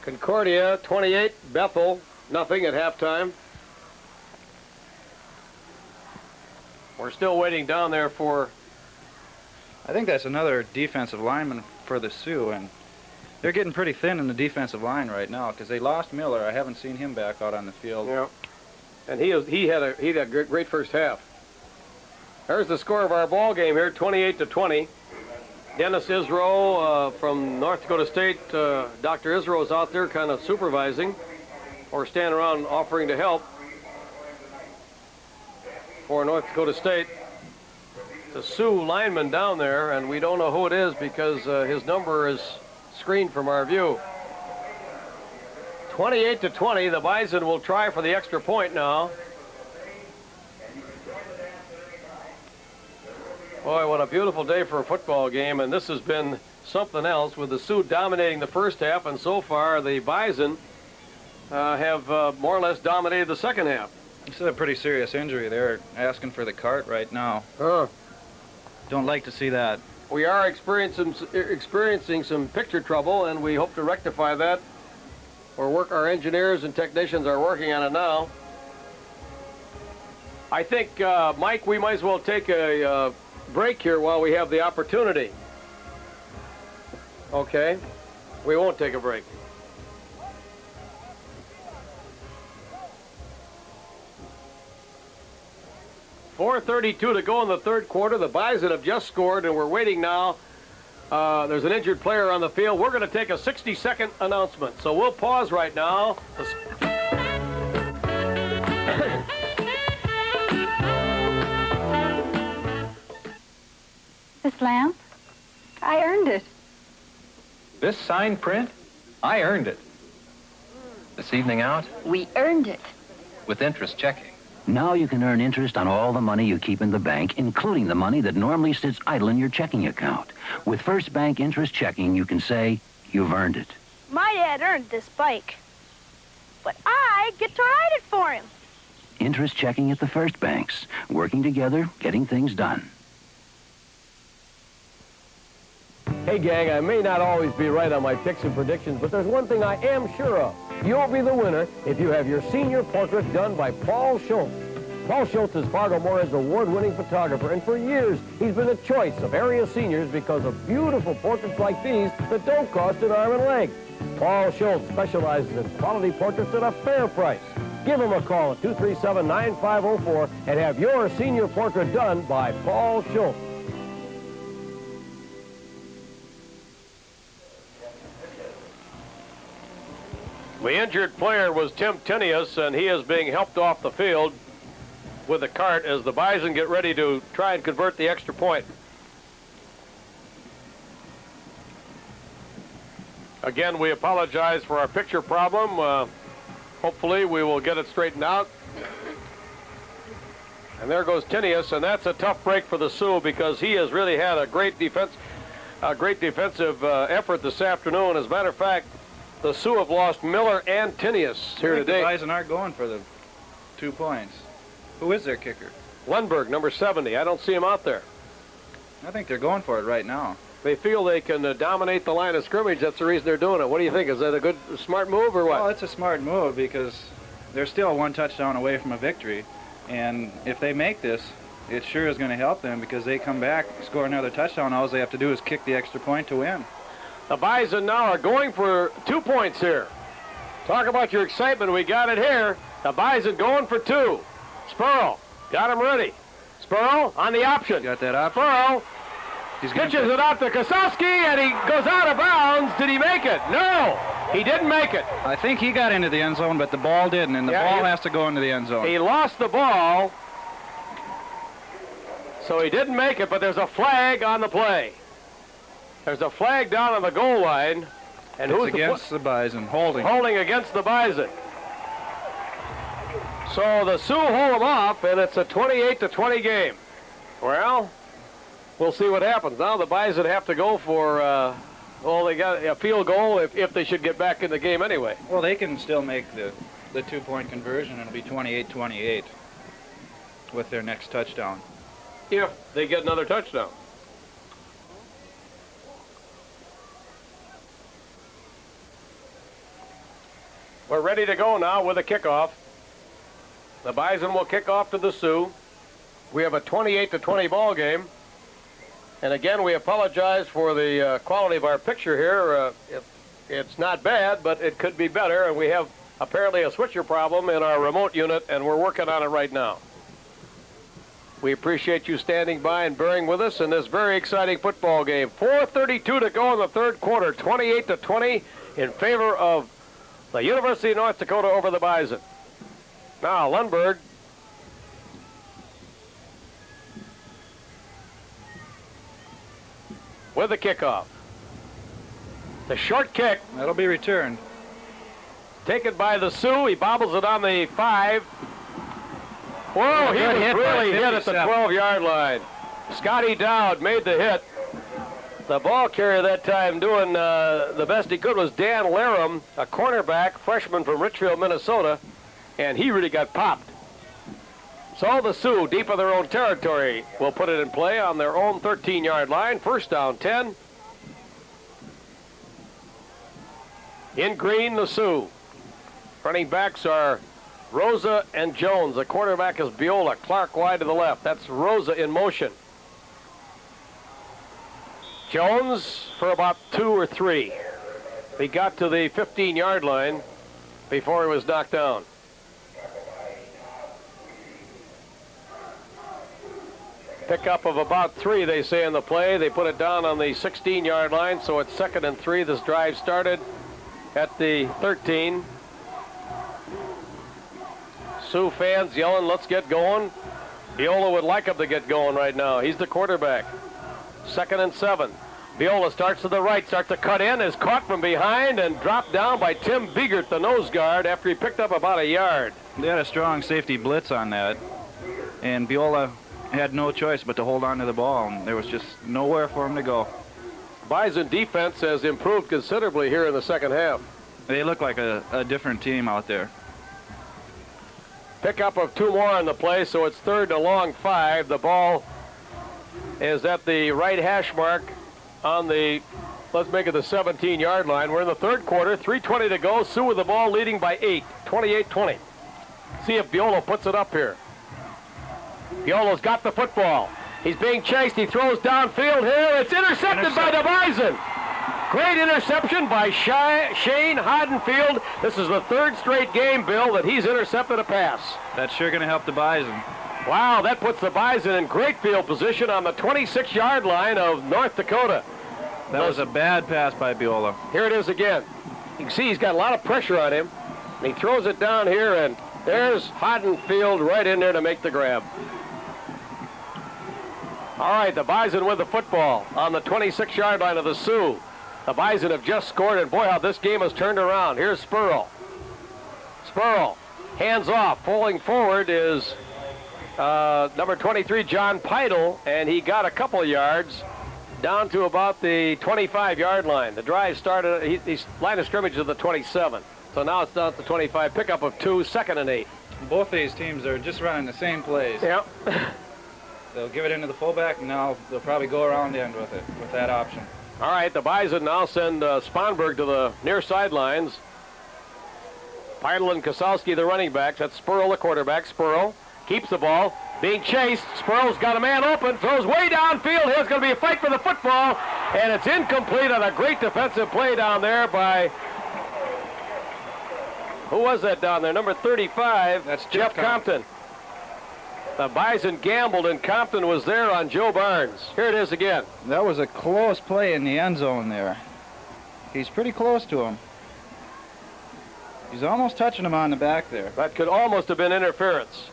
Concordia 28, Bethel nothing at halftime. We're still waiting down there for... I think that's another defensive lineman for the Sioux, and they're getting pretty thin in the defensive line right now because they lost Miller. I haven't seen him back out on the field. Yeah, and he had a great first half. There's the score of our ball game here, 28-20. Dennis Isrow from North Dakota State. Dr. Isrow is out there kind of supervising or standing around offering to help for North Dakota State. The Sioux lineman down there, and we don't know who it is because his number is screened from our view. 28-20, the Bison will try for the extra point now. Boy, what a beautiful day for a football game, and this has been something else with the Sioux dominating the first half, and so far the Bison have more or less dominated the second half. This is a pretty serious injury. They're asking for the cart right now. Don't like to see that. We are experiencing some picture trouble, and we hope to rectify that. Our engineers and technicians are working on it now. I think, Mike, we might as well take a break here while we have the opportunity. Okay, we won't take a break. .432 to go in the third quarter. The Bison have just scored, and we're waiting now. There's an injured player on the field. We're going to take a 60-second announcement, so we'll pause right now. This lamp? I earned it. This signed print? I earned it. This evening out? We earned it. With interest checking. Now you can earn interest on all the money you keep in the bank, including the money that normally sits idle in your checking account. With First Bank Interest Checking, you can say you've earned it. My dad earned this bike, but I get to ride it for him. Interest checking at the First Banks. Working together, getting things done. Hey, gang, I may not always be right on my picks and predictions, but there's one thing I am sure of. You'll be the winner if you have your senior portrait done by Paul Schultz. Paul Schultz is Fargo Moorhead's award-winning photographer, and for years, he's been the choice of area seniors because of beautiful portraits like these that don't cost an arm and a leg. Paul Schultz specializes in quality portraits at a fair price. Give him a call at 237-9504 and have your senior portrait done by Paul Schultz. The injured player was Tim Tinius, and he is being helped off the field with a cart as the Bison get ready to try and convert the extra point. Again, we apologize for our picture problem. Hopefully we will get it straightened out. And there goes Tinius, and that's a tough break for the Sioux because he has really had a great defensive effort this afternoon. As a matter of fact, the Sioux have lost Miller and Tinius here today. The Bison aren't going for the 2 points. Who is their kicker? Lundberg, number 70. I don't see him out there. I think they're going for it right now. They feel they can dominate the line of scrimmage. That's the reason they're doing it. What do you think? Is that a good, smart move or what? Well, it's a smart move because they're still 1 touchdown away from a victory. And if they make this, it sure is going to help them because they come back, score another touchdown. All they have to do is kick the extra point to win. The Bison now are going for 2 points here. Talk about your excitement. We got it here. The Bison going for 2. Spurl got him ready. Spurl on the option. Got that option. Spurl pitches it out to Kosowski, and he goes out of bounds. Did he make it? No, he didn't make it. I think he got into the end zone, but the ball didn't, and the ball has to go into the end zone. He lost the ball, so he didn't make it, but there's a flag on the play. There's a flag down on the goal line. And it's who's against the Bison, holding. Holding against the Bison. So the Sioux hold them off, and it's a 28-20 game. Well, we'll see what happens. Now the Bison have to go for, well, they got a field goal if they should get back in the game anyway. Well, they can still make the 2-point conversion. It'll be 28-28 with their next touchdown. If they get another touchdown. We're ready to go now with a kickoff. The Bison will kick off to the Sioux. We have a 28-20 ball game. And again, we apologize for the quality of our picture here. It's not bad, but it could be better. And we have apparently a switcher problem in our remote unit, and we're working on it right now. We appreciate you standing by and bearing with us in this very exciting football game. 4:32 to go in the third quarter, 28-20 in favor of the University of North Dakota over the Bison. Now, Lundberg with the kickoff. The short kick. That'll be returned. Taken by the Sioux. He bobbles it on the 5. Whoa, he was really hit at the 12-yard line. Scotty Dowd made the hit. The ball carrier that time doing the best he could was Dan Larum, a cornerback, freshman from Richfield, Minnesota, and he really got popped. So the Sioux, deep in their own territory, will put it in play on their own 13-yard line. First down, 10. In green, the Sioux. Running backs are Rosa and Jones. The quarterback is Biola. Clark wide to the left. That's Rosa in motion. Jones for about 2 or 3. He got to the 15-yard line before he was knocked down. Pickup of about 3, they say in the play. They put it down on the 16-yard line, so it's 2nd and 3. This drive started at the 13. Sioux fans yelling, let's get going. Biola would like him to get going right now. He's the quarterback. 2nd and 7. Biola starts to the right, starts to cut in, is caught from behind and dropped down by Tim Biegert, the nose guard, after he picked up about a yard. They had a strong safety blitz on that, and Biola had no choice but to hold on to the ball, and there was just nowhere for him to go. Bison defense has improved considerably here in the second half. They look like a different team out there. Pickup of 2 more on the play, so it's 3rd and a long 5. The ball is at the right hash mark on the, let's make it the 17-yard line. We're in the third quarter, 3:20 to go. Sioux with the ball leading by 8, 28-20. See if Biola puts it up here. Biola's got the football. He's being chased. He throws downfield here. It's intercepted by the Bison. Great interception by Shane Hadenfield. This is the 3rd straight game, Bill, that he's intercepted a pass. That's sure going to help the Bison. Wow, that puts the Bison in great field position on the 26-yard line of North Dakota. That was a bad pass by Biola. Here it is again. You can see he's got a lot of pressure on him. And he throws it down here, and there's Hadenfield right in there to make the grab. All right, the Bison with the football on the 26-yard line of the Sioux. The Bison have just scored, and boy, how this game has turned around. Here's Spurl. Spurl, hands off. Pulling forward is number 23, John Peidel, and he got a couple yards down to about the 25-yard line. The drive started, he's line of scrimmage is the 27. So now it's down at the 25, pickup of 2, 2nd and 8. Both these teams are just running the same plays. Yep. They'll give it into the fullback, and now they'll probably go around the end with it, with that option. All right, the Bison now send Sponberg to the near sidelines. Peidel and Kosowski, the running backs. That's Spurl, the quarterback. Spurl keeps the ball. Being chased. Spurl's got a man open. Throws way downfield. Here's going to be a fight for the football. And it's incomplete on a great defensive play down there by... Who was that down there? Number 35. That's Jeff Compton. The Bison gambled, and Compton was there on Joe Barnes. Here it is again. That was a close play in the end zone there. He's pretty close to him. He's almost touching him on the back there. That could almost have been interference.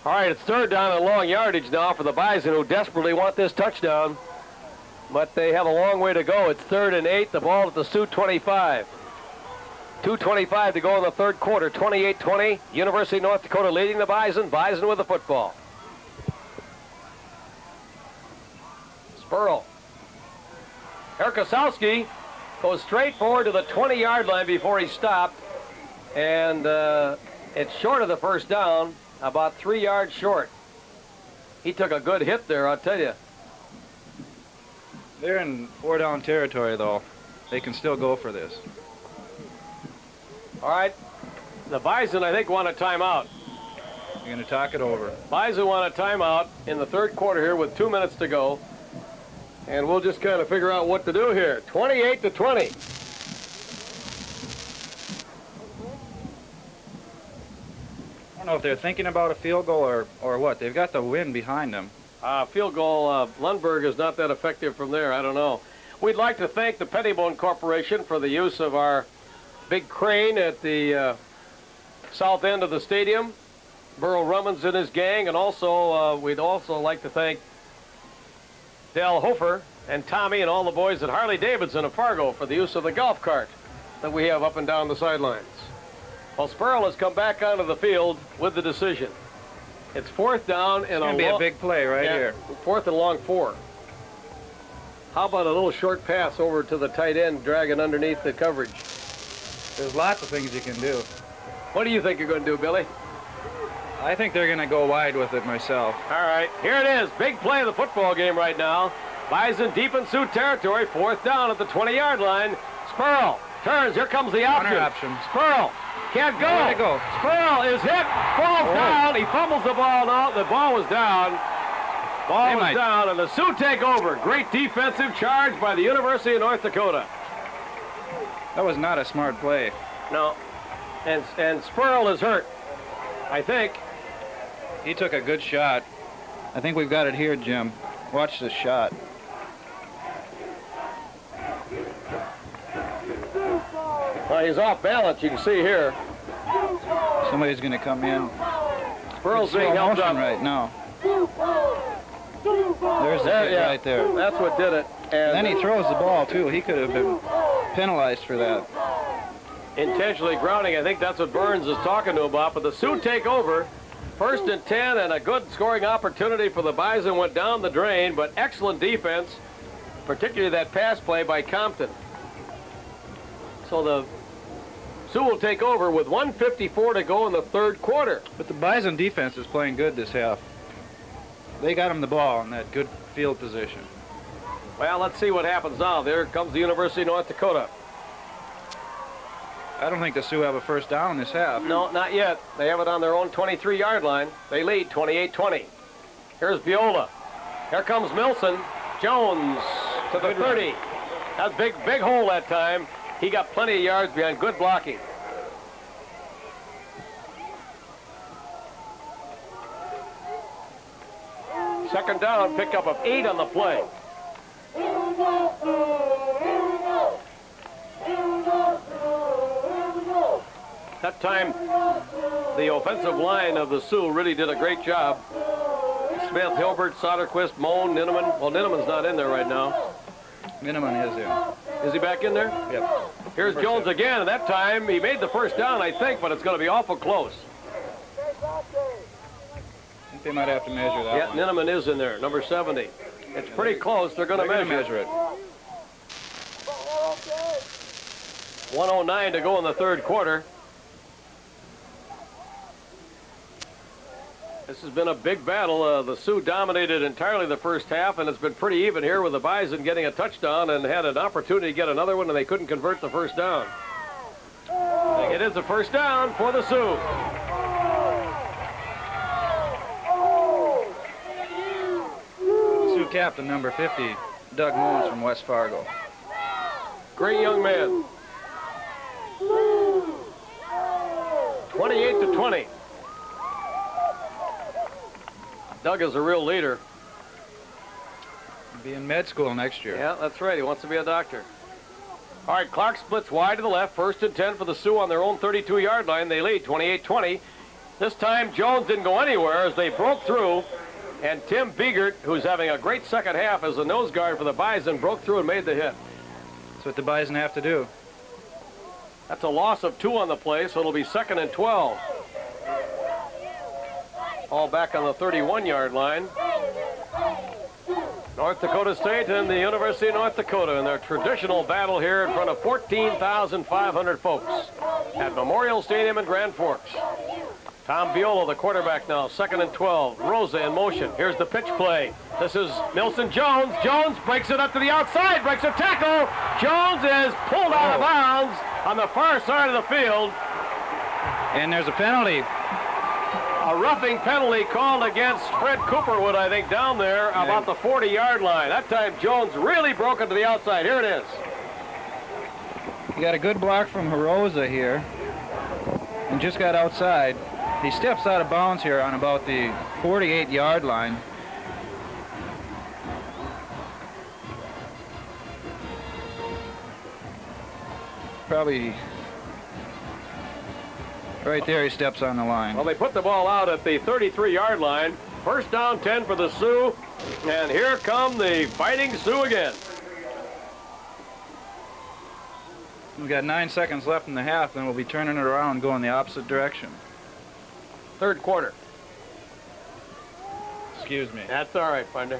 All right, it's 3rd down and long yardage now for the Bison, who desperately want this touchdown. But they have a long way to go. It's 3rd and 8. The ball at the Sioux 25. 2:25 to go in the 3rd quarter. 28-20. University of North Dakota leading the Bison. Bison with the football. Spurl. Eric Kosowski goes straight forward to the 20-yard line before he stopped. And it's short of the first down, about 3 yards short. He took a good hit there, I'll tell you. They're in 4-down territory, though. They can still go for this. All right, the Bison, I think, want a timeout. You're going to talk it over. Bison want a timeout in the 3rd quarter here with 2 minutes to go. And we'll just kind of figure out what to do here. 28-20. I don't know if they're thinking about a field goal or what. They've got the wind behind them. Field goal, Lundberg is not that effective from there. I don't know. We'd like to thank the Pettibone Corporation for the use of our big crane at the south end of the stadium. Burl Rummins and his gang, and also we'd also like to thank Dale Hofer and Tommy and all the boys at Harley-Davidson of Fargo for the use of the golf cart that we have up and down the sidelines. Well, Spurl has come back onto the field with the decision. It's 4th down and it's going to be a big play right here. 4th and long 4. How about a little short pass over to the tight end, dragging underneath the coverage? There's lots of things you can do. What do you think you're going to do, Billy? I think they're going to go wide with it myself. All right, here it is. Big play of the football game right now. Bison deep in Sioux territory. 4th down at the 20-yard line. Spurl turns. Here comes the option. Spurl can't go. Where'd it go? Spurl is hit. Falls down. He fumbles the ball now. The ball was down. Ball was down, and the Sioux take over. Great defensive charge by the University of North Dakota. That was not a smart play. No. And Spurl is hurt, I think. He took a good shot. I think we've got it here, Jim. Watch this shot. Well, he's off balance, you can see here. Somebody's going to come in. Spurl's being helped up right now. There's the hit right there. That's what did it. And then he throws the ball, too. He could have been penalized for that. Intentionally grounding. I think that's what Burns is talking to about. But the Sioux take over. 1st and 10, and a good scoring opportunity for the Bison went down the drain, but excellent defense, particularly that pass play by Compton. So the Sioux will take over with 1:54 to go in the 3rd quarter. But the Bison defense is playing good this half. They got him the ball in that good field position. Well, let's see what happens now. There comes the University of North Dakota. I don't think the Sioux have a 1st down in this half. No, not yet. They have it on their own 23-yard line. They lead 28-20. Here's Viola. Here comes Milson. Jones to the 30. That's big hole that time. He got plenty of yards behind good blocking. Second down, pickup of 8 on the play. That time, the offensive line of the Sioux really did a great job. Smith, Hilbert, Soderquist, Moan, Ninneman. Well, Ninneman's not in there right now. Ninneman is in. Is he back in there? Yep. Here's Jones again, and that time he made the first down, I think, but it's going to be awful close. I think they might have to measure that. Yeah, Ninneman is in there, number 70. It's pretty close. They're going to measure it. 1:09 to go in the third quarter. This has been a big battle. The Sioux dominated entirely the first half, and it's been pretty even here with the Bison getting a touchdown and had an opportunity to get another one, and they couldn't convert the first down. It is a first down for the Sioux. Sioux captain, number 50, Doug Moons from West Fargo. Great young man. 28-20. Doug is a real leader. He'll be in med school next year. Yeah, that's right. He wants to be a doctor. All right, Clark splits wide to the left. 1st and 10 for the Sioux on their own 32-yard line. They lead 28-20. This time, Jones didn't go anywhere as they broke through. And Tim Biegert, who's having a great second half as a nose guard for the Bison, broke through and made the hit. That's what the Bison have to do. That's a loss of 2 on the play, so it'll be 2nd and 12. All back on the 31-yard line. North Dakota State and the University of North Dakota in their traditional battle here in front of 14,500 folks at Memorial Stadium in Grand Forks. Tom Viola, the quarterback now, 2nd and 12. Rosa in motion. Here's the pitch play. This is Milson Jones. Jones breaks it up to the outside, breaks a tackle. Jones is pulled out of bounds on the far side of the field. And there's a penalty. A roughing penalty called against Fred Cooperwood, I think, down there about the 40-yard line. That time Jones really broke it to the outside. Here it is. He got a good block from Hiroza here and just got outside. He steps out of bounds here on about the 48-yard line. Probably right there he steps on the line. Well, they put the ball out at the 33-yard line. 1st down 10 for the Sioux. And here come the Fighting Sioux again. We've got 9 seconds left in the half, then we'll be turning it around and going the opposite direction. Third quarter. Excuse me. That's all right, Finder.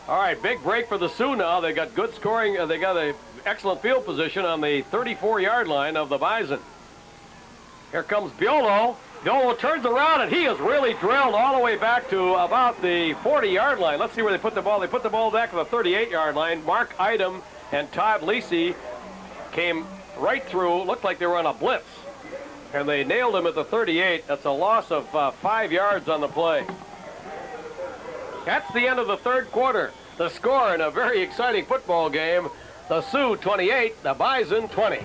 All right, big break for the Sioux now. They got good scoring. They got an excellent field position on the 34-yard line of the Bison. Here comes Biolo. Biolo turns around, and he is really drilled all the way back to about the 40-yard line. Let's see where they put the ball. They put the ball back to the 38-yard line. Mark Idem and Todd Lisi came right through. Looked like they were on a blitz. And they nailed him at the 38. That's a loss of 5 yards on the play. That's the end of the third quarter. The score in a very exciting football game. The Sioux 28, the Bison 20.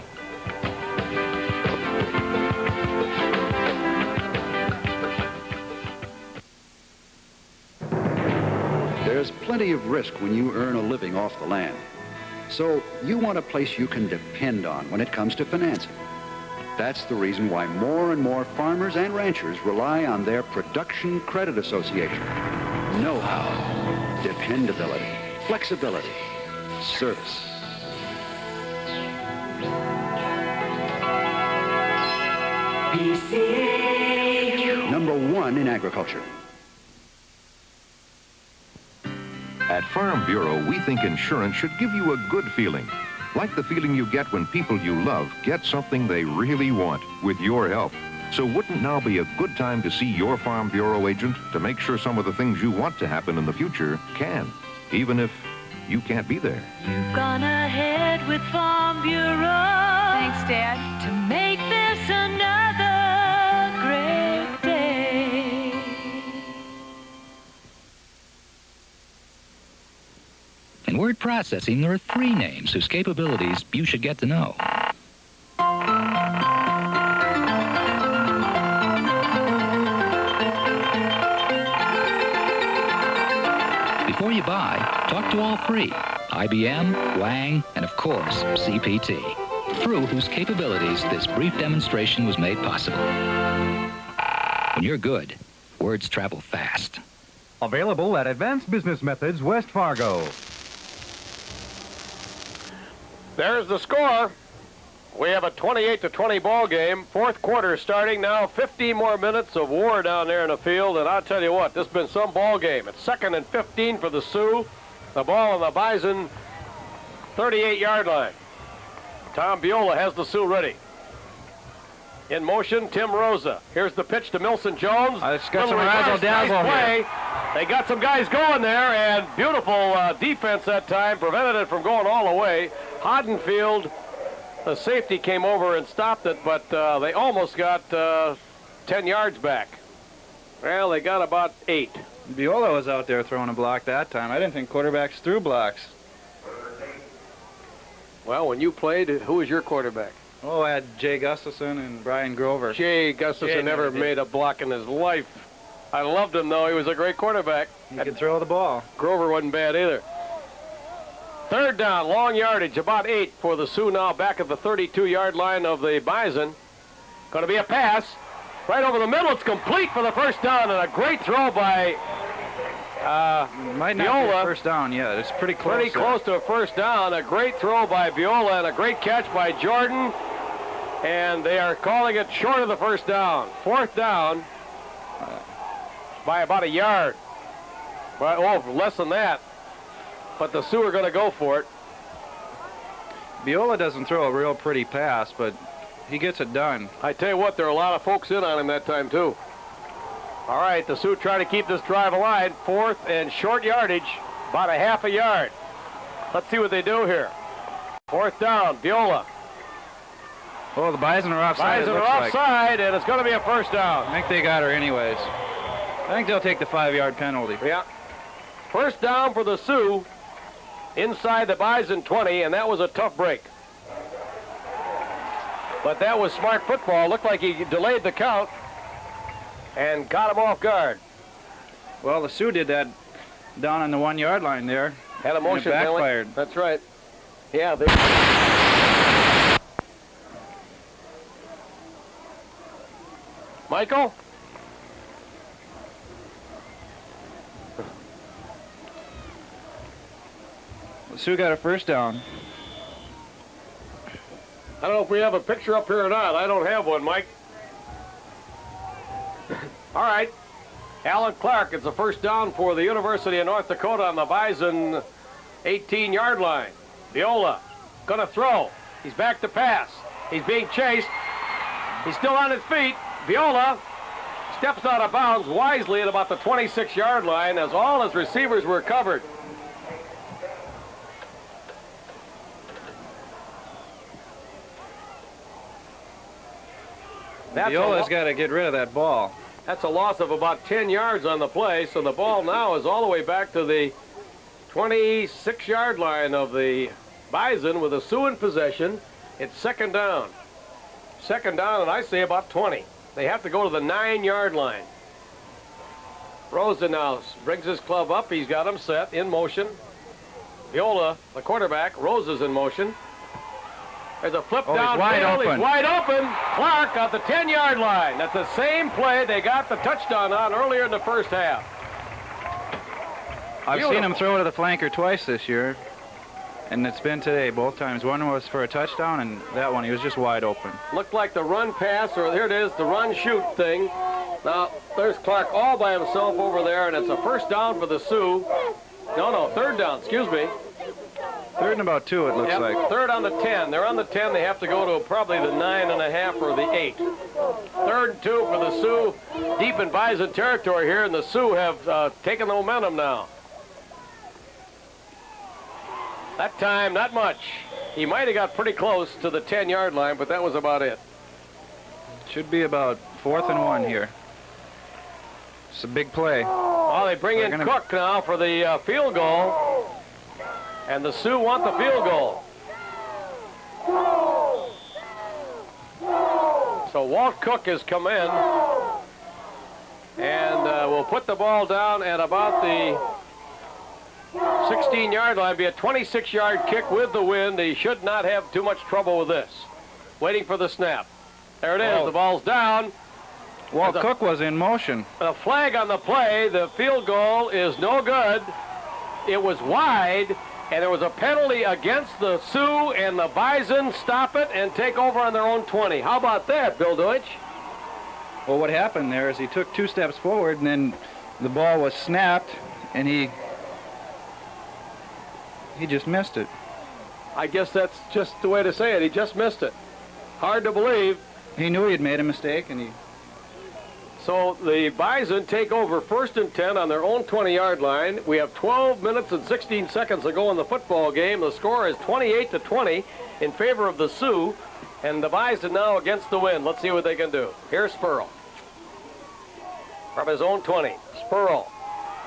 There's plenty of risk when you earn a living off the land. So you want a place you can depend on when it comes to financing. That's the reason why more and more farmers and ranchers rely on their Production Credit Association. Know-how, dependability, flexibility, service. #1 in agriculture. At Farm Bureau, we think insurance should give you a good feeling. Like the feeling you get when people you love get something they really want with your help. So wouldn't now be a good time to see your Farm Bureau agent to make sure some of the things you want to happen in the future can, even if you can't be there? You've gone ahead with Farm Bureau. Thanks, Dad. To make this another great day. In word processing, there are 3 names whose capabilities you should get to know. Before you buy, talk to all 3. IBM, Wang, and of course, CPT, through whose capabilities this brief demonstration was made possible. When you're good, words travel fast. Available at Advanced Business Methods, West Fargo. There's the score. We have a 28-20 ball game. Fourth quarter starting now. 15 more minutes of war down there in the field. And I'll tell you what, this has been some ball game. It's 2nd and 15 for the Sioux. The ball on the Bison 38-yard line. Tom Viola has the Sioux ready. In motion, Tim Rosa. Here's the pitch to Milson Jones. It's got some razzle-dazzle here. They got some guys going there, and beautiful defense that time prevented it from going all the way. Hoddenfield, the safety, came over and stopped it, but they almost got 10 yards back. Well, they got about 8. Viola was out there throwing a block that time. I didn't think quarterbacks threw blocks. Well, when you played, who was your quarterback? Oh, I had Jay Gustafson and Brian Grover. Jay Gustafson never made a block in his life. I loved him, though. He was a great quarterback. He could throw the ball. Grover wasn't bad either. 3rd down, long yardage, about 8 for the Sioux now, back at the 32-yard line of the Bison. Going to be a pass. Right over the middle. It's complete for the first down, and a great throw by Might not Viola. be a first down yet. It's pretty close. Pretty close to a first down. A great throw by Viola and a great catch by Jordan. And they are calling it short of the first down. 4th down by about a yard. Well, less than that. But the Sioux are going to go for it. Viola doesn't throw a real pretty pass, but he gets it done. I tell you what, there are a lot of folks in on him that time, too. All right, the Sioux try to keep this drive alive. 4th and short yardage, about a half a yard. Let's see what they do here. 4th down, Viola. Oh, the Bison are offside. Bison are offside, and it's going to be a first down. I think they got her anyways. I think they'll take the 5-yard penalty. Yeah. First down for the Sioux inside the Bison 20, and that was a tough break. But that was smart football. Looked like he delayed the count and got him off guard. Well, the Sioux did that down on the 1-yard line there. Had a motion backfired. Penalty. That's right. Yeah, they... Michael? The Sioux got a first down. I don't know if we have a picture up here or not. I don't have one, Mike. All right. Alan Clark, it's a first down for the University of North Dakota on the Bison 18-yard line. Viola gonna throw. He's back to pass. He's being chased. He's still on his feet. Viola steps out of bounds wisely at about the 26-yard line as all his receivers were covered. Viola's got to get rid of that ball. That's a loss of about 10 yards on the play, so the ball now is all the way back to the 26-yard line of the Bison with the Sioux in possession. It's 2nd down. 2nd down, and I say about 20. They have to go to the 9-yard line. Rosa now brings his club up. He's got him set in motion. Viola, the quarterback. Rosa's in motion. There's a flip down. He's wide open. He's wide open. Clark at the 10-yard line. That's the same play they got the touchdown on earlier in the first half. I've seen him throw to the flanker twice this year, and it's been today both times. One was for a touchdown, and that one he was just wide open. Looked like the run pass, or here it is, the run shoot thing. Now there's Clark all by himself over there, and it's a first down for the Sioux. No, 3rd down. Excuse me. 3rd and about 2, it looks like. 3rd on the 10. They're on the 10. They have to go to probably the 9.5 or the 8. 3rd and 2 for the Sioux. Deep in Bison territory here, and the Sioux have taken the momentum now. That time, not much. He might have got pretty close to the 10-yard line, but that was about it. Should be about 4th and 1 here. It's a big play. Oh, they bring in Cook now for the field goal. And the Sioux want the field goal. So Walt Cook has come in. And we'll put the ball down at about the 16-yard line. Be a 26-yard kick with the wind. He should not have too much trouble with this. Waiting for the snap. There it is. The ball's down. Walt Cook was in motion. A flag on the play. The field goal is no good. It was wide. And there was a penalty against the Sioux, and the Bison stop it and take over on their own 20. How about that, Bill Deutsch? Well, what happened there is he took 2 steps forward, and then the ball was snapped, and he just missed it. I guess that's just the way to say it. He just missed it. Hard to believe. He knew he had made a mistake, and he... So the Bison take over 1st and 10 on their own 20-yard line. We have 12 minutes and 16 seconds to go in the football game. The score is 28-20 in favor of the Sioux, and the Bison now against the wind. Let's see what they can do. Here's Spurl. From his own 20, Spurl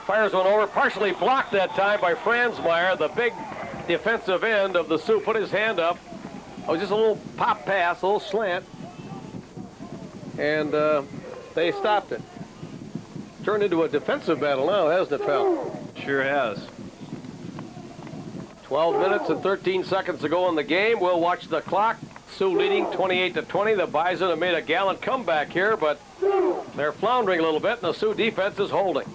fires one over, partially blocked that time by Franzmeyer, the big defensive end of the Sioux. Put his hand up. It was just a little pop pass, a little slant, and they stopped it. Turned into a defensive battle now, hasn't it, pal? Sure has. 12 minutes and 13 seconds to go in the game. We'll watch the clock. Sioux leading 28-20. The Bison have made a gallant comeback here, but they're floundering a little bit, and the Sioux defense is holding.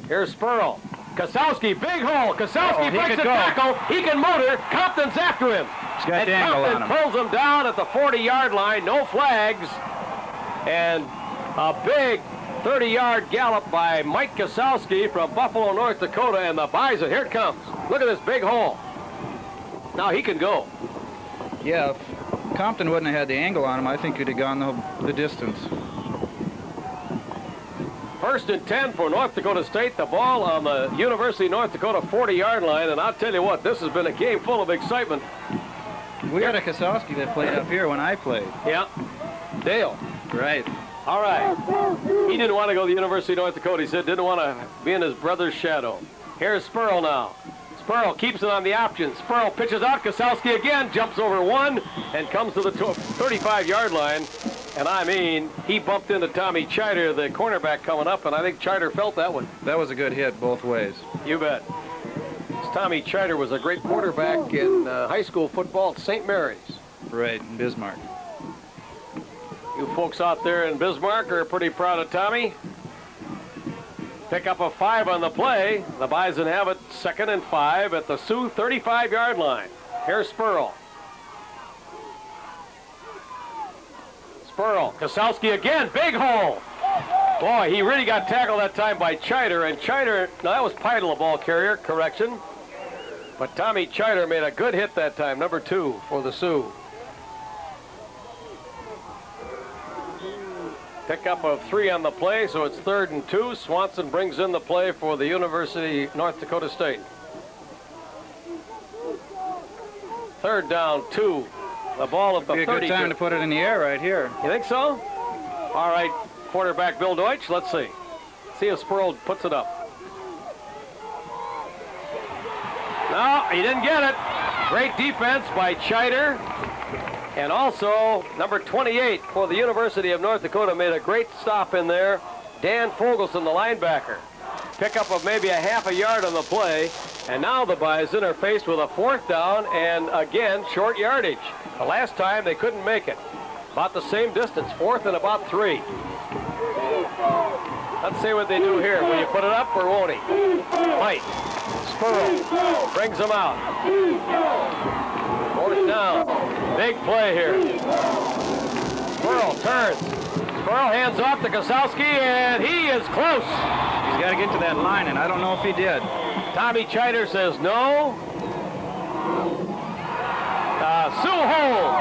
Here's Spurl. Kosowski, big hole. Kosowski breaks the tackle. He can motor. Compton's after him. He's got the angle on him. Pulls him down at the 40-yard line. No flags. And a big 30-yard gallop by Mike Kosowski from Buffalo, North Dakota, and the Bison. Here it comes. Look at this big hole. Now he can go. Yeah, if Compton wouldn't have had the angle on him, I think he'd have gone the distance. 1st and 10 for North Dakota State. The ball on the University of North Dakota 40-yard line. And I'll tell you what, this has been a game full of excitement. We had a Kosowski that played up here when I played. Yeah. Dale. Right. All right. He didn't want to go to the University of North Dakota. He said didn't want to be in his brother's shadow. Here's Spurl now. Spurl keeps it on the option. Spurl pitches out. Kosowski again jumps over one and comes to the 35-yard line. And I mean, he bumped into Tommy Chider, the cornerback coming up, and I think Chider felt that one. That was a good hit both ways. You bet. Tommy Chider was a great quarterback in high school football at St. Mary's. Right, in Bismarck. You folks out there in Bismarck are pretty proud of Tommy. Pick up a 5 on the play. The Bison have it 2nd and 5 at the Sioux 35-yard line. Here's Spurl. Spurl. Kosowski again. Big hole. Boy, he really got tackled that time by Chider. And Chider, now that was Peidel, a ball carrier. Correction. But Tommy Chider made a good hit that time. Number 2 for the Sioux. Pick up of 3 on the play, so it's 3rd and 2. Swanson brings in the play for the University of North Dakota State. 3rd down, 2. The ball at the 32. Be a good time to put it in the air right here. You think so? All right, quarterback Bill Deutsch, let's see. See if Spurl puts it up. No, he didn't get it. Great defense by Chider. And also, number 28 for the University of North Dakota made a great stop in there. Dan Fogelson, the linebacker. Pickup of maybe a half a yard on the play. And now the Bison are faced with a 4th down and, again, short yardage. The last time they couldn't make it. About the same distance, 4th and about 3. Let's see what they do here. Will you put it up or won't he? Might. Spurl brings them out. 4th down. Big play here. Spurl turns. Spurl hands off to Kosowski, and he is close. He's got to get to that line, and I don't know if he did. Tommy Chider says no. Sioux hold.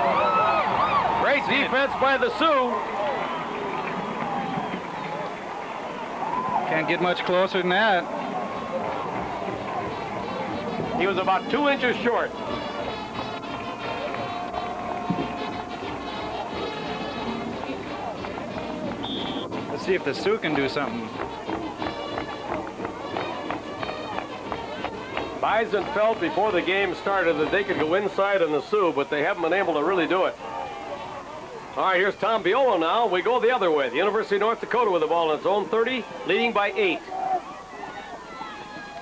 Great defense by the Sioux. Can't get much closer than that. He was about 2 inches short. Let's see if the Sioux can do something. Bison felt before the game started that they could go inside on the Sioux, but they haven't been able to really do it. All right, here's Tom Viola now. We go the other way. The University of North Dakota with the ball in its own 30, leading by 8.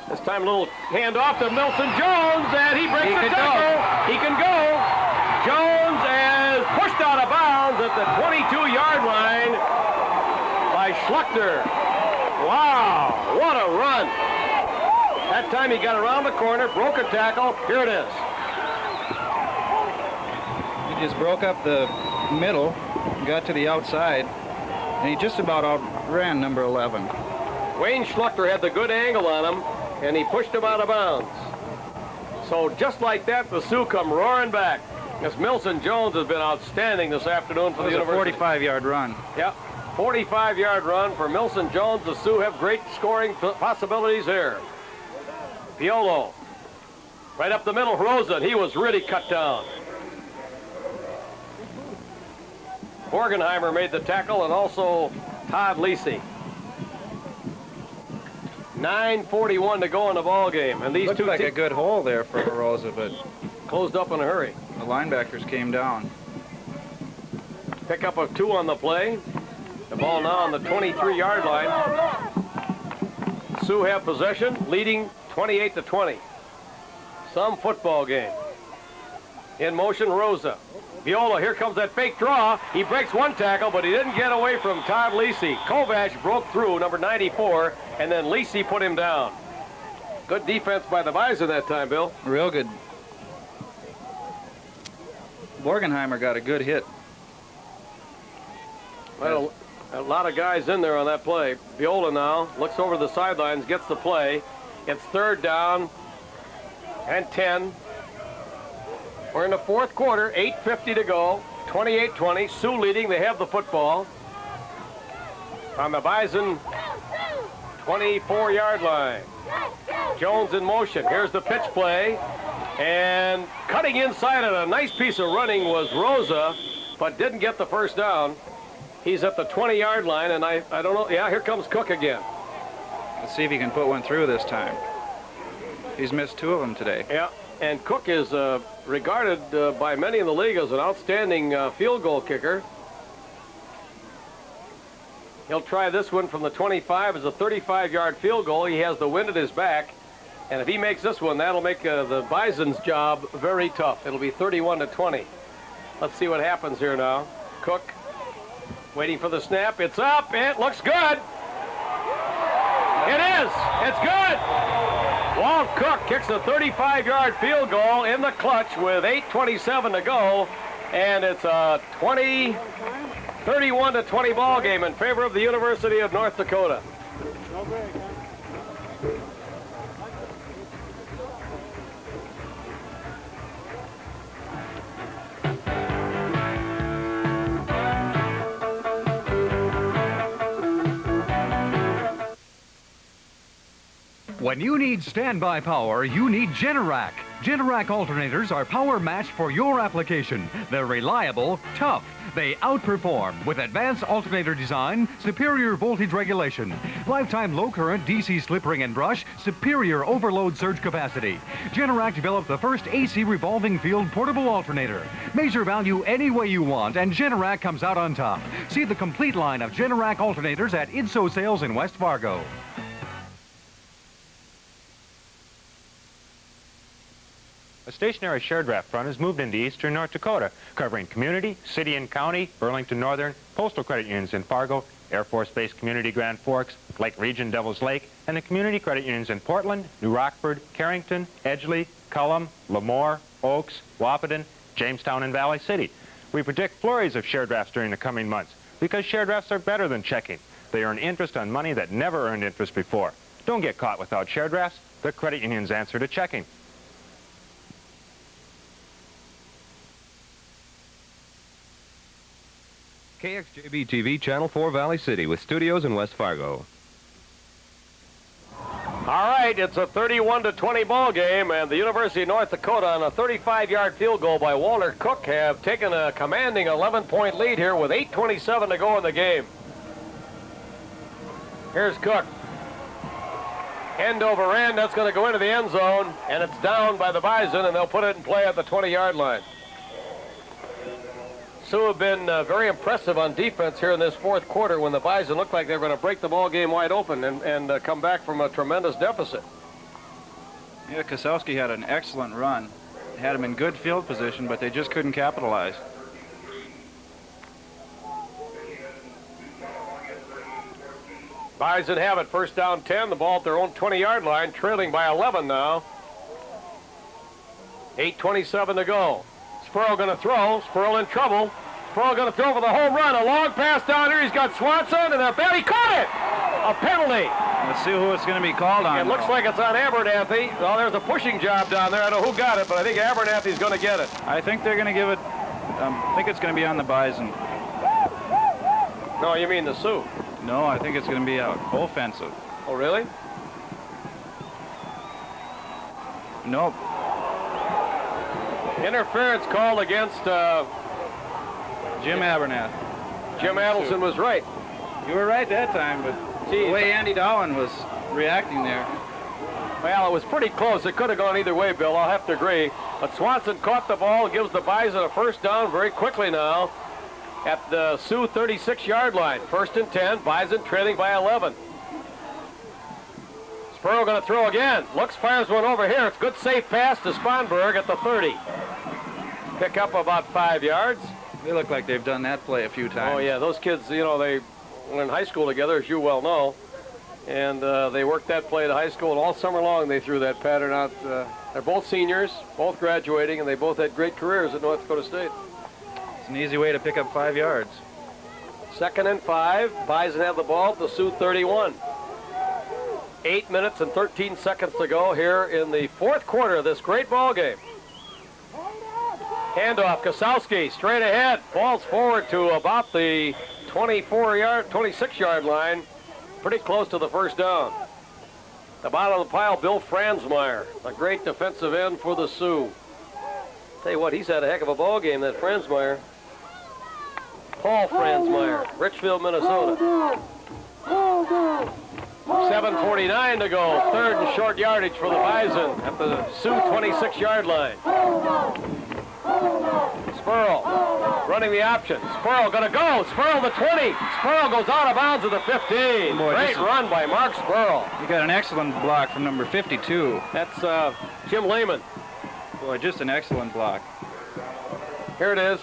This time a little handoff to Milson Jones, and he breaks the tackle. He can go. Jones is pushed out of bounds at the 22-yard line by Schluchter. Wow, what a run. That time he got around the corner, broke a tackle. Here it is. He just broke up the middle, got to the outside, and he just about outran number 11. Wayne Schluchter had the good angle on him, and he pushed him out of bounds. So just like that, the Sioux come roaring back. This Milson Jones has been outstanding this afternoon for the University. It was a 45-yard run. Yep, 45-yard run for Milson Jones. The Sioux have great scoring possibilities here. Piolo, right up the middle, Rosa, and he was really cut down. Borgenheimer made the tackle, and also Todd Lisi. 9:41 to go in the ball game, and these Looked two like a good hole there for Rosa, but closed up in a hurry. The linebackers came down. Pick up of 2 on the play. The ball now on the 23-yard line. Sioux have possession, leading 28-20. Some football game. In motion, Rosa. Viola, here comes that fake draw. He breaks one tackle, but he didn't get away from Todd Lisi. Kovac broke through, number 94, and then Lisi put him down. Good defense by the Bison that time, Bill. Real good. Borgenheimer got a good hit. Well, a lot of guys in there on that play. Viola now looks over the sidelines, gets the play. It's 3rd down and 10. We're in the 4th quarter, 8:50 to go, 28-20. Sioux leading, they have the football. On the Bison 24-yard line. Jones in motion, here's the pitch play. And cutting inside on a nice piece of running was Rosa, but didn't get the first down. He's at the 20-yard line, and I don't know, yeah, here comes Cook again. Let's see if he can put one through this time. He's missed 2 of them today. Yeah. And Cook is regarded by many in the league as an outstanding field goal kicker. He'll try this one from the 25 as a 35-yard field goal. He has the wind at his back. And if he makes this one, that'll make the Bison's job very tough. It'll be 31-20. Let's see what happens here now. Cook waiting for the snap. It's up. It looks good. It is. It's good. Walt Cook kicks a 35-yard field goal in the clutch with 8:27 to go, and it's a 31-20 ball game in favor of the University of North Dakota. When you need standby power, you need Generac. Generac alternators are power matched for your application. They're reliable, tough. They outperform with advanced alternator design, superior voltage regulation, lifetime low current DC slip ring and brush, superior overload surge capacity. Generac developed the first AC revolving field portable alternator. Measure value any way you want, and Generac comes out on top. See the complete line of Generac alternators at IDSO sales in West Fargo. A stationary share draft fund has moved into eastern North Dakota, covering community, city and county, Burlington Northern, postal credit unions in Fargo, Air Force Base Community Grand Forks, Lake Region Devils Lake, and the community credit unions in Portland, New Rockford, Carrington, Edgeley, Cullum, Lemoore, Oaks, Wahpeton, Jamestown, and Valley City. We predict flurries of share drafts during the coming months because share drafts are better than checking. They earn interest on money that never earned interest before. Don't get caught without share drafts. The credit union's answer to checking. KXJB-TV, Channel 4 Valley City, with studios in West Fargo. All right, it's a 31-20 ball game, and the University of North Dakota on a 35-yard field goal by Walter Cook have taken a commanding 11-point lead here with 8:27 to go in the game. Here's Cook. End over end, that's going to go into the end zone, and it's down by the Bison, and they'll put it in play at the 20-yard line. Sioux have been very impressive on defense here in this 4th quarter when the Bison looked like they were going to break the ball game wide open and come back from a tremendous deficit. Yeah, Kosowski had an excellent run. They had him in good field position, but they just couldn't capitalize. Bison have it. First down 10. The ball at their own 20-yard line, trailing by 11 now. 8:27 to go. Spurl going to throw. Spurl in trouble. Spurl going to throw for the home run. A long pass down here. He's got Swanson, and he caught it. A penalty. Let's see who it's going to be called on. It looks like it's on Abernathy. Well, there's a pushing job down there. I don't know who got it, but I think Abernathy's going to get it. I think they're going to give it. I think it's going to be on the Bison. No, you mean the Sioux? No, I think it's going to be offensive. Oh, really? Nope. Interference called against Jim Abernath. Jim Adelson was right. You were right that time, but the way Andy Dowan was reacting there. Well, it was pretty close. It could have gone either way, Bill. I'll have to agree. But Swanson caught the ball, gives the Bison a first down very quickly now at the Sioux 36-yard line. First and 10, Bison trailing by 11. Spurl going to throw again. Looks, fires one over here. It's a good safe pass to Sponberg at the 30. Pick up about 5 yards. They look like they've done that play a few times. Oh, yeah. Those kids, you know, they were in high school together, as you well know. And they worked that play at high school, and all summer long they threw that pattern out. They're both seniors, both graduating, and they both had great careers at North Dakota State. It's an easy way to pick up 5 yards. 2nd and 5. Bison have the ball at the Sioux 31. 8 minutes and 13 seconds to go here in the fourth quarter of this great ball game. Handoff, Kosowski straight ahead, falls forward to about the 26-yard line, pretty close to the first down. The bottom of the pile, Bill Franzmeyer, a great defensive end for the Sioux. Tell you what, he's had a heck of a ball game, that Franzmeyer. Paul Franzmeyer, Richfield, Minnesota. 7:49 to go. Third and short yardage for the Bison at the Sioux 26-yard line. Spurl running the option. Spurl going to go. Spurl the 20. Spurl goes out of bounds at the 15. Boy, great run by Mark Spurl. You got an excellent block from number 52. That's Jim Lehman. Boy, just an excellent block. Here it is.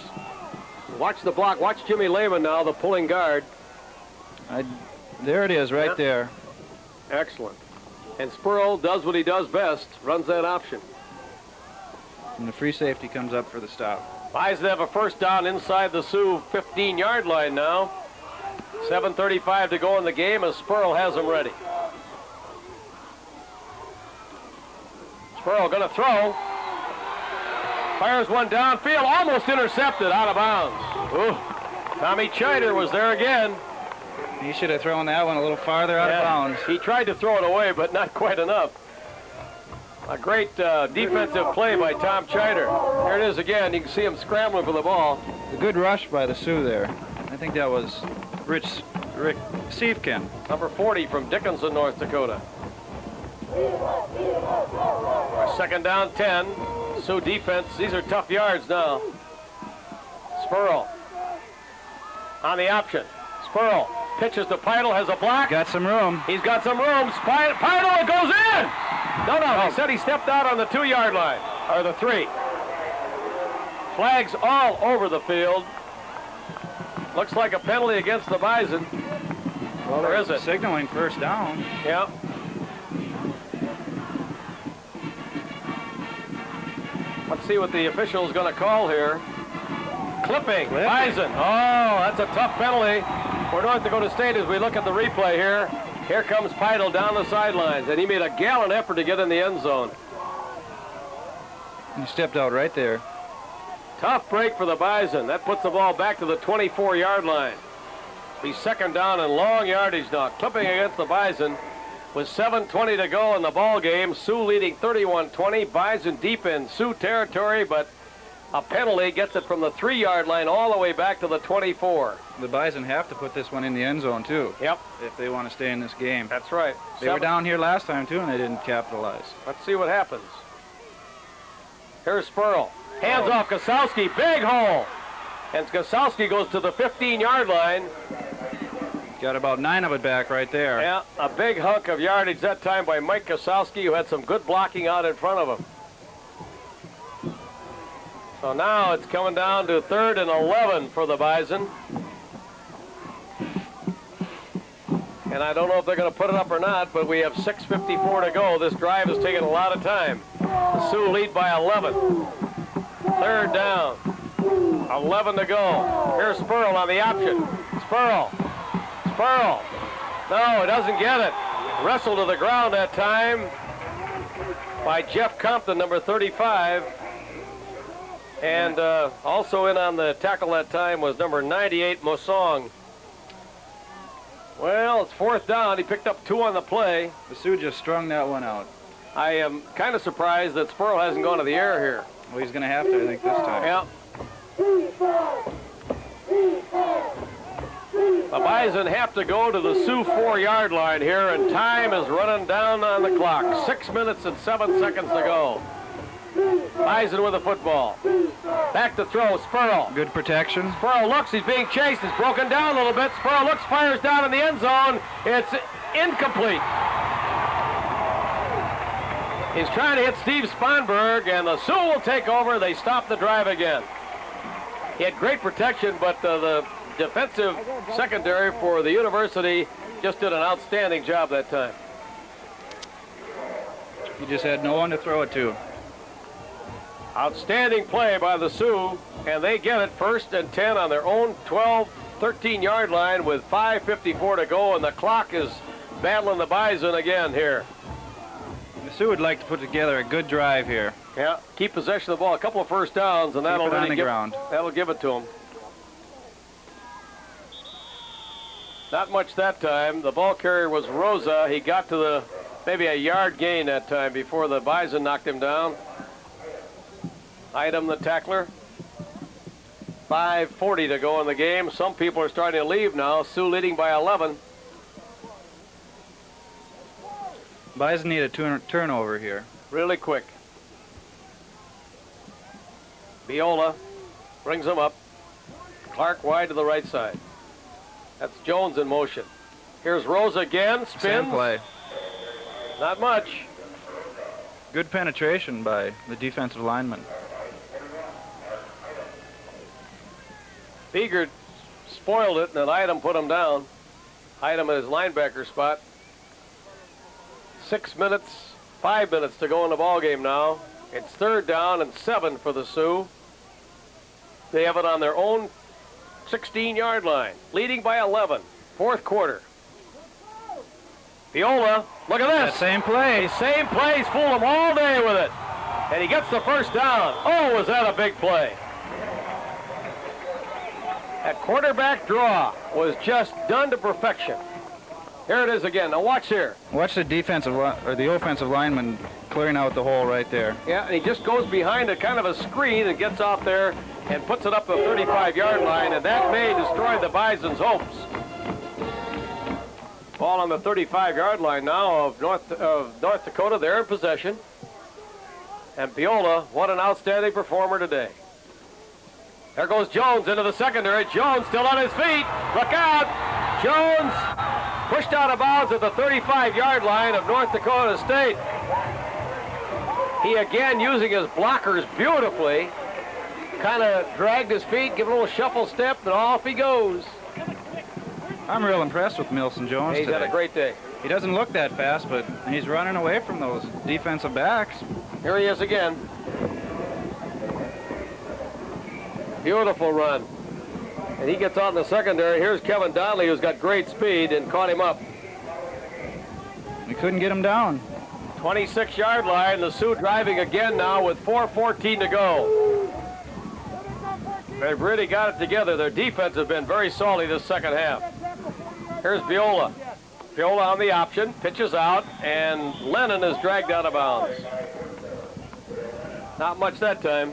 Watch the block. Watch Jimmy Lehman now, the pulling guard. There it is, right there. Excellent. And Spurl does what he does best, runs that option. And the free safety comes up for the stop. Bison have a first down inside the Sioux 15-yard line now. 7:35 to go in the game as Spurl has them ready. Spurl going to throw. Fires one downfield, almost intercepted, out of bounds. Ooh. Tommy Chider was there again. He should have thrown that one a little farther out of bounds. He tried to throw it away, but not quite enough. A great defensive play by Tom Chider. Here it is again. You can see him scrambling for the ball. A good rush by the Sioux there. I think that was Rick Siefkin. Number 40 from Dickinson, North Dakota. Second down 10. Sioux defense. These are tough yards now. Spurl on the option. Spurl pitches to Peidel, has a block. Got some room. He's got some room. Peidel, it goes in! No, he said he stepped out on the 2-yard line, or the 3. Flags all over the field. Looks like a penalty against the Bison. Well, there is it. Signaling first down. Yeah. Let's see what the official's going to call here. Clipping. Bison. Oh, that's a tough penalty for North Dakota State as we look at the replay here. Here comes Peidel down the sidelines, and he made a gallant effort to get in the end zone. He stepped out right there. Tough break for the Bison. That puts the ball back to the 24-yard line. Be second down and long yardage now. Clipping against the Bison with 7:20 to go in the ball game. Sioux leading 31-20. Bison deep in Sioux territory, but a penalty gets it from the 3-yard line all the way back to the 24. The Bison have to put this one in the end zone, too. Yep. If they want to stay in this game. That's right. They were down here last time, too, and they didn't capitalize. Let's see what happens. Here's Spurl. Hands off Kosowski. Big hole. And Kosowski goes to the 15-yard line. Got about 9 of it back right there. Yeah, a big hunk of yardage that time by Mike Kosowski, who had some good blocking out in front of him. So now it's coming down to 3rd and 11 for the Bison. And And I don't know if they're going to put it up or not, but we have 6:54 to go. This drive has taken a lot of time. The Sioux lead by 11. Third down. 11 to go. Here's Spurl on the option. Spurl. No, he doesn't get it. Wrestled to the ground that time by Jeff Compton, number 35. And also in on the tackle that time was number 98, Mosong. Well, it's fourth down. He picked up 2 on the play. The Sioux just strung that one out. I am kind of surprised that Spurl hasn't gone to the air here. Well, he's going to have to, I think, this time. Yeah. The Bison have to go to the Sioux 4-yard line here, and time is running down on the clock. 6 minutes and 7 seconds to go. Bison with the football. Back to throw, Spurl. Good protection. Spurl looks, he's being chased. He's broken down a little bit. Spurl looks, fires down in the end zone. It's incomplete. He's trying to hit Steve Sponberg, and the Sioux will take over. They stop the drive again. He had great protection, but the defensive secondary for the university just did an outstanding job that time. He just had no one to throw it to. Outstanding play by the Sioux, and they get it 1st and 10 on their own 12, 13-yard line with 5:54 to go, and the clock is battling the Bison again here. The Sioux would like to put together a good drive here. Yeah, keep possession of the ball, a couple of first downs, and that'll really that'll give it to them. Not much that time. The ball carrier was Rosa. He got to maybe a yard gain that time before the Bison knocked him down. Item the tackler. 5:40 to go in the game. Some people are starting to leave now. Sioux leading by 11. Bison need a turnover here. Really quick. Viola brings him up. Clark wide to the right side. That's Jones in motion. Here's Rose again. Spins. Same play. Not much. Good penetration by the defensive lineman. Beegert spoiled it, and then Item put him down. Item at his linebacker spot. 6 minutes, 5 minutes to go in the ball game now. It's 3rd down and 7 for the Sioux. They have it on their own 16-yard line, leading by 11. 4th quarter. Viola, look at this. That same play. The same play. He's fooled them all day with it. And he gets the first down. Oh, was that a big play. That quarterback draw was just done to perfection. Here it is again. Now watch here. Watch the the offensive lineman clearing out the hole right there. Yeah, and he just goes behind a kind of a screen and gets out there and puts it up the 35-yard line, and that may destroy the Bison's hopes. Ball on the 35-yard line now of North Dakota. They're in possession. And Viola, what an outstanding performer today. There goes Jones into the secondary. Jones still on his feet. Look out! Jones pushed out of bounds at the 35-yard line of North Dakota State. He again using his blockers beautifully. Kind of dragged his feet, give a little shuffle step, and off he goes. I'm real impressed with Milson Jones He's today. had a great day. He doesn't look that fast, but he's running away from those defensive backs. Here he is again. Beautiful run. And he gets out in the secondary. Here's Kevin Donnelly, who's got great speed, and caught him up. We couldn't get him down. 26-yard line. The Sioux driving again now with 4:14 to go. They've really got it together. Their defense has been very solid this second half. Here's Viola. Viola on the option, pitches out, and Lennon is dragged out of bounds. Not much that time.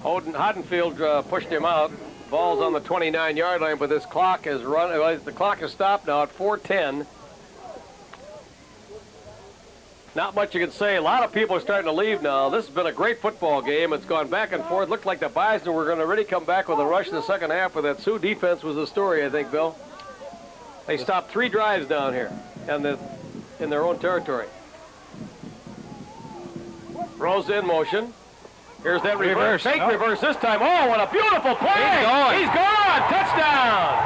Hoddenfield pushed him out. Ball's on the 29-yard line, but this clock is the clock is stopped now at 4:10. Not much you can say. A lot of people are starting to leave now. This has been a great football game. It's gone back and forth. Looked like the Bison were going to really come back with a rush in the second half, but that Sioux defense was the story, I think, Bill. They stopped 3 drives down here and in their own territory. Rose in motion. Here's that reverse. Fake reverse this time. Oh, what a beautiful play. He's gone. gone! Touchdown!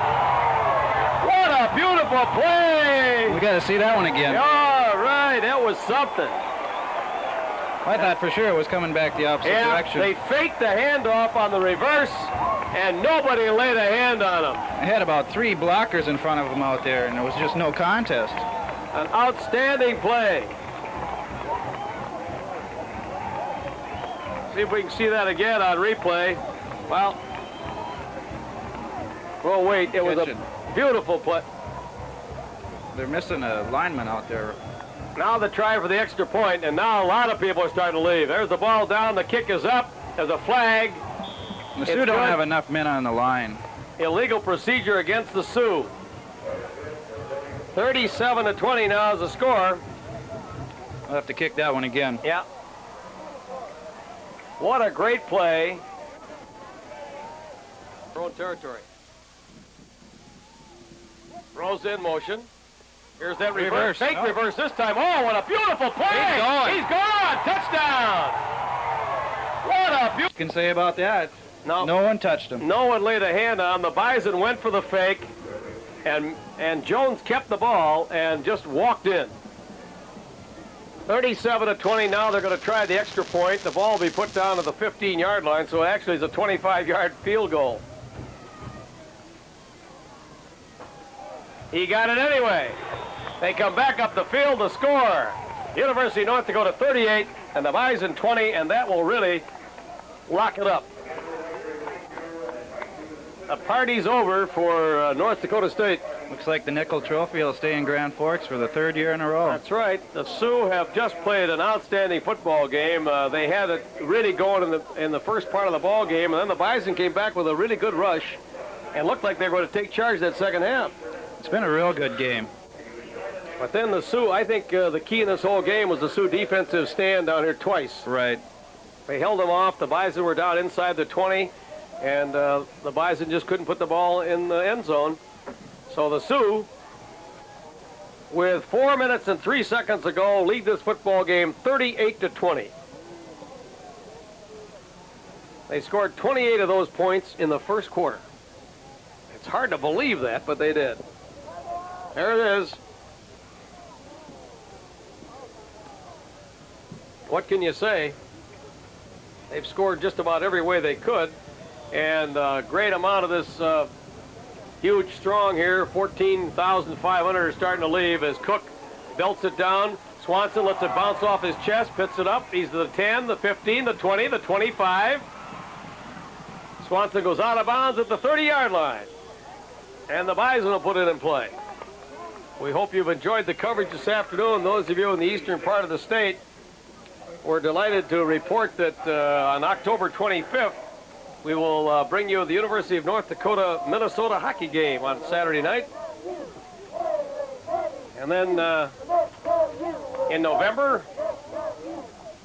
What a beautiful play! We got to see that one again. All right, that was something. I thought for sure it was coming back the opposite direction. They faked the handoff on the reverse, and nobody laid a hand on them. They had about 3 blockers in front of them out there, and there was just no contest. An outstanding play. See if we can see that again on replay. Well, wait, it was a beautiful play. They're missing a lineman out there. Now the try for the extra point, and now a lot of people are starting to leave. There's the ball down, the kick is up, there's a flag. The Sioux don't have enough men on the line. Illegal procedure against the Sioux. 37-20 now is the score. We'll have to kick that one again. Yeah. What a great play. Own territory. Throws in motion. Here's that reverse. Fake reverse this time. Oh, what a beautiful play! He's gone. He's gone! Touchdown! What a beautiful... What can say about that? No one touched him. No one laid a hand on him. The Bison went for the fake, and Jones kept the ball and just walked in. 37-20. Now they're going to try the extra point. The ball will be put down to the 15-yard line, so actually it's a 25-yard field goal. He got it anyway. They come back up the field to score. University of North Dakota 38 and the Bison 20, and that will really lock it up. The party's over for North Dakota State. Looks like the Nickel Trophy will stay in Grand Forks for the 3rd year in a row. That's right. The Sioux have just played an outstanding football game. They had it really going in the first part of the ball game, and then the Bison came back with a really good rush and looked like they were going to take charge that second half. It's been a real good game. But then the Sioux, I think the key in this whole game was the Sioux defensive stand down here twice. Right. They held them off. The Bison were down inside the 20, and the Bison just couldn't put the ball in the end zone. So the Sioux, with 4 minutes and 3 seconds to go, lead this football game 38-20. They scored 28 of those points in the first quarter. It's hard to believe that, but they did. There it is. What can you say? They've scored just about every way they could, and a great amount of this huge strong here, 14,500 are starting to leave as Cook belts it down. Swanson lets it bounce off his chest, picks it up. He's to the 10, the 15, the 20, the 25. Swanson goes out of bounds at the 30-yard line, and the Bison will put it in play. We hope you've enjoyed the coverage this afternoon. Those of you in the eastern part of the state, we're delighted to report that on October 25th, we will bring you the University of North Dakota Minnesota hockey game on Saturday night. And then in November,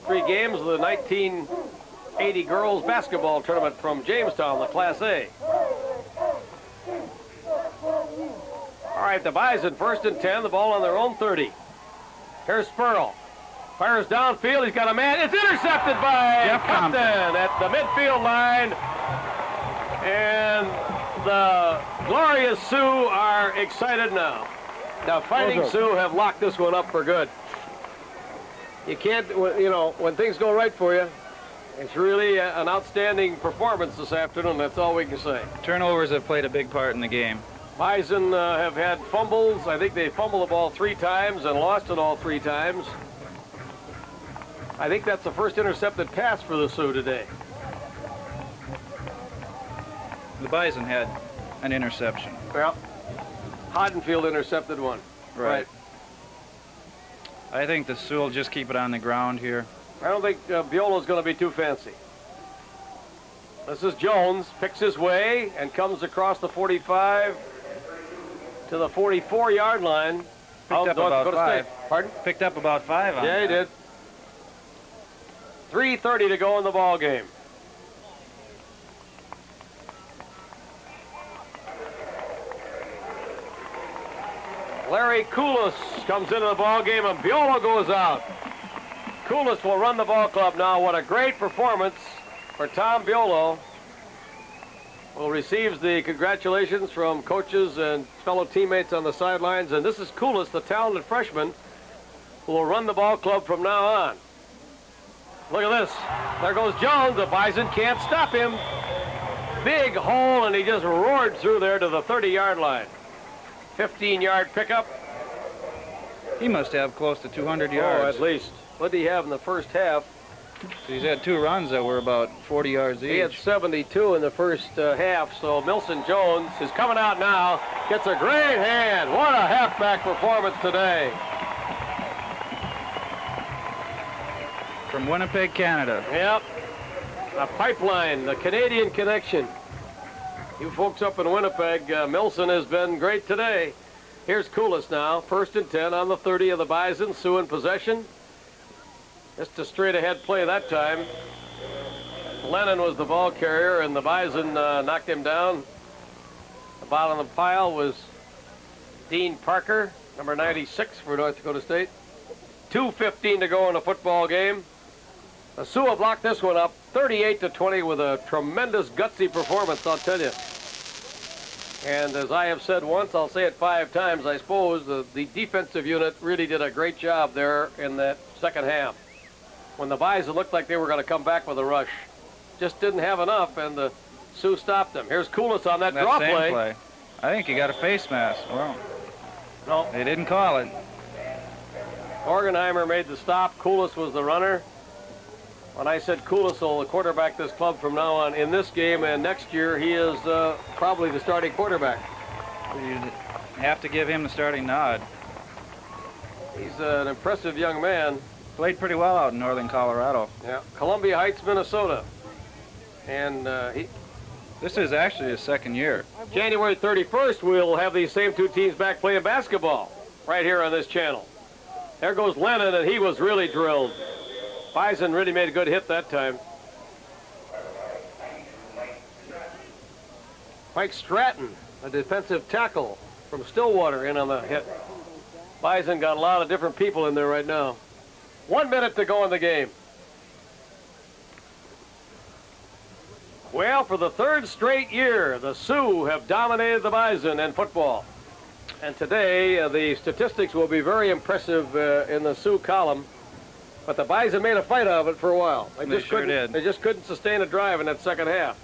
3 games of the 1980 girls basketball tournament from Jamestown, the Class A. All right, the Bison 1st and 10, the ball on their own 30. Here's Spurl. Fires downfield. He's got a man. It's intercepted by Jeff Compton at the midfield line. And the glorious Sioux are excited now. The Fighting Sioux have locked this one up for good. You can't, you know, when things go right for you, it's really an outstanding performance this afternoon. That's all we can say. Turnovers have played a big part in the game. Bison have had fumbles. I think they fumbled the ball 3 times and lost it all 3 times. I think that's the first intercepted pass for the Sioux today. The Bison had an interception. Well, Hoddenfield intercepted one. Right. I think the Sioux will just keep it on the ground here. I don't think Biolo's going to be too fancy. This is Jones, picks his way and comes across the 45 to the 44-yard line. Picked up about 5. Pardon? Picked up about 5 on Yeah, he did. 3:30 to go in the ball game. Larry Koulis comes into the ball game and Biolo goes out. Koulis will run the ball club now. What a great performance for Tom Biolo. Well, receives the congratulations from coaches and fellow teammates on the sidelines. And this is Coolis, the talented freshman, who will run the ball club from now on. Look at this. There goes Jones. The Bison can't stop him. Big hole, and he just roared through there to the 30-yard line. 15-yard pickup. He must have close to 200 yards. Oh, at least. What did he have in the first half? He's had 2 runs that were about 40 yards each. He had 72 in the first half, so Milson Jones is coming out now. Gets a great hand. What a halfback performance today. From Winnipeg, Canada. Yep. A pipeline, the Canadian connection. You folks up in Winnipeg, Milson has been great today. Here's Coolis now, 1st and 10 on the 30 of the Bison. Sioux in possession. Just a straight ahead play that time. Lennon was the ball carrier, and the Bison knocked him down. The bottom of the pile was Dean Parker, number 96 for North Dakota State. 2:15 to go in the football game. The Sioux have blocked this one up 38-20 with a tremendous gutsy performance, I'll tell you. And as I have said once, I'll say it 5 times, I suppose, the defensive unit really did a great job there in that second half. When the Bison looked like they were going to come back with a rush. Just didn't have enough, and the Sioux stopped them. Here's Coolis on that draw play. I think he got a face mask. Well, no, they didn't call it. Orgenheimer made the stop. Coolis was the runner. When I said Coolis will quarterback this club from now on in this game and next year, he is probably the starting quarterback. You have to give him the starting nod. He's an impressive young man. Played pretty well out in northern Colorado. Yeah, Columbia Heights, Minnesota. And this is actually his 2nd year. January 31st, we'll have these same 2 teams back playing basketball right here on this channel. There goes Lennon, and he was really drilled. Bison really made a good hit that time. Mike Stratton, a defensive tackle from Stillwater, in on the hit. Bison got a lot of different people in there right now. 1 minute to go in the game. Well, for the 3rd straight year, the Sioux have dominated the Bison in football. And today, the statistics will be very impressive in the Sioux column. But the Bison made a fight out of it for a while. They sure did. They just couldn't sustain a drive in that second half.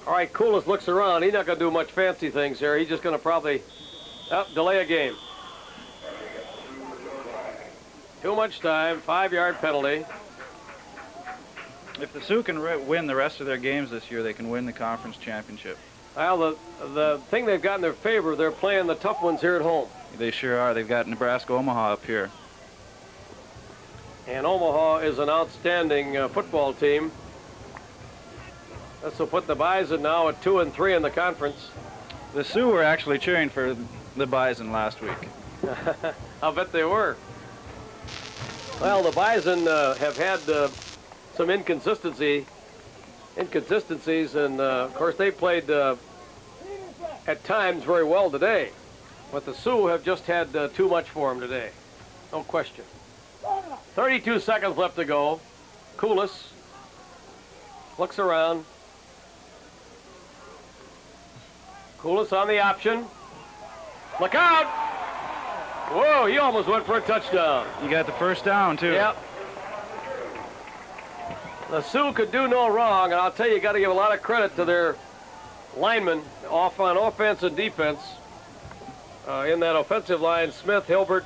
All right, Coolis looks around. He's not going to do much fancy things here. He's just going to probably delay a game. Too much time, 5-yard penalty. If the Sioux can win the rest of their games this year, they can win the conference championship. Well, the thing they've got in their favor, they're playing the tough ones here at home. They sure are. They've got Nebraska, Omaha up here. And Omaha is an outstanding football team. This will put the Bison now at 2 and 3 in the conference. The Sioux were actually cheering for the Bison last week. I'll bet they were. Well, the Bison have had some inconsistencies, and of course they played at times very well today. But the Sioux have just had too much for them today, no question. 32 seconds left to go. Coolis looks around. Coolis on the option. Look out! Whoa, he almost went for a touchdown. You got the first down, too. Yep. The Sioux could do no wrong, and I'll tell you got to give a lot of credit to their linemen off on offense and defense. In that offensive line, Smith, Hilbert,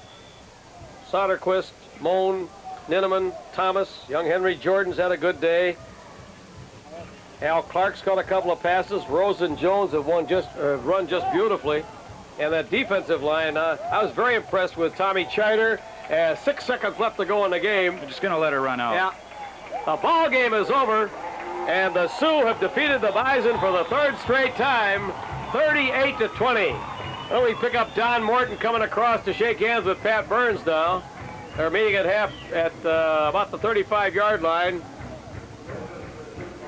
Soderquist, Moan, Ninneman, Thomas, young Henry Jordan's had a good day. Al Clark's caught a couple of passes. Rose and Jones have run just beautifully. And that defensive line, I was very impressed with Tommy Chider. 6 seconds left to go in the game. We're just going to let her run out. Yeah. The ball game is over, and the Sioux have defeated the Bison for the 3rd straight time, 38-20. Well, we pick up Don Morton coming across to shake hands with Pat Burns now. They're meeting at about the 35-yard line.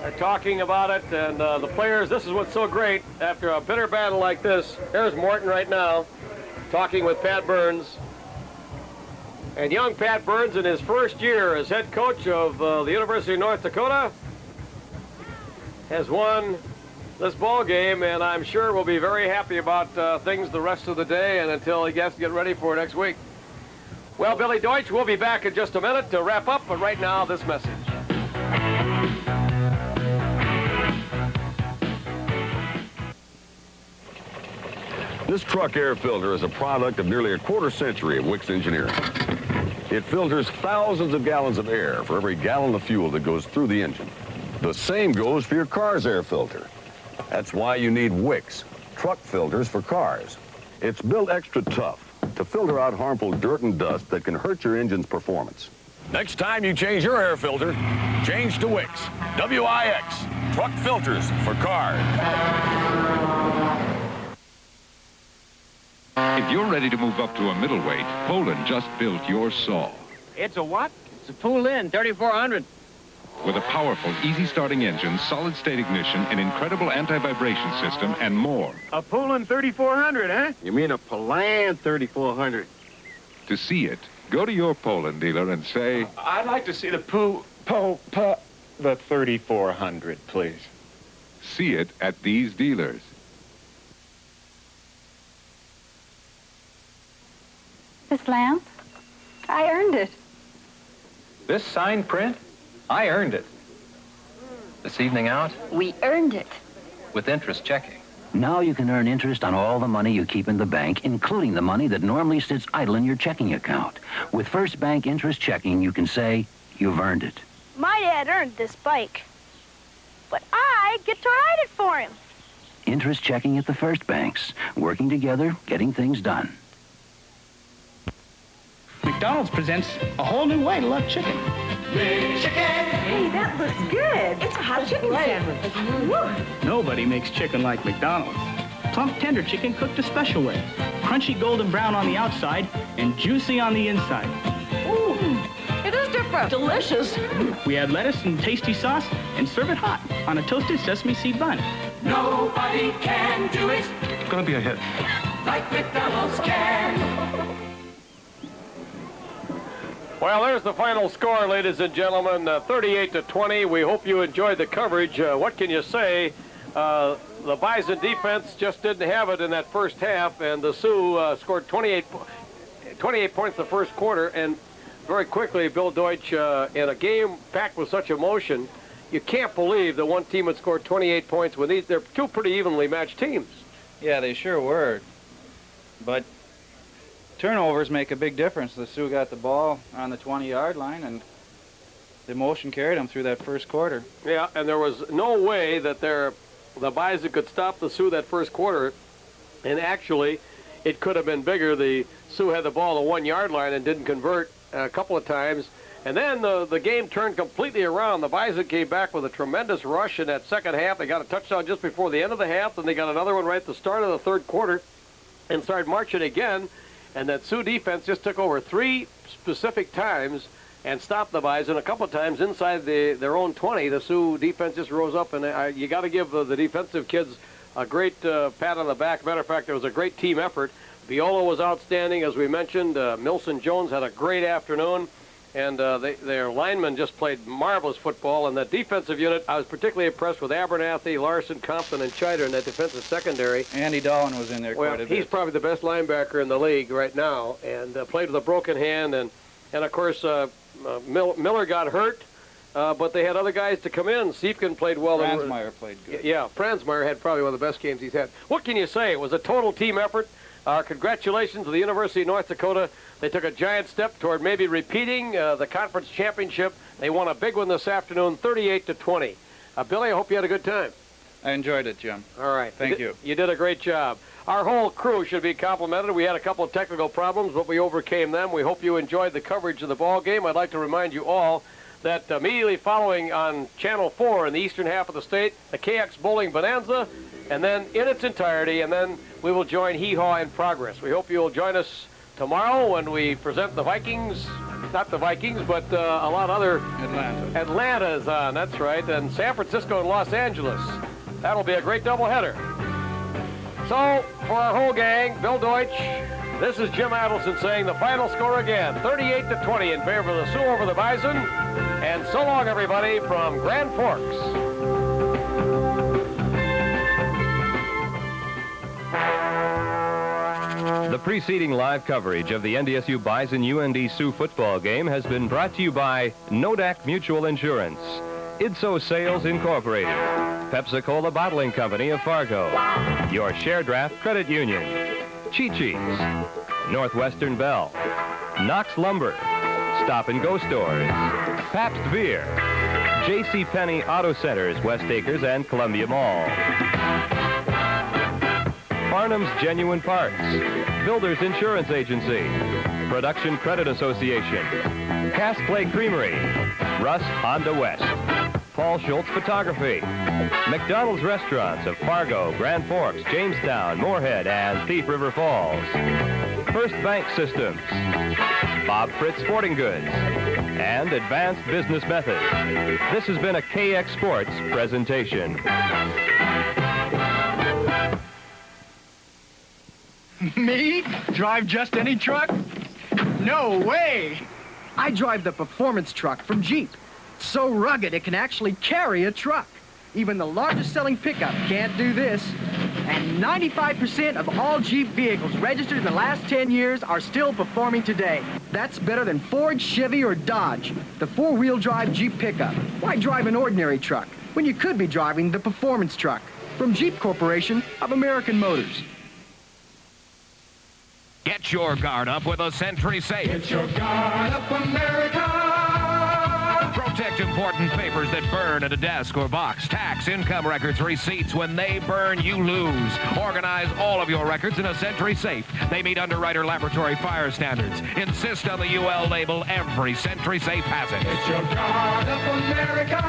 They're talking about it, and the players, this is what's so great. After a bitter battle like this, there's Morton right now talking with Pat Burns. And young Pat Burns, in his first year as head coach of the University of North Dakota, has won this ball game, and I'm sure we'll be very happy about things the rest of the day and until he gets to get ready for next week. Well, Billy Deutsch, we'll be back in just a minute to wrap up, but right now, this message. This truck air filter is a product of nearly a quarter century of Wicks engineering. It filters thousands of gallons of air for every gallon of fuel that goes through the engine. The same goes for your car's air filter. That's why you need Wicks, truck filters for cars. It's built extra tough to filter out harmful dirt and dust that can hurt your engine's performance. Next time you change your air filter, change to Wicks. W-I-X, truck filters for cars. If you're ready to move up to a middleweight, Poland just built your saw. It's a what? It's a pull-in 3400. With a powerful, easy-starting engine, solid-state ignition, an incredible anti-vibration system, and more. A pull-in 3400, huh? You mean a Poland 3400? To see it, go to your Poland dealer and say... I'd like to see the the 3400, please. See it at these dealers. This lamp, I earned it. This signed print, I earned it. This evening out, We earned it. with interest checking. Now you can earn interest on all the money you keep in the bank, including the money that normally sits idle in your checking account. With First Bank Interest Checking, you can say you've earned it. My dad earned this bike, but I get to ride it for him. Interest checking at the First Banks, working together, getting things done. McDonald's presents a whole new way to love chicken. Big chicken. Hey, that looks good. It's a hot chicken sandwich. Nobody makes chicken like McDonald's. Plump, tender chicken cooked a special way. Crunchy golden brown on the outside and juicy on the inside. Ooh, it is different. Delicious. We add lettuce and tasty sauce and serve it hot on a toasted sesame seed bun. Nobody can do it It's gonna be a hit. like McDonald's can. Well, there's the final score, ladies and gentlemen, 38-20. We hope you enjoyed the coverage. What can you say? The Bison defense just didn't have it in that first half, and the Sioux scored 28 points the first quarter, and very quickly, Bill Deutsch, in a game packed with such emotion, you can't believe that one team had scored 28 points when they're two pretty evenly matched teams. Yeah, they sure were. But turnovers make a big difference. The Sioux got the ball on the 20-yard line, and the emotion carried them through that first quarter. Yeah, and there was no way that the Bison could stop the Sioux that first quarter, and actually, it could have been bigger. The Sioux had the ball on the 1-yard line and didn't convert a couple of times, and then the game turned completely around. The Bison came back with a tremendous rush in that second half. They got a touchdown just before the end of the half, and they got another one right at the start of the third quarter, and started marching again. And that Sioux defense just took over 3 specific times and stopped the Bison a couple of times inside their own 20. The Sioux defense just rose up, and you got to give the defensive kids a great pat on the back. Matter of fact, it was a great team effort. Viola was outstanding, as we mentioned. Milson Jones had a great afternoon, and their linemen just played marvelous football. And that defensive unit, I was particularly impressed with Abernathy, Larson, Compton, and Chider in that defensive secondary. Andy Dolan was in there quite a bit. He's probably the best linebacker in the league right now, and played with a broken hand. And of course, Miller got hurt, but they had other guys to come in. Siefkin played well. Franzmeyer played good. Yeah, Franzmeyer had probably one of the best games he's had. What can you say? It was a total team effort. Congratulations to the University of North Dakota. They took a giant step toward maybe repeating the conference championship. They won a big one this afternoon, 38-20. Billy, I hope you had a good time. I enjoyed it, Jim. All right. Thank you. You did a great job. Our whole crew should be complimented. We had a couple of technical problems, but we overcame them. We hope you enjoyed the coverage of the ball game. I'd like to remind you all that immediately following on Channel 4 in the eastern half of the state, the KX Bowling Bonanza, and then in its entirety, and then we will join Hee Haw in Progress. We hope you'll join us tomorrow when we present the Vikings. Not the Vikings, but a lot of other... Atlanta is on, that's right, and San Francisco and Los Angeles. That'll be a great doubleheader. So, for our whole gang, Bill Deutsch, this is Jim Adelson saying the final score again, 38-20 in favor of the Sioux over the Bison. And so long, everybody, from Grand Forks. The preceding live coverage of the NDSU Bison UND-SU football game has been brought to you by Nodak Mutual Insurance, IDSO Sales Incorporated, Pepsi-Cola Bottling Company of Fargo, Your Share Draft Credit Union, Chi-Chi's, Northwestern Bell, Knox Lumber, Stop and Go Stores, Pabst Beer, J.C. Penney Auto Centers, West Acres and Columbia Mall, Farnham's Genuine Parts, Builders Insurance Agency, Production Credit Association, Cass Clay Creamery, Russ Honda West, Paul Schultz Photography, McDonald's Restaurants of Fargo, Grand Forks, Jamestown, Moorhead, and Thief River Falls, First Bank Systems, Bob Fritz Sporting Goods, and Advanced Business Methods. This has been a KX Sports presentation. Me? Drive just any truck? No way! I drive the performance truck from Jeep. It's so rugged it can actually carry a truck. Even the largest selling pickup can't do this. And 95% of all Jeep vehicles registered in the last 10 years are still performing today. That's better than Ford, Chevy, or Dodge, the four-wheel drive Jeep pickup. Why drive an ordinary truck when you could be driving the performance truck? From Jeep Corporation of American Motors. Get your guard up with a Sentry Safe. Get your guard up, America! Protect important papers that burn at a desk or box. Tax, income records, receipts. When they burn, you lose. Organize all of your records in a Sentry Safe. They meet Underwriter Laboratory fire standards. Insist on the UL label. Every Sentry Safe has it. Get your guard up, America!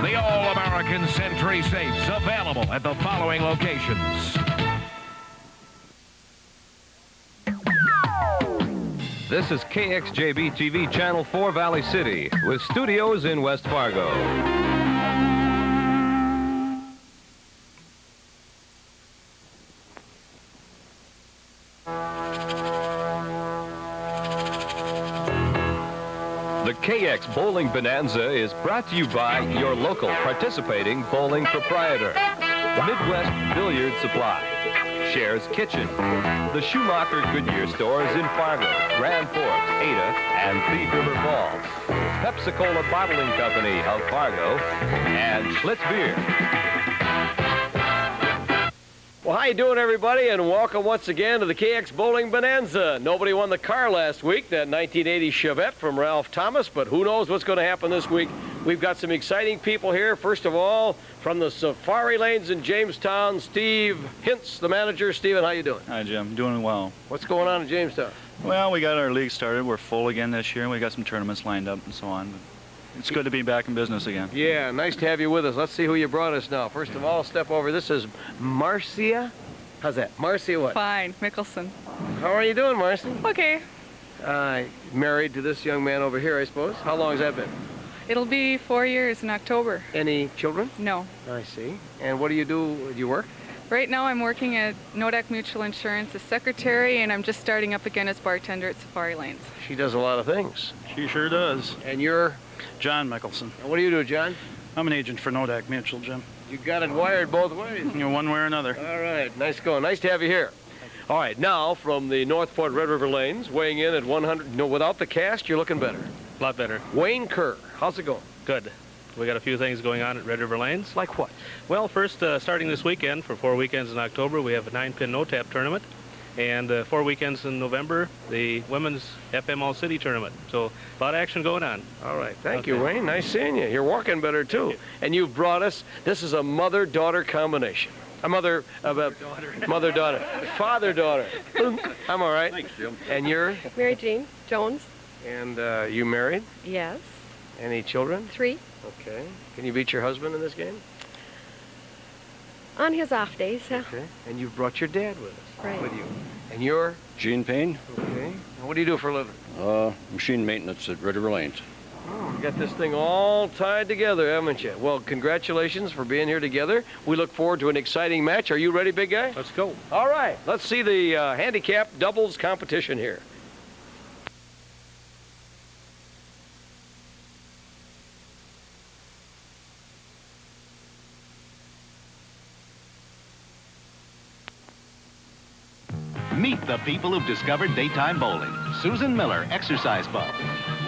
The All-American Sentry Safes, available at the following locations. This is KXJB TV Channel 4 Valley City with studios in West Fargo. The KX Bowling Bonanza is brought to you by your local participating bowling proprietor, Midwest Billiard Supply, Cher's Kitchen, the Schumacher Goodyear stores in Fargo, Grand Forks, Ada, and Thief River Falls, Pepsi-Cola Bottling Company of Fargo, and Schlitz Beer. Well, how you doing, everybody, and welcome once again to the KX Bowling Bonanza. Nobody won the car last week, that 1980 Chevette from Ralph Thomas, but who knows what's going to happen this week. We've got some exciting people here. First of all, from the Safari Lanes in Jamestown, Steve Hintz, the manager. Steven, how you doing? Hi, Jim. Doing well. What's going on in Jamestown? Well, we got our league started. We're full again this year, and we got some tournaments lined up and so on. It's good to be back in business again. Yeah, nice to have you with us. Let's see who you brought us now. First of all, step over. This is Marcia. How's that? Marcia what? Fine, Mickelson. How are you doing, Marcia? Okay. Married to this young man over here, I suppose. How long has that been? It'll be 4 years in October. Any children? No. I see. And what do you do? Do you work? Right now I'm working at Nodak Mutual Insurance as secretary, and I'm just starting up again as bartender at Safari Lanes. She does a lot of things. She sure does. And you're? John Mickelson. And what do you do, John? I'm an agent for Nodak Mutual, Jim. You got it wired both ways. You know, one way or another. All right. Nice going. Nice to have you here. All right. Now, from the Northport Red River Lanes, weighing in at 100. No, without the cast, you're looking better. A lot better. Wayne Kerr. How's it going? Good. We got a few things going on at Red River Lanes. Like what? Well, first, starting this weekend, for 4 weekends in October, we have a 9-pin no-tap tournament. And 4 weekends in November, the women's FM All City tournament. So a lot of action going on. All right. Thank you, Wayne. Nice seeing you. You're walking better, too. And you've brought us, this is a mother-daughter combination. A mother-daughter. Father-daughter. I'm all right. Thanks, Jim. And you're? Mary Jean Jones. And you married? Yes. Any children? 3. Okay. Can you beat your husband in this game? On his off days, yeah. Okay. And you've brought your dad with us. Right. With you. And you're? Gene Payne. Okay. And what do you do for a living? Machine maintenance at Red River Lanes. Oh, you got this thing all tied together, haven't you? Well, congratulations for being here together. We look forward to an exciting match. Are you ready, big guy? Let's go. All right. Let's see the handicap doubles competition here. Meet the people who've discovered daytime bowling. Susan Miller, Exercise Bub.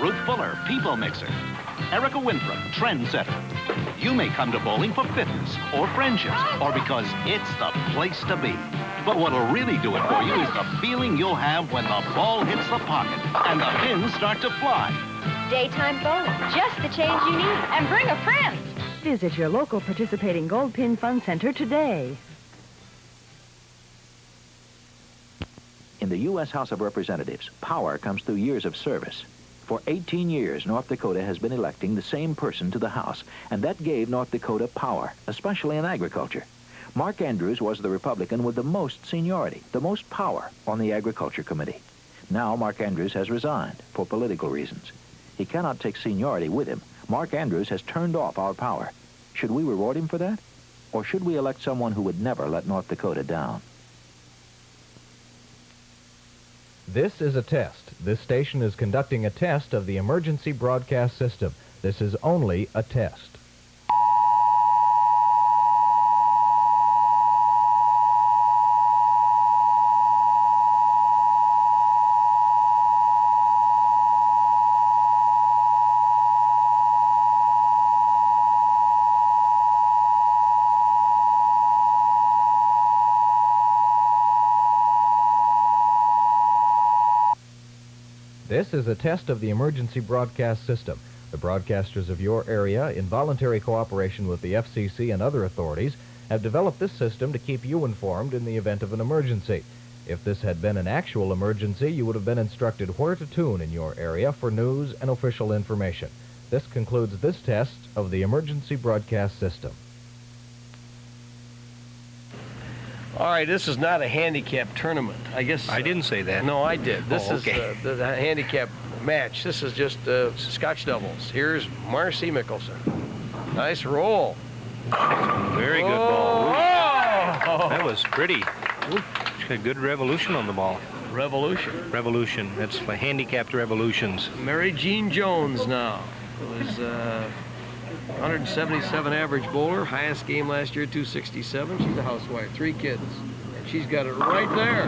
Ruth Fuller, People Mixer. Erica Winthrop, Trendsetter. You may come to bowling for fitness or friendships or because it's the place to be. But what'll really do it for you is the feeling you'll have when the ball hits the pocket and the pins start to fly. Daytime bowling, just the change you need. And bring a friend. Visit your local participating Gold Pin Fun Center today. In the U.S. House of Representatives, power comes through years of service. For 18 years, North Dakota has been electing the same person to the House, and that gave North Dakota power, especially in agriculture. Mark Andrews was the Republican with the most seniority, the most power on the Agriculture Committee. Now Mark Andrews has resigned for political reasons. He cannot take seniority with him. Mark Andrews has turned off our power. Should we reward him for that? Or should we elect someone who would never let North Dakota down? This is a test. This station is conducting a test of the emergency broadcast system. This is only a test. This is a test of the emergency broadcast system. The broadcasters of your area, in voluntary cooperation with the FCC and other authorities, have developed this system to keep you informed in the event of an emergency. If this had been an actual emergency, you would have been instructed where to tune in your area for news and official information. This concludes this test of the emergency broadcast system. All right, this is not a handicap tournament. I guess I didn't say that. No, I did. This okay. is the handicap match. This is just Scotch doubles. Here's Marcy Mickelson. Nice roll. Very good ball. Oh! That was pretty. She had good revolution on the ball. Revolution. Revolution. That's my handicapped revolutions. Mary Jean Jones now. It was 177 average bowler. Highest game last year, 267. She's a housewife, 3 kids. And she's got it right there.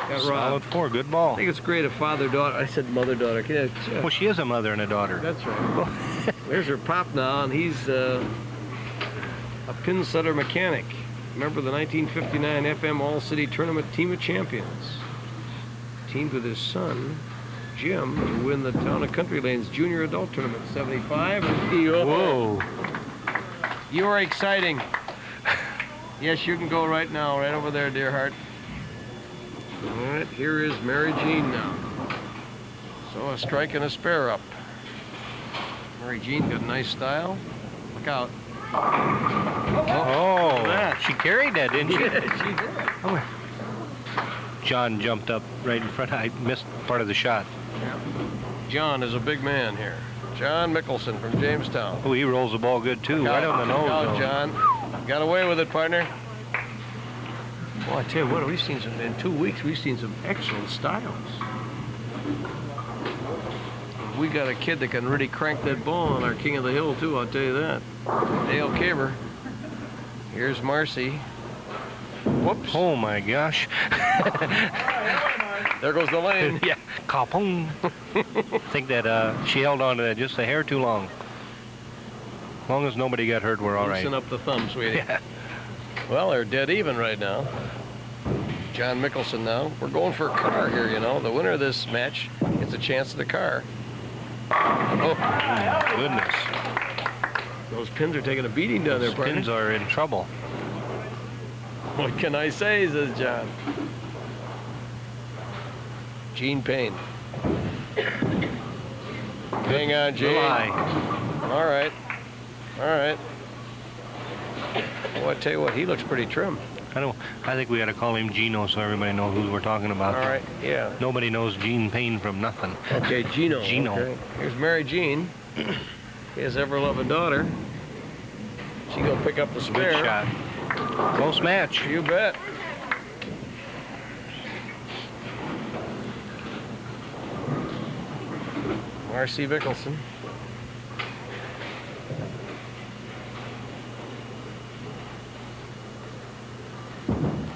Got Solid 4. Good ball. I think it's great, a father-daughter. I said mother-daughter. Well, she is a mother and a daughter. That's right. There's her pop now, and he's a pin setter mechanic. Remember the 1959 FM All-City Tournament Team of Champions. Teamed with his son, Jim, to win the Town of Country Lanes Junior Adult Tournament, 75. Whoa. You are exciting. Yes, you can go right now, right over there, dear heart. All right, here is Mary Jean now. So a strike and a spare up. Mary Jean got a nice style. Look out. Oh, that. She carried that, didn't she? Yeah, she did. Oh. John jumped up right in front. I missed part of the shot. Yeah. John is a big man here. John Mickelson from Jamestown. Oh, he rolls the ball good, too. Right on the nose, Look out, though. John. Got away with it, partner. Well, I tell you what, we've seen some, in 2 weeks, we've seen some excellent styles. We got a kid that can really crank that ball on our King of the Hill, too, I'll tell you that. Dale Kamer. Here's Marcy. Whoops. Oh, my gosh. There goes the lane. Yeah. Kapong. I think that she held on to that just a hair too long. As long as nobody got hurt, we're all right. Loosen up the thumb, sweetie. Yeah. Well, they're dead even right now. John Mickelson now. We're going for a car here, you know. The winner of this match gets a chance at the car. Oh, goodness. Those pins are taking a beating down there, Those partner. pins are in trouble. What can I say, says John. Gene Payne. Hang on, Gene. All right. All right. Well, I tell you what, he looks pretty trim. I think we got to call him Gino so everybody knows who we're talking about. All right, yeah. Nobody knows Gene Payne from nothing. Okay, Gino. Gino. Okay. Here's Mary Jean. His ever-loving daughter. She gonna pick up the spare. Good shot. Close match. You bet. Marcy Mickelson.